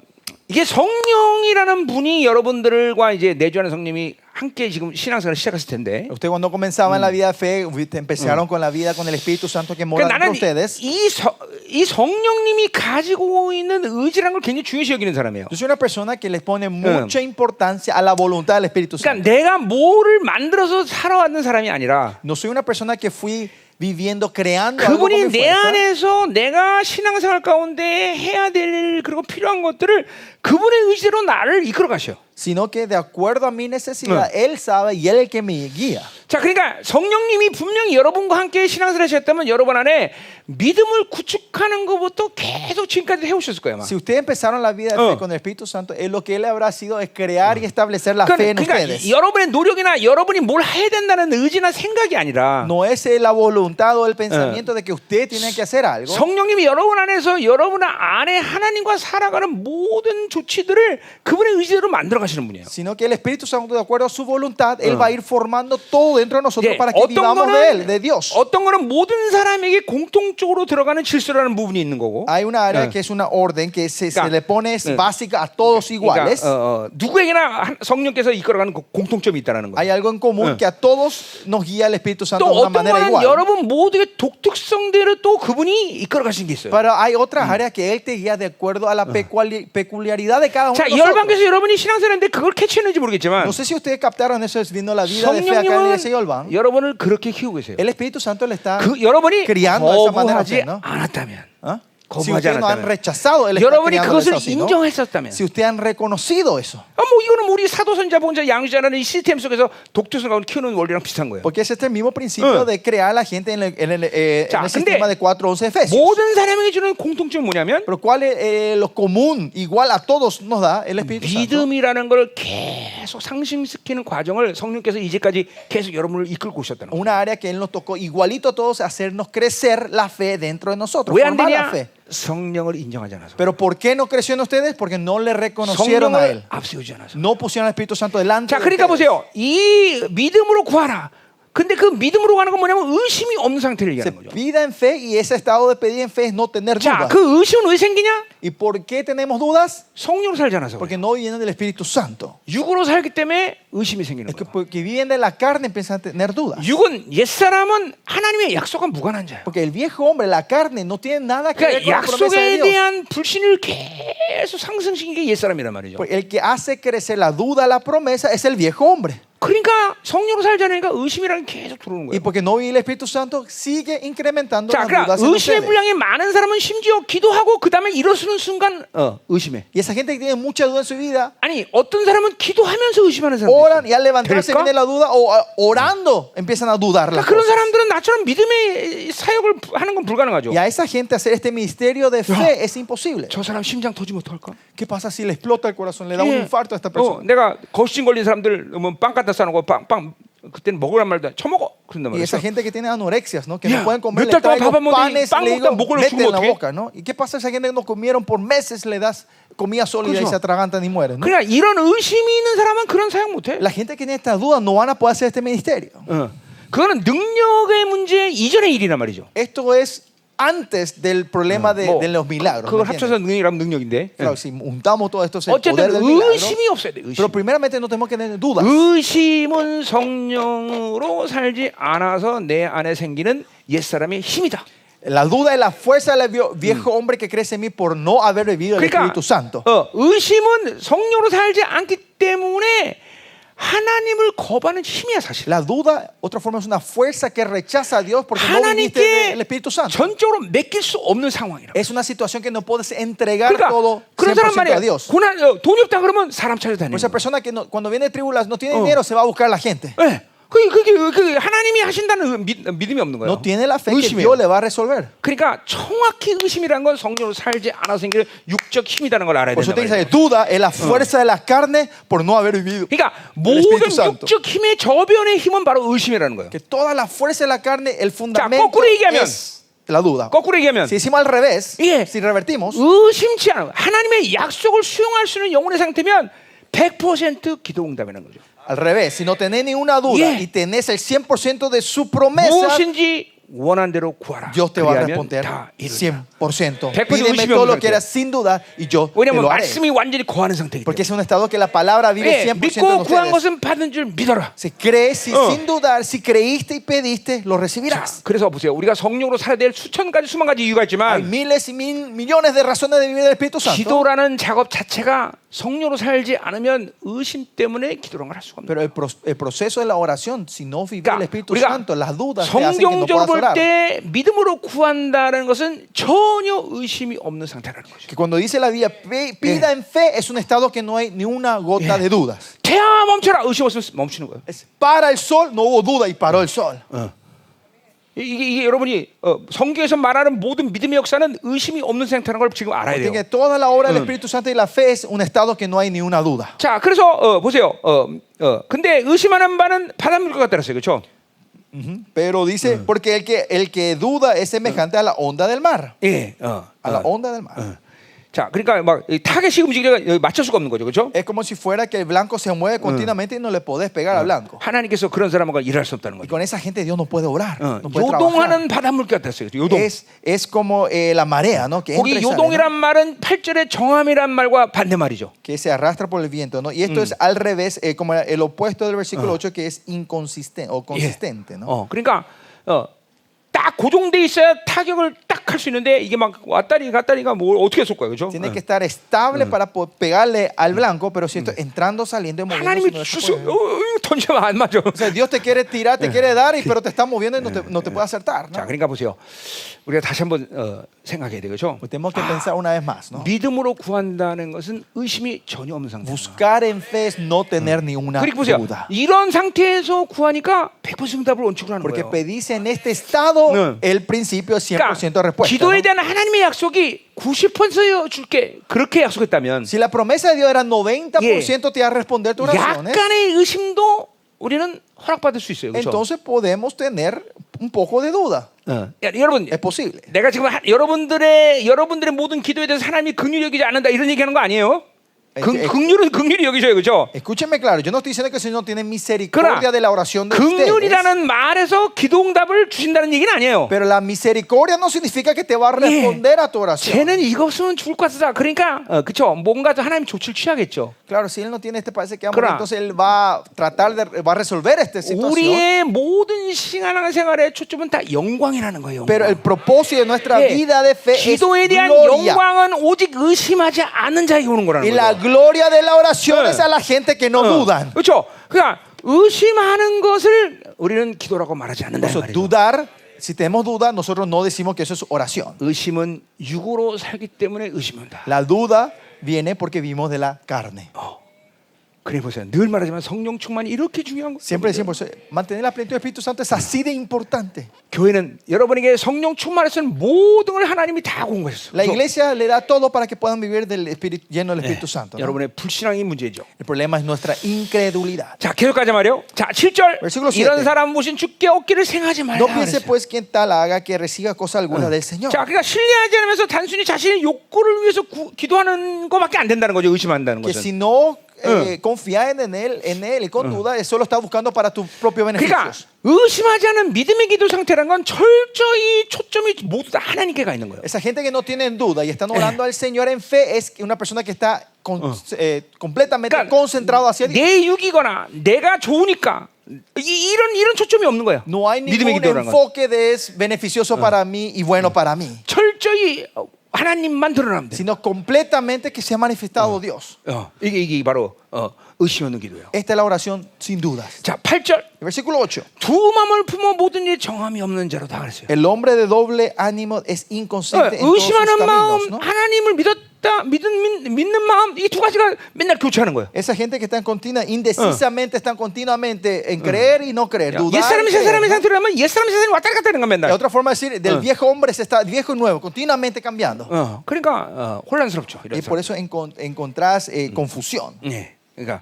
이게 성령이라는 분이 여러분들과 이제 내주하는 성령이 함께 지금 신앙생활을 시작했을 텐데. Usted cuando comenzaba en la vida de fe, empezaron con la vida con el Espíritu Santo que mora dentro de ustedes. 이 성령님이 가지고 있는 의지라는 걸 굉장히 중요시 여기는 사람이에요. Yo soy una persona que les pone mucha importancia a la voluntad del Espíritu Santo. 그러니까 내가 뭐를 만들어서 살아왔는 사람이 아니라 No soy una persona que fui viviendo, creando algo con mi 그분이 내 fuerza, 안에서 내가 신앙생활 가운데 해야 될 그리고 필요한 것들을 그분의 의지로 나를 이끌어 가셔. sino que de acuerdo a mi necesidad, Él sabe y Él es el que me guía. 자, 그러니까 성령님이 분명히 여러분과 함께 신앙생활을 하셨다면 여러분 안에 믿음을 구축하는 것부터 계속 지금까지 해오셨을 거예요. 아마. Si ustedes empezaron la vida de fe con el Espíritu Santo, lo que Él habrá sido es crear y establecer la fe en ustedes. 여러분의 노력이나 여러분이 뭘 해야 된다는 의지나 생각이 아니라 No es la voluntad o el pensamiento de que usted tiene que hacer algo. 성령님이 여러분 안에서 여러분 안에 하나님과 살아가는 모든 조치들을 그분의 의지대로 만들어 가시는 분이에요. Sino que el Espíritu Santo, de acuerdo a su voluntad, Él va a ir formando todo dentro de nosotros 예, para que vivamos de Él, de Dios. 어떤 거는 모든 사람에게 공통적으로 들어가는 질서라는 부분이 있는 거고. Hay una área que es una orden que se le pone es básica a todos iguales. 그러니까, 누구에게나 성령께서 이끌어가는 공통점이 있다는 거예요. Hay algo en común que a todos nos guía el Espíritu Santo 또 de una 어떤 manera 거는 igual. 여러분 모두의 독특성대로 또 그분이 이끌어 가시는 게 있어요. Pero hay otras áreas que Él te guía de acuerdo a la peculiaridad de cada uno 자, de 이 nosotros. 열방에서 여러분이 신앙생활인데 그걸 캐치했는지 모르겠지만 No sé si ustedes captaron eso viendo la vida de fe acá en la iglesia de Olván. 성령님은 여러분을 그렇게 키우고 계세요. El Espíritu Santo le está 여러분이 criando de esa manera a 거부하지 usted, ¿no? 않았다면, ¿Ah? Si 거부하지 ustedes no han 않았다면, rechazado, Él está 여러분이 criándoles 그것을 así, ¿no? 인정했었다면, Si ustedes han reconocido eso. 뭐 이거는 우리 사도선자 봉자 양주자라는 이 시스템 속에서 독특성을 키우는 원리랑 비슷한 거예요. Porque ese es el mismo principio de crear a la gente en el sistema de 4:11 Efesios. 모든 사람에게 주는 공통점은 뭐냐면 Pero ¿cuál es lo común, igual a todos nos da el Espíritu Santo? 믿음이라는 걸 계속 상승시키는 과정을 성령께서 이제까지 계속 여러분을 이끌고 오셨다는 거예요. Una área que Él nos tocó igualito a todos, hacernos crecer la fe dentro de nosotros, 왜 안 formar la 되냐? fe. 성령을 인정하지 않아서. Pero ¿por qué no creció en ustedes? Porque no le reconocieron a 성령을 Él. 앞세우지 않아서. No pusieron al Espíritu Santo delante 자, de 그러니까 ustedes. 보세요. 이 믿음으로 구하라. 근데 그 믿음으로 가는 건 뭐냐면 의심이 없는 상태를 Se 얘기하는 거죠. pida en fe y ese estado de pedir en fe es no tener 자, dudas. 그 의심은 왜 생기냐? ¿Y por qué tenemos dudas? 성령으로 살지 않아서. Porque no vienen del Espíritu Santo. 육으로 살기 때문에 의심이 생기는 Es que 거예요. porque viven de la carne empiezan a tener dudas. 육은 옛사람은 하나님의 약속과 무관한 자예요. Porque el viejo hombre, la carne, no tiene nada que ver 그러니까 con la promesa de 약속에 Dios. 대한 불신을 계속 상승시키는 게 옛사람이란 말이죠. Porque el que hace crecer la duda a la promesa es el viejo hombre. 그러니까 성령으로 살지 않으니까 의심이라는 게 계속 들어오는 Y 거예요. porque no vive el Espíritu Santo, sigue incrementando 자, las 그러니까 dudas en 의심의 ustedes. 분량이 많은 사람은 심지어 기도하고 그 다음에 일어서는 순간 의심해. Y esa gente que tiene mucha duda en su vida, 아니 어떤 사람은 기도하면서 의심하는 사람도 oran y 있어요. al levantarse 될까? viene la duda o orando empiezan a dudar las 그러니까 그런 cosas. 사람들은 나처럼 믿음의 사역을 하는 건 불가능하죠. Y a esa gente hacer este ministerio de fe es imposible. 저 사람 심장 터지면 어떡할까? ¿Qué pasa si le explota el corazón, le da un infarto a esta persona? 내가 거신 걸린 사람들 뭐 빵 갖다 싸놓고 빵 그때는 먹으란 말도 안 처먹어 그런단 Y 말이야. esa gente que tiene anorexias, ¿no? Que Ya, no pueden comer, 몇 le 달 동안 traigo 밥 안 먹더니 panes, 빵 le digo, 먹다 목을 mete en la 어떻게? boca, ¿no? ¿Y qué pasa a esa gente que no comieron por meses, le das comida sólida y 그렇죠. se atragantan y mueren, ¿no? 그러니까 이런 의심이 있는 사람은 그런 사역 못해. La gente que tiene estas dudas no van a poder hacer este ministerio. 그거는 능력의 문제 이전의 일이란 말이죠. Esto es antes del problema de los milagros. 그걸 ¿me 합쳐서 entiendes? 능력이라면 능력인데. Claro, si juntamos todo esto es el poder 어쨌든 del milagro. 의심이 없어야 돼. 의심. Pero primeramente no tenemos que tener dudas. 의심은 성령으로 살지 않아서 내 안에 생기는 옛사람의 힘이다. La duda es la fuerza del viejo hombre que crece en mí por no haber bebido el 그러니까 Espíritu Santo. 의심은 성령으로 살지 않기 때문에 하나님을 거부하는 힘이야 사실. La duda, otra forma, es una fuerza que rechaza a Dios porque no viviste 하나님께 del Espíritu Santo. 전적으로 맡길 수 없는 상황이라. Es una situación que no puedes entregar 그러니까 todo 그런 사람 100% 말이야. a Dios. 돈이 없다 그러면 사람 찾아다니는 Por esa 거야. persona que cuando viene tribulación no tiene dinero, se va a buscar a la gente. 네. 그게 하나님이 하신다는 믿음이 없는 거예요. No tiene la fe que 의심이에요. Dios le va a resolver. 그러니까 정확히 의심이라는 건 성령으로 살지 않아서 생기는 육적 힘이라는 걸 알아야 Por eso 된다 te 말이에요. dice, duda es la fuerza de la carne por no haber vivido. 그러니까 El Espíritu 모든 Santo. 육적 힘의 저변의 힘은 바로 의심이라는 거예요. Que toda la fuerza de la carne, el fundamento 거꾸로 얘기하면, es la duda. 거꾸로 얘기하면 Si decimos al revés, 예. si revertimos, 의심치 않아 하나님의 약속을 수용할 수 있는 영혼의 상태면 100% 기도 응답이라는 거죠. al revés, si no tenés ninguna duda Yeah. y tenés el 100% de su promesa, 무엇인지 원한 대로 구하라. Dios te va a 그리하면 responder 다 이루리라. 100%. 100% Pídeme 의심이 todo lo 없는 que 상태. quieras sin duda y yo te 왜냐하면 lo haré. 말씀이 완전히 거하는 상태이기 Porque 때문에. es un estado que la palabra vive 예, 100% en 믿고 구한 ustedes. 것은 받은 줄 믿어라. Si crees, si 어. sin dudar, si creíste y pediste, lo 자, recibirás. 그래서 보세요. 우리가 성령으로 살아야 될 수천 가지 수만 가지 이유가 Hay 있지만 miles y millones de razones de vivir del Espíritu Santo. 기도라는 작업 자체가 성령으로 살지 않으면 의심 때문에 기도라는 걸 할 수가 없는 Pero el proceso de la oración, si no vive el 그러니까 Espíritu 우리가 Santo, las dudas te hacen que no 성경적으로 puedas 볼 orar. 때 믿음으로 구한다는 것은 전혀 의심이 없는 상태라는 거죠. Que cuando dice la Biblia, pida en fe, es un estado que no hay ni una gota de dudas. 태양아 멈춰라. 의심 없으면 멈추는 거예요. Es, para el sol, no hubo duda y paró el sol. 이게 여러분이 성경에서 말하는 모든 믿음의 역사는 의심이 없는 상태라는 걸 지금 알아야 Así 돼요. que toda la obra del Espíritu Santo y la fe es un estado que no hay ni una duda. 자, 그래서 보세요. 근데 의심하는 바는 바닷물 것 같다 그랬어요. 그렇죠? Pero dice, porque el que duda es semejante a la onda del mar. 예. A la onda del mar. 자, 그러니까 막 이 타겟이 움직이니까 맞출 수가 없는 거죠. 그렇죠? Es como si fuera que el blanco se mueve continuamente y no le podés pegar al blanco. 하나님께서 그런 사람과 일할 수 없다는 Y 거죠. con esa gente Dios no puede orar, no puede trabajar. 요동하는 바닷물 같다 했어요. 요동. Es como la marea, ¿no? Que, entra 거기 y sale, 요동이란 말은 8절의 정함이란 말과 반대말이죠. ¿no? Que se arrastra por el viento, ¿no? Y esto es al revés, como el opuesto del versículo 8, que es inconsistente o consistente, ¿no? 그러니까 딱 고정돼 있어야 타격을 딱 할 수 있는데 이게 막 왔다리 갔다리가 뭐 어떻게 쏠 거야, 그렇죠? Tiene que estar estable para poder pegarle al blanco, pero si esto entrando, saliendo y moviéndose, 하나님이 no se 주스 puede. 던지면 안 맞아. O sea, Dios te quiere tirar, te quiere dar, pero te está moviendo y no te puede acertar, ¿no? 자, 그러니까 보세요. 우리가 다시 한번 생각해야 되겠죠? Pues tenemos que pensar una vez más, ¿no? 믿음으로 구한다는 것은 의심이 전혀 없는 상태. Buscar en fe es no tener ni una 그리고 보세요. duda. 이런 상태에서 구하니까 100% 응답을 원칙으로 하는 Porque 거예요. pedís en este estado, 네. el principio es 100% 그러니까 respuesta. 기도에 ¿no? 대한 하나님의 약속이 90% 줄게 그렇게 약속했다면 Si la promesa de Dios era 90% te va a responder tus oraciones, 약간의 의심도 우리는 허락받을 수 있어요. 그렇죠? entonces podemos tener un poco de duda. 여러분, Es posible. 내가 지금 여러분들의 모든 기도에 대해서 하나님이 긍휼히 여기지 않는다 이런 얘기하는 거 아니에요? 긍휼은 긍휼히 여기셔요, 그렇죠? Escúcheme claro, yo no estoy diciendo que el Señor tiene misericordia de la oración de ustedes. 긍휼이라는 말에서 기도응답을 주신다는 얘기는 아니에요. Pero la misericordia no significa que te va a responder a tu oración. 쟤는 이거 없으면 죽을 것 같다. 그러니까 그렇죠. 뭔가 더 하나님 조치를 취하겠죠. Claro, si él no tiene este parece que 그러나 entonces él va a tratar va a resolver esta situación. 우리의 모든 신앙생활의 초점은 다 영광이라는 거예요. Pero el propósito de nuestra vida de fe es 기도에 대한 gloria. 영광은 오직 의심하지 않는 자에게 오는 거라는 Y 거예요. la gloria de la oración es a la gente que no dudan. 그렇죠. 그러니까 의심하는 것을 우리는 기도라고 말하지 않는다. Por eso, dudar, si tenemos duda, nosotros no decimos que eso es oración. 의심은 육으로 살기 때문에 의심한다. La duda viene porque vivimos de la carne. 그래 보세요. 늘 말하지만 성령 충만이 이렇게 중요한 거예요. Siempre decimos, mantener la plenitud del Espíritu Santo es así de importante. 교회는 여러분에게 성령 충만했으면 모든 걸 하나님이 다 공급하셨어요. La iglesia le da todo para que puedan vivir del Espíritu, lleno del Espíritu Santo, ¿no? 여러분의 불신앙이 문제죠. El problema es nuestra incredulidad. 자, 계속가자 말이요. 자, 7절. Versículo 7. 이런 사람 모신 주께 얻기를 생하지 말라. No piense 그랬어요. pues quien tal haga que reciba cosa alguna del Señor. 자, 그러니까 신뢰하지 않으면서 단순히 자신의 욕구를 위해서 기도하는 것밖에 안 된다는 거죠. 의심한다는 Que 것은. si no confías en él y con duda, solo está buscando para tu propio 그러니까 beneficio. 의심하지 않은 믿음의 기도 상태라는 건 철저히 초점이 모두 다 하나님께 가 있는 거예요. Esa gente que no tiene duda y están orando al Señor en fe es una persona que está completamente 그러니까 concentrado hacia Dios. 내 육이거나 내가 좋으니까 이런 초점이 없는 거야. No hay 믿음의 ningún 기도라는 건 enfoque de es beneficioso para mí y bueno para mí, 철저히 하나님만 드러나면 돼. sino completamente que se ha manifestado Dios. 이게 바로 의심 없는 기도예요. Esta es la oración sin dudas. 자, 8절. El versículo 8. 두 마음을 품어 모든 일에 정함이 없는 자로 다 그랬어요. El hombre de doble ánimo es inconsciente en todos sus 의심하는 마음, caminos, ¿no? 하나님을 믿는 마음, 이 두 가지가 맨날 교차하는 거예요. Esa gente que está indecisamente están continuamente en creer y no creer, dudar. 옛사람이 y 새 creer, 사람의 ¿no? 상태로 하면 옛사람이 새 사람이 왔다 갔다 하는 거 Es 맨날. otra forma de decir, del viejo hombre se está viejo y nuevo, continuamente cambiando. 그러니까 혼란스럽죠. Y 이런 por eso encontrás confusión. 네, 그러니까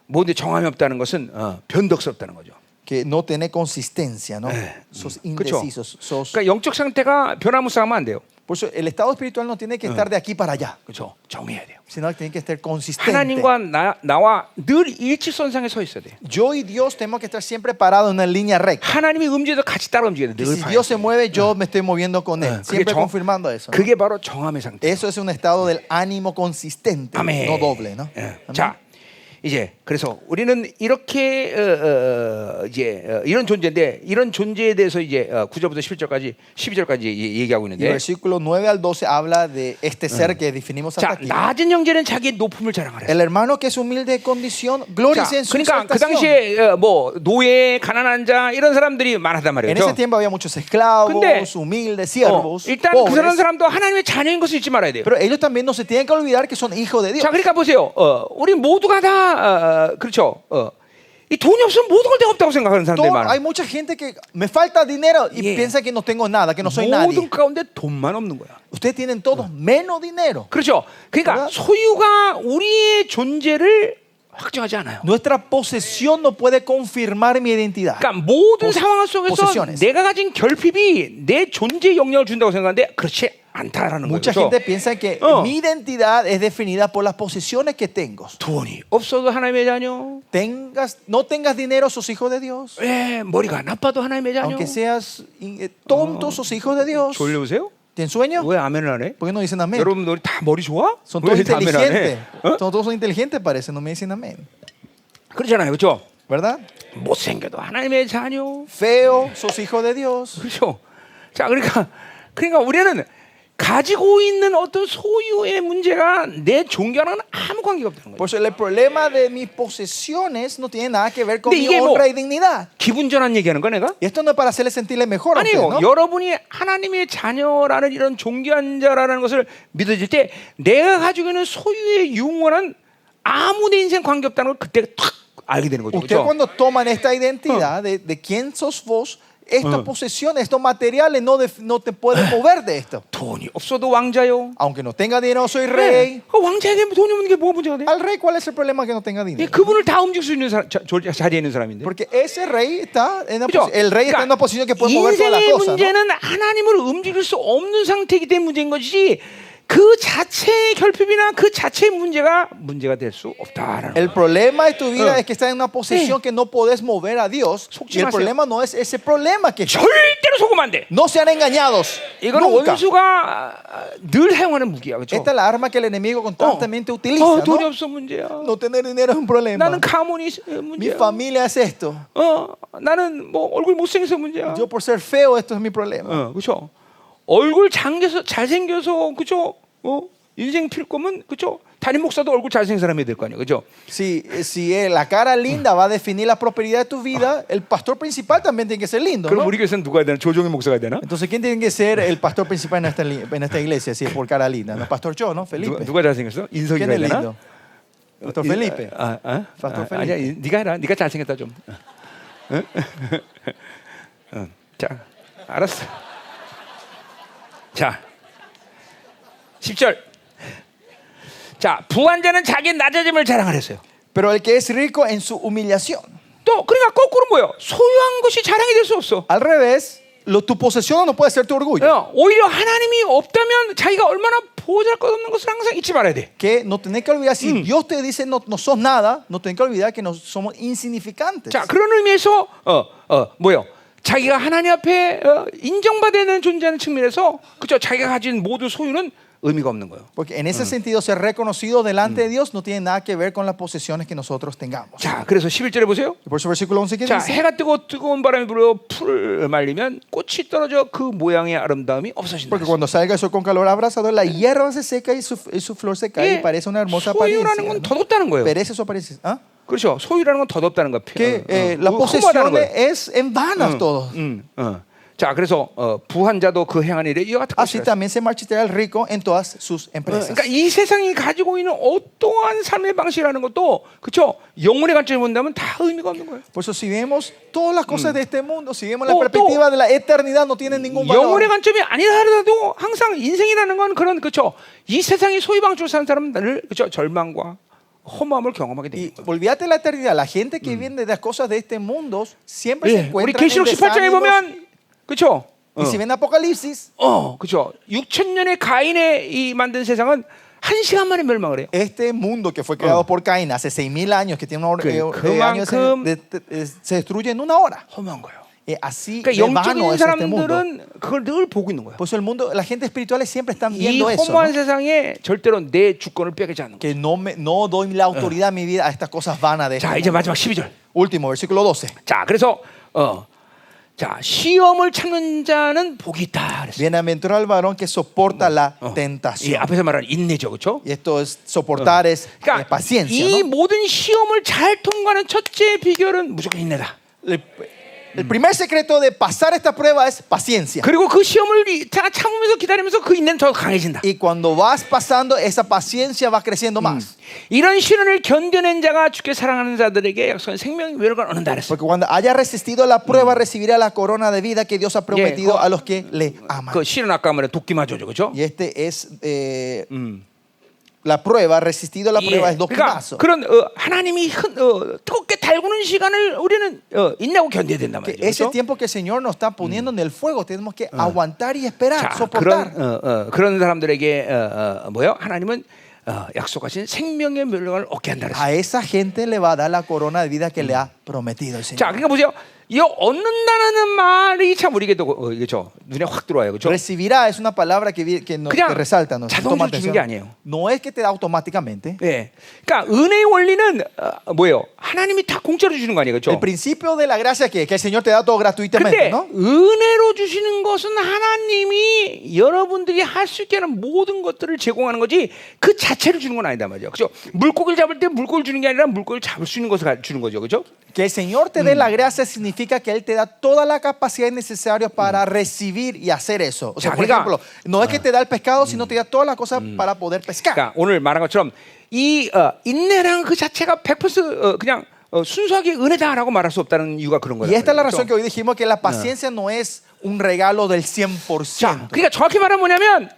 모든 정함이 없다는 것은 변덕스럽다는 거죠. Que no tiene consistencia, ¿no? Sos 그렇죠. indecisos. Sos... 그러니까 영적 상태가 변화무쌍하면 안 돼요. Por eso el estado espiritual no tiene que estar de aquí para allá, 그렇죠. 정해야 돼요. sino que tiene que estar consistente. 하나님과 나와 늘 일치선상에 서 있어야 돼요. Yo y Dios tenemos que estar siempre parados en una línea recta. 하나님이 움직여도 같이 따라 움직여야 Que 돼요. si 늘 Dios se 봐야 돼요. mueve, yo me estoy moviendo con Él. 그게 Siempre confirmando eso, ¿no? 그게 바로 정함의 상태. Eso es un estado del ánimo consistente, 아멘. no doble, ¿no? 예. 자, 이제 그래서 우리는 이렇게 이런 존재인데 이런 존재에 대해서 이제 9절부터 11절까지 12절까지 얘기하고 Y el 있는데, versículo 9 al 12 habla de este ser que definimos hasta 자, aquí. 낮은 형제는 자기의 높음을 자랑하라. El hermano que es humilde de condición, 자, glóriese en su 그러니까 그 exaltación. 당시에 뭐 노예, 가난한 자 이런 사람들이 많았단 말이에요. En ese tiempo había muchos esclavos, 근데, humildes, siervos, 일단 그 pobres. 사람도 하나님의 자녀인 것을 잊지 말아야 돼요. Pero ellos también no se tienen que olvidar que son hijos de Dios. 자, 그러니까 보세요. 우리 모두가 다 그렇죠. 이 돈이 없으면 모든 걸 내가 없다고 생각하는 사람들이 많아. Hay mucha gente que me falta dinero y Yeah. piensa que no tengo nada, que no soy nadie. 모든 가운데 돈만 없는 거야. Ustedes tienen todos menos dinero. 그렇죠. 그러니까 ¿verdad? 소유가 우리의 존재를 확정하지 않아요. Nuestra posesión no puede confirmar mi identidad. 그러니까 모든 상황 속에서 posesiones. 내가 가진 결핍이 내 존재에 영향을 준다고 생각하는데 그렇지 않다라는 Mucha 거죠. gente piensa que mi identidad es definida por las posesiones que tengo. 돈이 없어도 하나님의 자녀, No tengas dinero, sos hijo de Dios. 머리가 나빠도 하나님의 자녀. Aunque seas tonto, sos hijo de Dios. 졸려보세요? ¿Tienen sueño? 왜 아멘을 안 해? ¿Por qué no dicen amén? 여러분 우리 다 머리 좋아? Son 왜 todos 다 아멘 안 inteligentes. 해? Todos son inteligentes, parece. No me dicen amén. 그렇잖아요, 그렇죠? ¿Verdad? 못생겨도 하나님의 자녀. Feo, sos hijo de Dios. 그렇죠? 자, 그러니까 우리는 가지고 있는 어떤 소유의 문제가 내 존경과는 아무 관계가 없다는 거예요. Por eso el problema de mis posesiones no tiene nada que ver con 근데 mi 이게 뭐 honra y dignidad. 기분 전환 얘기하는 거 내가? Y esto no es para hacerle sentirle mejor a ustedes, 아니요. ¿no? 여러분이 하나님의 자녀라는 이런 존귀한 자라는 것을 믿어질 때 내가 가지고 있는 소유의 유무는 아무 내 인생 관계 없다는 걸 그때 탁 알게 되는 거죠. Ustedes 그렇죠? cuando toman esta identidad de quién sos vos, estas posesiones, estos materiales no te pueden mover de esto. 돈이 없어도 왕자요. Aunque no tenga dinero, soy rey. 왕자에게 돈이 없는 게 뭐가 문제가 돼? Al rey, ¿cuál es el problema que no tenga dinero? 그분을 다 움직일 수 있는 자리에 있는 사람인데. Porque ese rey está en una 그죠? el rey está en una posición que puede mover todas las 인생의 cosas, ¿no? 문제는 하나님을 움직일 수 없는 상태이기 때문에 문제인 것이지 그 자체의 결핍이나 그 자체의 문제가 될 수 없다라는 El 거예요. problema de tu vida es que estás en una posición que no podés mover a Dios. 속지 Y el 마세요. problema no es ese problema que 절대로 속으면 안 돼. no sean engañados. 이거는 Nunca. 원수가 늘 사용하는 무기야, 그렇죠? Esta es la arma que el enemigo constantemente utiliza, 돈이 ¿no? 없어 문제야. No tener dinero es un problema. 나는 가문이 Mi 문제야. familia es esto. 나는 뭐 얼굴 못생겨서 문제야. Yo por ser feo esto es mi problema. 그렇죠? 얼굴 잘생겨서 그렇죠? 인생 필 거면 그렇죠? 담임 목사도 얼굴 잘생긴 사람이 될 거 아니에요, 그렇죠? Si la cara linda va a definir la prosperidad de tu vida, el pastor principal también tiene que ser lindo, 그럼 ¿no? 우리 교회는 누가 해야 되나? 조종의 목사가 해야 되나? Entonces, ¿quién tiene que ser el pastor principal en esta iglesia? Si es por cara linda. ¿No? Pastor yo, ¿no? Felipe. 누가 잘생겼어? 인석이가 ¿Quién es 해야 되나? lindo? Pastor Felipe. Pastor Felipe. 아니야, 네가 해라. 네가 잘생겼다 좀. 자, 알았어. 자, 10절. 자, 부한 자는 자기의 낮아짐을 자랑하랬어요. Pero el que es rico en su humillación. 또 그러니까 거꾸로 뭐예요? 소유한 것이 자랑이 될 수 없어. Al revés, tu posesión no puede ser tu orgullo. 오히려 하나님이 없다면 자기가 얼마나 보잘것없는 것을 항상 잊지 말아야 돼. Que no tenés que olvidar, si Dios te dice no sos nada, no tenés que olvidar que no somos insignificantes. 자, 그런 의미에서 뭐요? 자기가 하나님 앞에 인정받아야 되는 존재하는 측면에서 그죠? 자기가 가진 모든 소유는 의미가 없는 거예요. Porque en ese sentido ser reconocido delante de Dios no tiene nada que ver con las posesiones que nosotros tengamos. 자, 그래서 11절에 보세요. Y por eso versículo 11 que 자, dice, 해가 뜨고 뜨거운 바람이 불어 풀을 말리면 꽃이 떨어져 그 모양의 아름다움이 없어진다. porque cuando salga el sol con calor abrasador, la hierba se seca y su flor se cae y parece una hermosa 소유라는 apariencia. 건 덧없다는 거예요. Perece su apariencia. ¿Ah? 그렇죠. 소유라는 건 덧없다는 거. Que la posesión es en vanas todo. 자, 그래서 부한 자도 그 행한 일에 이와 같은 Así 것이라. también se marchitará el rico en todas sus empresas. 그러니까 이 세상이 가지고 있는 어떠한 삶의 방식이라는 것도 그렇죠. 영혼의 관점을 본다면 다 의미가 없는 거예요. Por eso si vemos todas las cosas de este mundo, si vemos la perspectiva de la eternidad, no tienen ningún 영혼의 valor. 관점이 아니라 하더라도 항상 인생이라는 건 그런 그렇죠. 이 세상의 소유 방식으로 사는 사람들을 그렇죠. 절망과 허무함을 경험하게 Y 됩니다. olvídate de la eternidad. La gente que viene de las cosas de este mundo siempre se 우리 encuentra en 계시록 18장에 desánimos. 보면 그렇죠. Y si ven Apocalipsis, 그렇죠. 6천 년의 가인의 이 만든 세상은 한 시간 만에 멸망을 해요. este mundo que fue creado por Caín hace 6,000 años, que tiene una años, se destruye en una hora. 허무한 거예요. Así 그러니까 de vano 영적인 es este mundo. 사람들은 그걸 늘 보고 있는 거야. Por eso el mundo, la gente espirituales siempre están 이 viendo eso. 허무한 ¿No? 세상에 절대로 내 주권을 빼앗지 않는 거야. Que no doy la autoridad a mi vida a estas cosas vanas de este 자, 이제 mundo. 마지막 12절. Último, versículo 12. 자, 그래서 자, 시험을 참는 자는 복이 있다. 그랬어요. Bienaventurado el varón que soporta la 이 tentación. 앞에서 말한 인내죠, 그렇죠? Y esto es soportar es 그러니까 paciencia. 이 ¿No? 모든 시험을 잘 통과하는 첫째 비결은 무조건 인내다. El primer secreto de pasar esta prueba es paciencia. 그리고 그 시험을 다 참으면서 기다리면서 그 인내는 더 강해진다. Y cuando vas pasando, esa paciencia va creciendo más. 이런 시련을 견뎌낸 자가 주께 사랑하는 자들에게 약속한 생명의 멸관을 얻는다 그랬어. Porque cuando haya resistido la prueba, recibirá la corona de vida que Dios ha prometido a los que le aman. 그 시련 아까 말한 도끼마저죠, 그렇죠? Y este es la prueba, resistido la prueba es 그러니까 doquimazo. 그런 하나님이 뜨겁게 달구는 시간을 우리는 인내하고 견뎌야 된단 Que 말이죠. ese 그렇죠? tiempo que el Señor nos está poniendo en el fuego, tenemos que aguantar y esperar, 자, soportar. 그런 사람들에게 뭐요? 하나님은 약속하신 생명의 멸망을 얻게 한다 그랬어요. A esa gente le va a dar la corona de vida que le ha prometido el Señor. 자, 그러니까 보세요. 이 얻는다는 말이 참 우리에게도 그렇죠. 눈에 확 들어와요, 그렇죠? Recibirá es una palabra que 그냥 resalta, ¿no? 자동적으로 Toma 주는 게 atención. 아니에요. No es que te da automáticamente. 네, 그러니까 은혜의 원리는 뭐예요? 하나님이 다 공짜로 주는 거 아니에요, El 그렇죠? principio de la gracia que el Señor te da todo gratuitamente, 근데 ¿no? 은혜로 주시는 것은 하나님이 여러분들이 할 수 있게 하는 모든 것들을 제공하는 거지 그 자체를 주는 건 아니다 말이죠. 그렇죠? 물고기를 잡을 때 물고기를 주는 게 아니라 물고기를 잡을 수 있는 것을 주는 거죠. 그렇죠? Que el Señor te dé la gracia significa que Él te da toda la capacidad necesaria para recibir y hacer eso. O sea, por ejemplo, no es que te da el pescado, sino te da todas las cosas para poder pescar. 그러니까 오늘 말한 것처럼 이 인내라는 그 자체가 100% 그냥 순수하게 은혜다라고 말할 수 없다는 이유가 그런 거예요. Y esta es la razón que hoy dijimos que la paciencia no es un regalo del 100%. 자, 그러니까 정확히 말하면 뭐냐면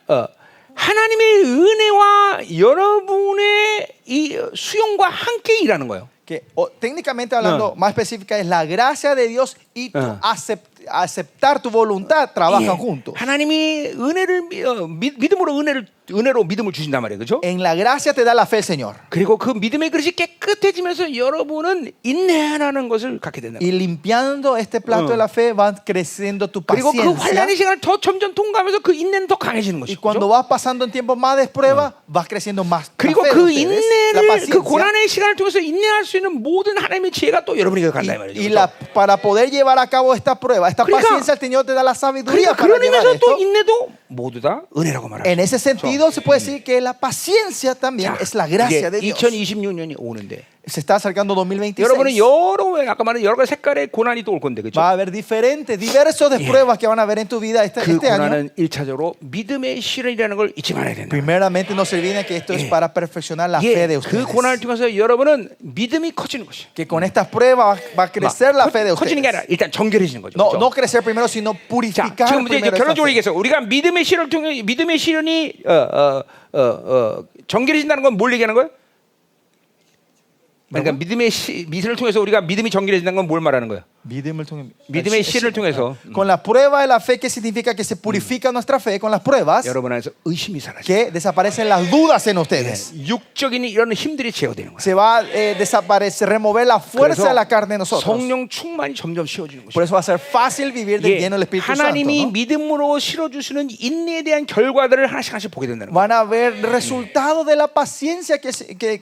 하나님의 은혜와 여러분의 이 수용과 함께 일하는 거예요. Que técnicamente hablando, más específica, es la gracia de Dios y tu aceptar tu voluntad trabajan juntos. 하나님이 은혜를 은혜로 믿음을 주신단 말이에요, 그렇죠? En la gracia te da la fe el Señor. 그리고 그 믿음의 그릇이 깨끗해지면서 여러분은 인내하는 것을 갖게 된다. Y limpiando este plato de la fe van creciendo tu 그리고 그 paciencia. 환난의 시간을 더 점점 통과하면서 그 인내는 더 강해지는 Y 것이죠. cuando vas pasando en tiempos más de prueba, vas creciendo más. 그리고 la fe de 그 ustedes, la 인내를 그 paciencia. 고난의 시간을 통해서 인내할 수 있는 모든 하나님의 지혜가 또 여러분에게 간다 이 말이죠. Y 그렇죠? para poder llevar a cabo esta prueba, esta 그러니까- paciencia, el Señor te da la sabiduría 그러니까 para 그런 llevar 의미에서 또 esto. 인내도 모두 다 은혜라고 말합니다. En ese sentido se puede decir que la paciencia también es la gracia de Dios. 2026년이 오는데 Se está acercando 2026. 여러분은 여러 아까 말한 여러 가지 색깔의 고난이 또 올 건데 그렇죠? Va a haber diversos de pruebas que van a haber en tu vida 그 este año. 고난은 1차적으로 믿음의 실현이라는 걸 잊지 말아야 된다. Primeramente no se olviden que esto es para perfeccionar la fe de 그 ustedes. 고난을 통해서 여러분은 믿음이 커지는 것이. Que con estas pruebas va a crecer la fe de 커지는 게 아니라 ustedes. 일단 정결해지는 거죠. No, 그렇죠? no crecer primero, sino 자, purificar 지금 이제 primero esa 결론적으로 fe. 얘기해서 우리가 믿음의 실현을 통해 믿음의 실현이 정결해진다는 건 뭘 얘기하는 거예요? 그러니까 믿음의 미신을 통해서 우리가 믿음이 정결해진다는 건 뭘 말하는 거예요? 믿음의 실을 통해서 Con la prueba de la fe, que significa que se purifica nuestra fe con las pruebas, 여러분 안에서 의심이 사라져. que desaparecen las dudas en ustedes. 육적인 이런 힘들이 제어되는 거예요. Se va a desaparecer, remover la fuerza de la carne de nosotros. 성령 충만이 점점 쉬워지는 Por 것이죠. eso va a ser fácil vivir de lleno del Espíritu Santo. 하나님이 ¿no? 믿음으로 실어주시는 인내에 대한 결과들을 하나씩 하나씩 보게 된다는 거예요. Van a ver resultados de la paciencia que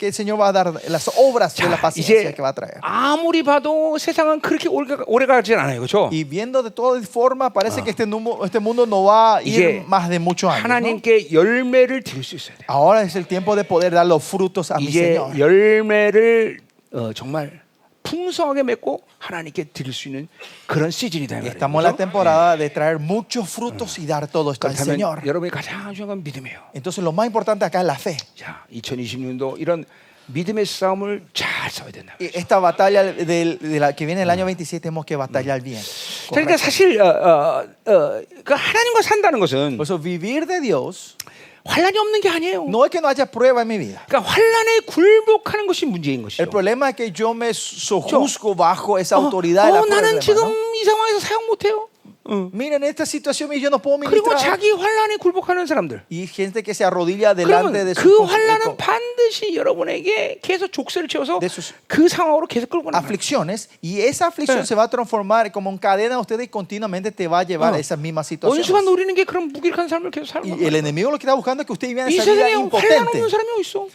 el Señor va a dar, las obras de la paciencia 이제 que va a traer. 아무리 봐도 세상은 그렇게 오래 가진 않아요, 그렇죠? Y viendo de toda forma, parece que este mundo no va a ir más de muchos años. ¿no? 하나님께 열매를 드릴 수 있어야 돼요. Ahora es el tiempo de poder dar los frutos a mi 이제 Señor. 열매를 정말 풍성하게 맺고 하나님께 드릴 수 있는 그런 시즌이다. Estamos en la temporada de traer muchos frutos y dar todo esto al Señor. 그렇다면 여러분이 가장 중요한 건 믿음이에요. Entonces lo más importante acá es la fe. 자, 2026년도 이런 믿음의 싸움을 잘 싸워야 된다. Esta batalla de la que viene el año 27 tenemos que batallar bien. 그러니까 사실 그 하나님과 산다는 것은 Por eso vivir de Dios 환란이 없는 게 아니에요. no es que no haya prueba en mi vida. 그러니까 환란에 굴복하는 것이 문제인 것이죠. El problema es que yo me sojuzgo bajo esa autoridad de la prueba. 나는 지금 ¿no? 이 상황에서 사용 못해요. Miren, en esta situación yo no puedo 그리고 ministrar. 자기 환란에 굴복하는 사람들. Y gente que se arrodilla delante 그러면 de 그 환란은 반드시 여러분에게 계속 족쇄를 채워서 그 상황으로 계속 끌고 가는 거예요. aflicciones, y esa aflicción se va a transformar como en cadena a ustedes y continuamente te va a llevar a esas mismas situaciones. 원수가 노리는 게 그런 무기력한 삶을 계속 사는 Y el 거예요. enemigo lo que está buscando es que usted viva 이 esa vida 세상에 환란 impotente. 없는 사람이 어디 있어?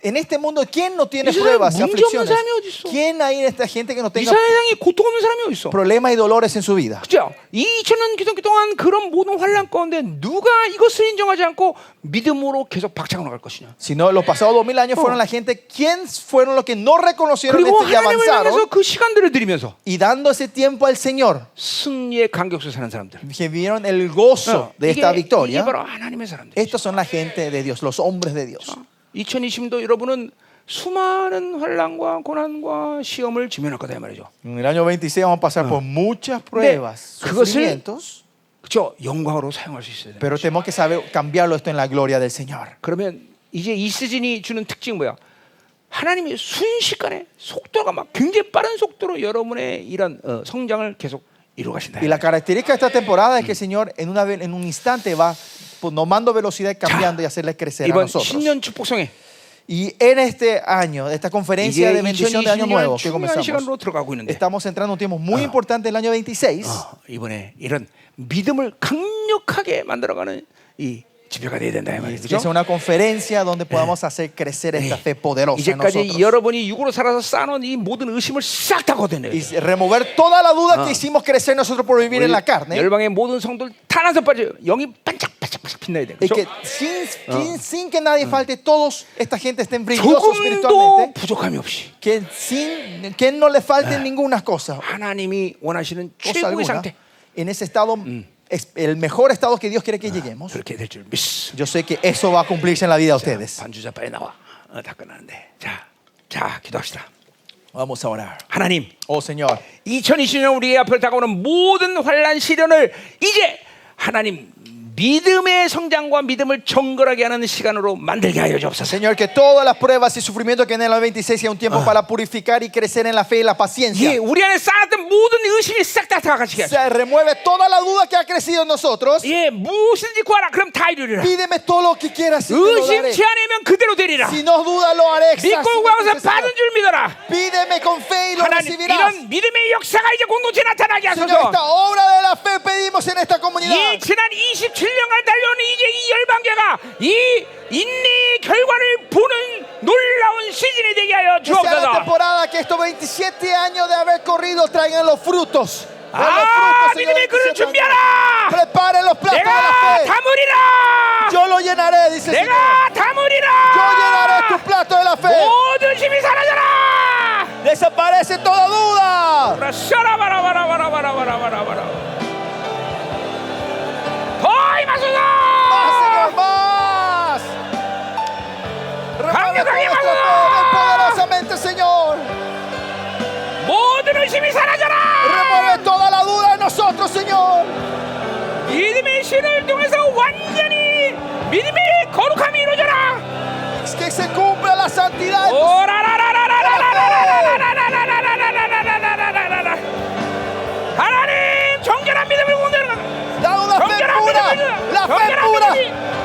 En este mundo, ¿quién no tiene 이 세상에 pruebas y 문제 없는 aflicciones? 사람이 어디 있어? ¿Quién hay en esta gente que no 이 tenga 세상에 고통 없는 사람이 어디 있어? problemas y dolores en su vida? 그죠? 2000년 기독교 동안 그런 모든 환란 가운데 누가 이것을 인정하지 않고 믿음으로 계속 박차고 나갈 것이냐? Sino los pasados 2000 años fueron la gente, ¿quién fueron los que no reconocieron 그리고 esto y 하나님을 avanzaron? 향해서 그 시간들을 드리면서 Y dando ese tiempo al Señor, 승리의 간격에서 사는 사람들. que vieron el gozo de esta 이게 victoria. 바로 하나님의 사람들. Estos son la gente de Dios, los hombres de Dios. 2020도 여러분은 수많은 환란과 고난과 시험을 지면할 거다 이 말이죠. En el año 26 vamos a pasar por muchas pruebas, 그것을 sufrimientos, 그렇죠? 영광으로 사용할 수 있어야 돼요. pero tenemos que saber cambiarlo esto en la gloria del Señor. 그러면 이제 이 시즌이 주는 특징은 뭐야? 하나님이 순식간에 속도가 막 굉장히 빠른 속도로 여러분의 이런 성장을 계속 이루어 가신다. Y la característica de esta temporada es que el Señor en un instante va tomando velocidad, cambiando y hacerle crecer a 이번 nosotros. 신년 축복성회 Y en este año, esta conferencia 이제 de bendición de Año 2020년 Nuevo que 중요한 comenzamos, 시간으로 들어가고 있는데 estamos entrando en un tiempo muy importante el año 26. 이번에 이런 믿음을 강력하게 만들어가는 이 집회가 돼야 된다 이 Que 말이죠. sea una conferencia donde podamos hacer crecer esta fe poderosa en 이제까지 nosotros. 여러분이 육으로 살아서 쌓아놓은 이 모든 의심을 싹 다 걷어내요. Y remover toda la duda que hicimos crecer nosotros por vivir en la carne. 열방의 모든 성도들 다 나서 빠져요. 영이 반짝반짝 빛나야 돼. Y 그렇죠? que sin que nadie falte, todos esta gente estén brillosos 조금도 espiritualmente. 부족함이 없이 Que no le falte ninguna cosa. 하나님이 원하시는 Cosa 최고의 alguna. 상태 En ese estado, el mejor estado que Dios quiere que lleguemos. 그렇게 될 줄 믿습니다. Yo sé que eso va a cumplirse en la vida de ustedes. 반주자 빨리 나와. 다 끝나는데. 자, 기도합시다. Vamos a orar. 하나님, Oh Señor, 2020년 우리 앞에 다가오는 모든 환란 시련을 이제 하나님 믿음의 성장과 믿음을 정결하게 하는 시간으로 만들게 하여 주옵소서. Señor, que todas las pruebas y sufrimientos que en el 26 sea un tiempo para purificar y crecer en la fe y la paciencia. 예, 우리 안에 쌓았던 모든 의심이 싹 다 다가시게 하소서. Se remueve toda la duda que ha crecido en nosotros. 예, 무엇이든지 구하라. 그럼 다 이루리라. Pídeme todo lo que quieras y te lo daré. 의심치 않으면 그대로 되리라. Si no dudas, lo haré. 믿고 구하고서 받은 줄 믿어라. Pídeme con fe y lo 하나님, recibirás. 이런 믿음의 역사가 이제 공동체에 나타나게 Señor, 하소서. esta obra de la fe pedimos en esta comunidad. 이 지난 27년간 달려오는 이제 이 열방계가 이 인내의 결과를 보는 놀라운 시즌이 되게 하여 Que sea la 주옵소서. temporada que estos 27 años de haber corrido traigan los frutos. 아, 믿음의 그릇 준비하라. Preparen los platos de 내가 la fe. 담으리라. Yo lo llenaré, dice el Señor. 내가 담으리라. Yo llenaré tus platos de la fe. 모든 힘이 사라져라. Desaparece toda duda. 더 임하소서. Señor, más. Remueve todo este poder poderosamente, Señor. 모든 의심이 사라져라. Remueve toda la duda en nosotros, Señor. 믿음의 신을 통해서 완전히 믿음의 거룩함이 이루어져라. Que se cumpla la santidad. 하나님 정결한 믿음을 공개하는 Da una fe pura. La fe pura.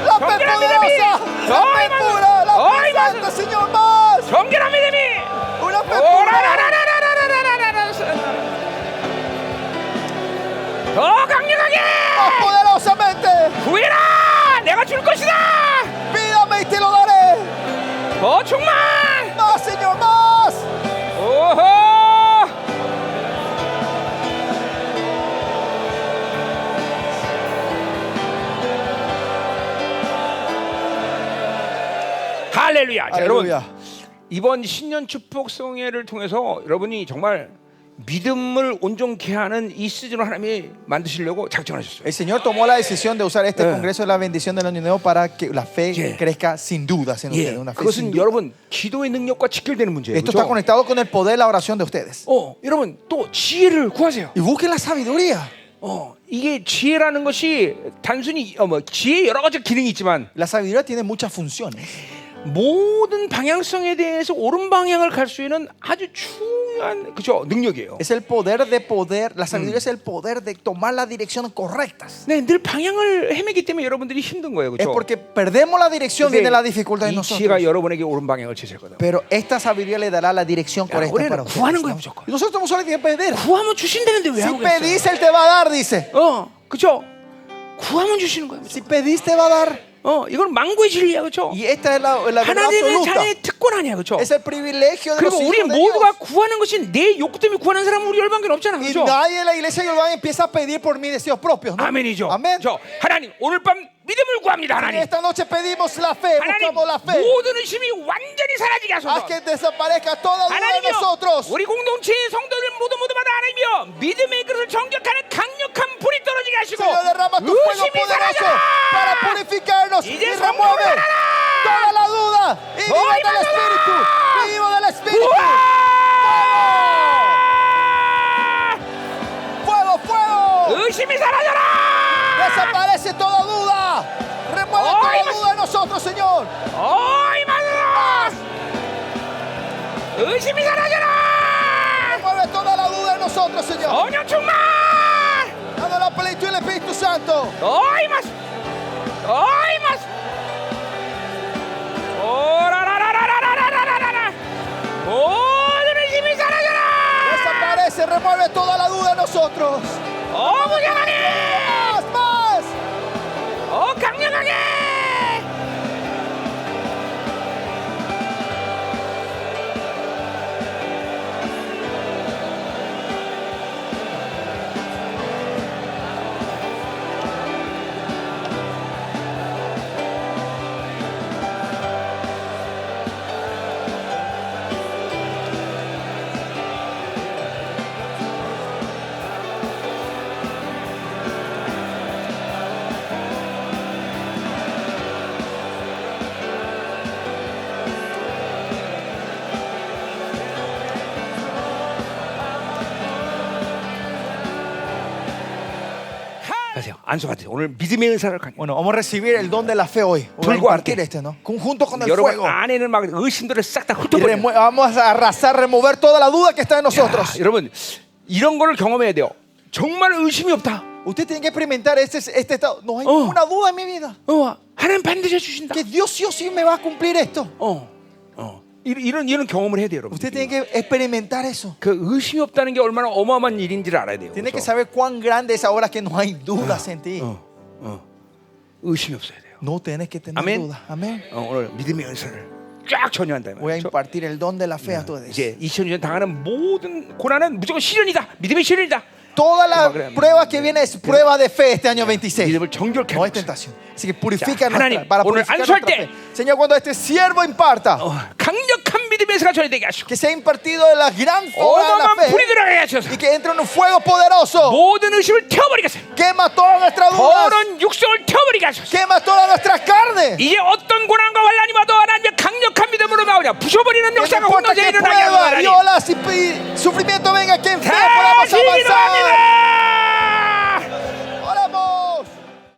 La fe poderosa. La fe pura. La fe santa, Señor, más. 정결한 믿음이 Una fe pura. 더 강력하게 Más poderosamente. 구해라. 내가 줄 것이다. Pídame y te lo daré. 더 충만. Más, Señor, más. 오호. 할렐루야. 자, 여러분 Aleluya. 이번 신년 축복 성회를 통해서 여러분이 정말 믿음을 온전케 하는 이 시즌을 하나님이 만드시려고 작정하셨어요. El Señor tomó la decisión de usar este congreso de la bendición del año nuevo para que la fe Yeah. crezca sin dudas en ustedes. 예, Una fe sin 그것은 duda. 여러분 기도의 능력과 직결되는 문제예요. Esto está 그렇죠? conectado con el poder de la oración de ustedes. 여러분 또 지혜를 구하세요. Y busquen la sabiduría. 이게 지혜라는 것이 단순히 지혜 여러 가지 기능이 있지만 La sabiduría tiene muchas funciones. 모든 방향성에 대해서 옳은 방향을 갈 수 있는 아주 중요한 그죠 능력이에요. Es el poder de poder. La sabiduría es el poder de tomar las direcciones correctas. 네, 늘 방향을 헤매기 때문에 여러분들이 힘든 거예요, Es 그렇죠? porque perdemos la dirección, viene la dificultad en 이 nosotros. 지혜가 여러분에게 옳은 방향을 제시할 거다. Pero esta sabiduría le dará la dirección correcta 우리는 para 구하는 ustedes. 거예요, ¿no? 무조건. Y nosotros no solo tenemos que pedir. 구하면 주신다는데 왜 Si 하고 pedís, 있어요? Él te va a dar, dice. 그렇죠? 구하면 주시는 거예요. Si pedís, te va a dar. 이건 망고의 진리야, 그렇죠? Y esta es la verdad 하나님의 absoluta. 자녀의 특권 아니야, 그렇죠? Es el privilegio de los 그리고 hijos 우리 de 모두가 Dios. 구하는 것이 내 욕구 때문에 구하는 사람은 우리 열방교는 없잖아, Y 그렇죠? nadie en la iglesia de Yorubá empieza a pedir por mis deseos propios, ¿no? 아멘이죠. Amén. 하나님 오늘 밤 믿음을 구합니다, 하나님. Esta noche pedimos la fe, 하나님 buscamos la fe. 모든 의심이 완전히 사라지게 Haz 하소서. que desaparezca toda duda de 하나님이여, nosotros. 우리 공동체의 성도들 모두마다 하나님이여 믿음의 그릇을 정결하는 강력한 불이 떨어지게 하시고 Señor, derrama tu fuego 의심이 poderoso 사라져라. para purificarnos y 이제 remueve 성령을 알아라. toda la duda. Y viva del 임하소서. Espíritu. Viva del Espíritu. 우와! Fuego, fuego. 의심이 사라져라. Desaparece toda duda. Remueve toda duda de nosotros, Señor. 이마누라. 의심이 사라져라. Remueve toda la duda de nosotros, Señor. 성령 충만. Dando la plenitud del Espíritu Santo. 이마스. 이마스. 오라라라라라라라라라. 모든 의심이 사라져라. Desaparece, remueve toda la duda de nosotros. 무장하게. Más, más. 강력하게. 하세요. 안수 받으세요. 오늘 믿음의 은사를 강해. Bueno, vamos a recibir el don de la fe hoy. Vamos a 불과 compartir 함께. este, ¿no? Junto con el 여러분 fuego. 안에는 막 의심들을 싹 다 Y 훑어버려. vamos a arrasar, remover toda la duda que está en nosotros. 여러분 이런 거를 경험해야 돼요. 정말 의심이 없다. Usted tiene que experimentar este estado. No hay ninguna duda en mi vida. 하나님 반드시 해주신다. Que Dios sí o sí me va a cumplir esto. 이런 경험을 해야 돼요, 여러분. Usted tiene que experimentar eso. 그 의심이 없다는 게 얼마나 어마어마한 일인지를 알아야 돼요. Tiene que 그렇죠? saber cuán grande es ahora que no hay dudas en ti. 의심이 없어야 돼요. No tienes que tener Amén. dudas. Amén. 오늘 믿음의 은사를 쫙 전유한다. 이 Voy a 말이죠. impartir el don de la fe a todos. 이제 2000년 당하는 모든 고난은 무조건 시련이다. 믿음의 시련이다. Toda la prueba que viene es prueba de fe este año 26. 믿음을 정결케 No 하는 es tentación. Así que purifica 자, 하나님, para 오늘 purificar 안수할 nuestra 때 fe. Señor, cuando este siervo imparta, 강력한 믿음의 메시가 전해되게 하시고 Que sea impartido de la gran obra de la 어마어마한 불이 fe 들어가게 하셔서 y que entre en un fuego poderoso. 모든 의심을 태워버리겠어요. Quema todas nuestras dudas. 더러운 육성을 태워버리게 하셔서 Quema todas nuestras carnes. 이제 어떤 고난과 환난이 와도 하나님의 강력한 믿음으로 나오냐 부셔버리는 No 역사가 importa 혼돈에 que 일어나게 하는 prueba y 하나님. olas y sufrimiento venga, que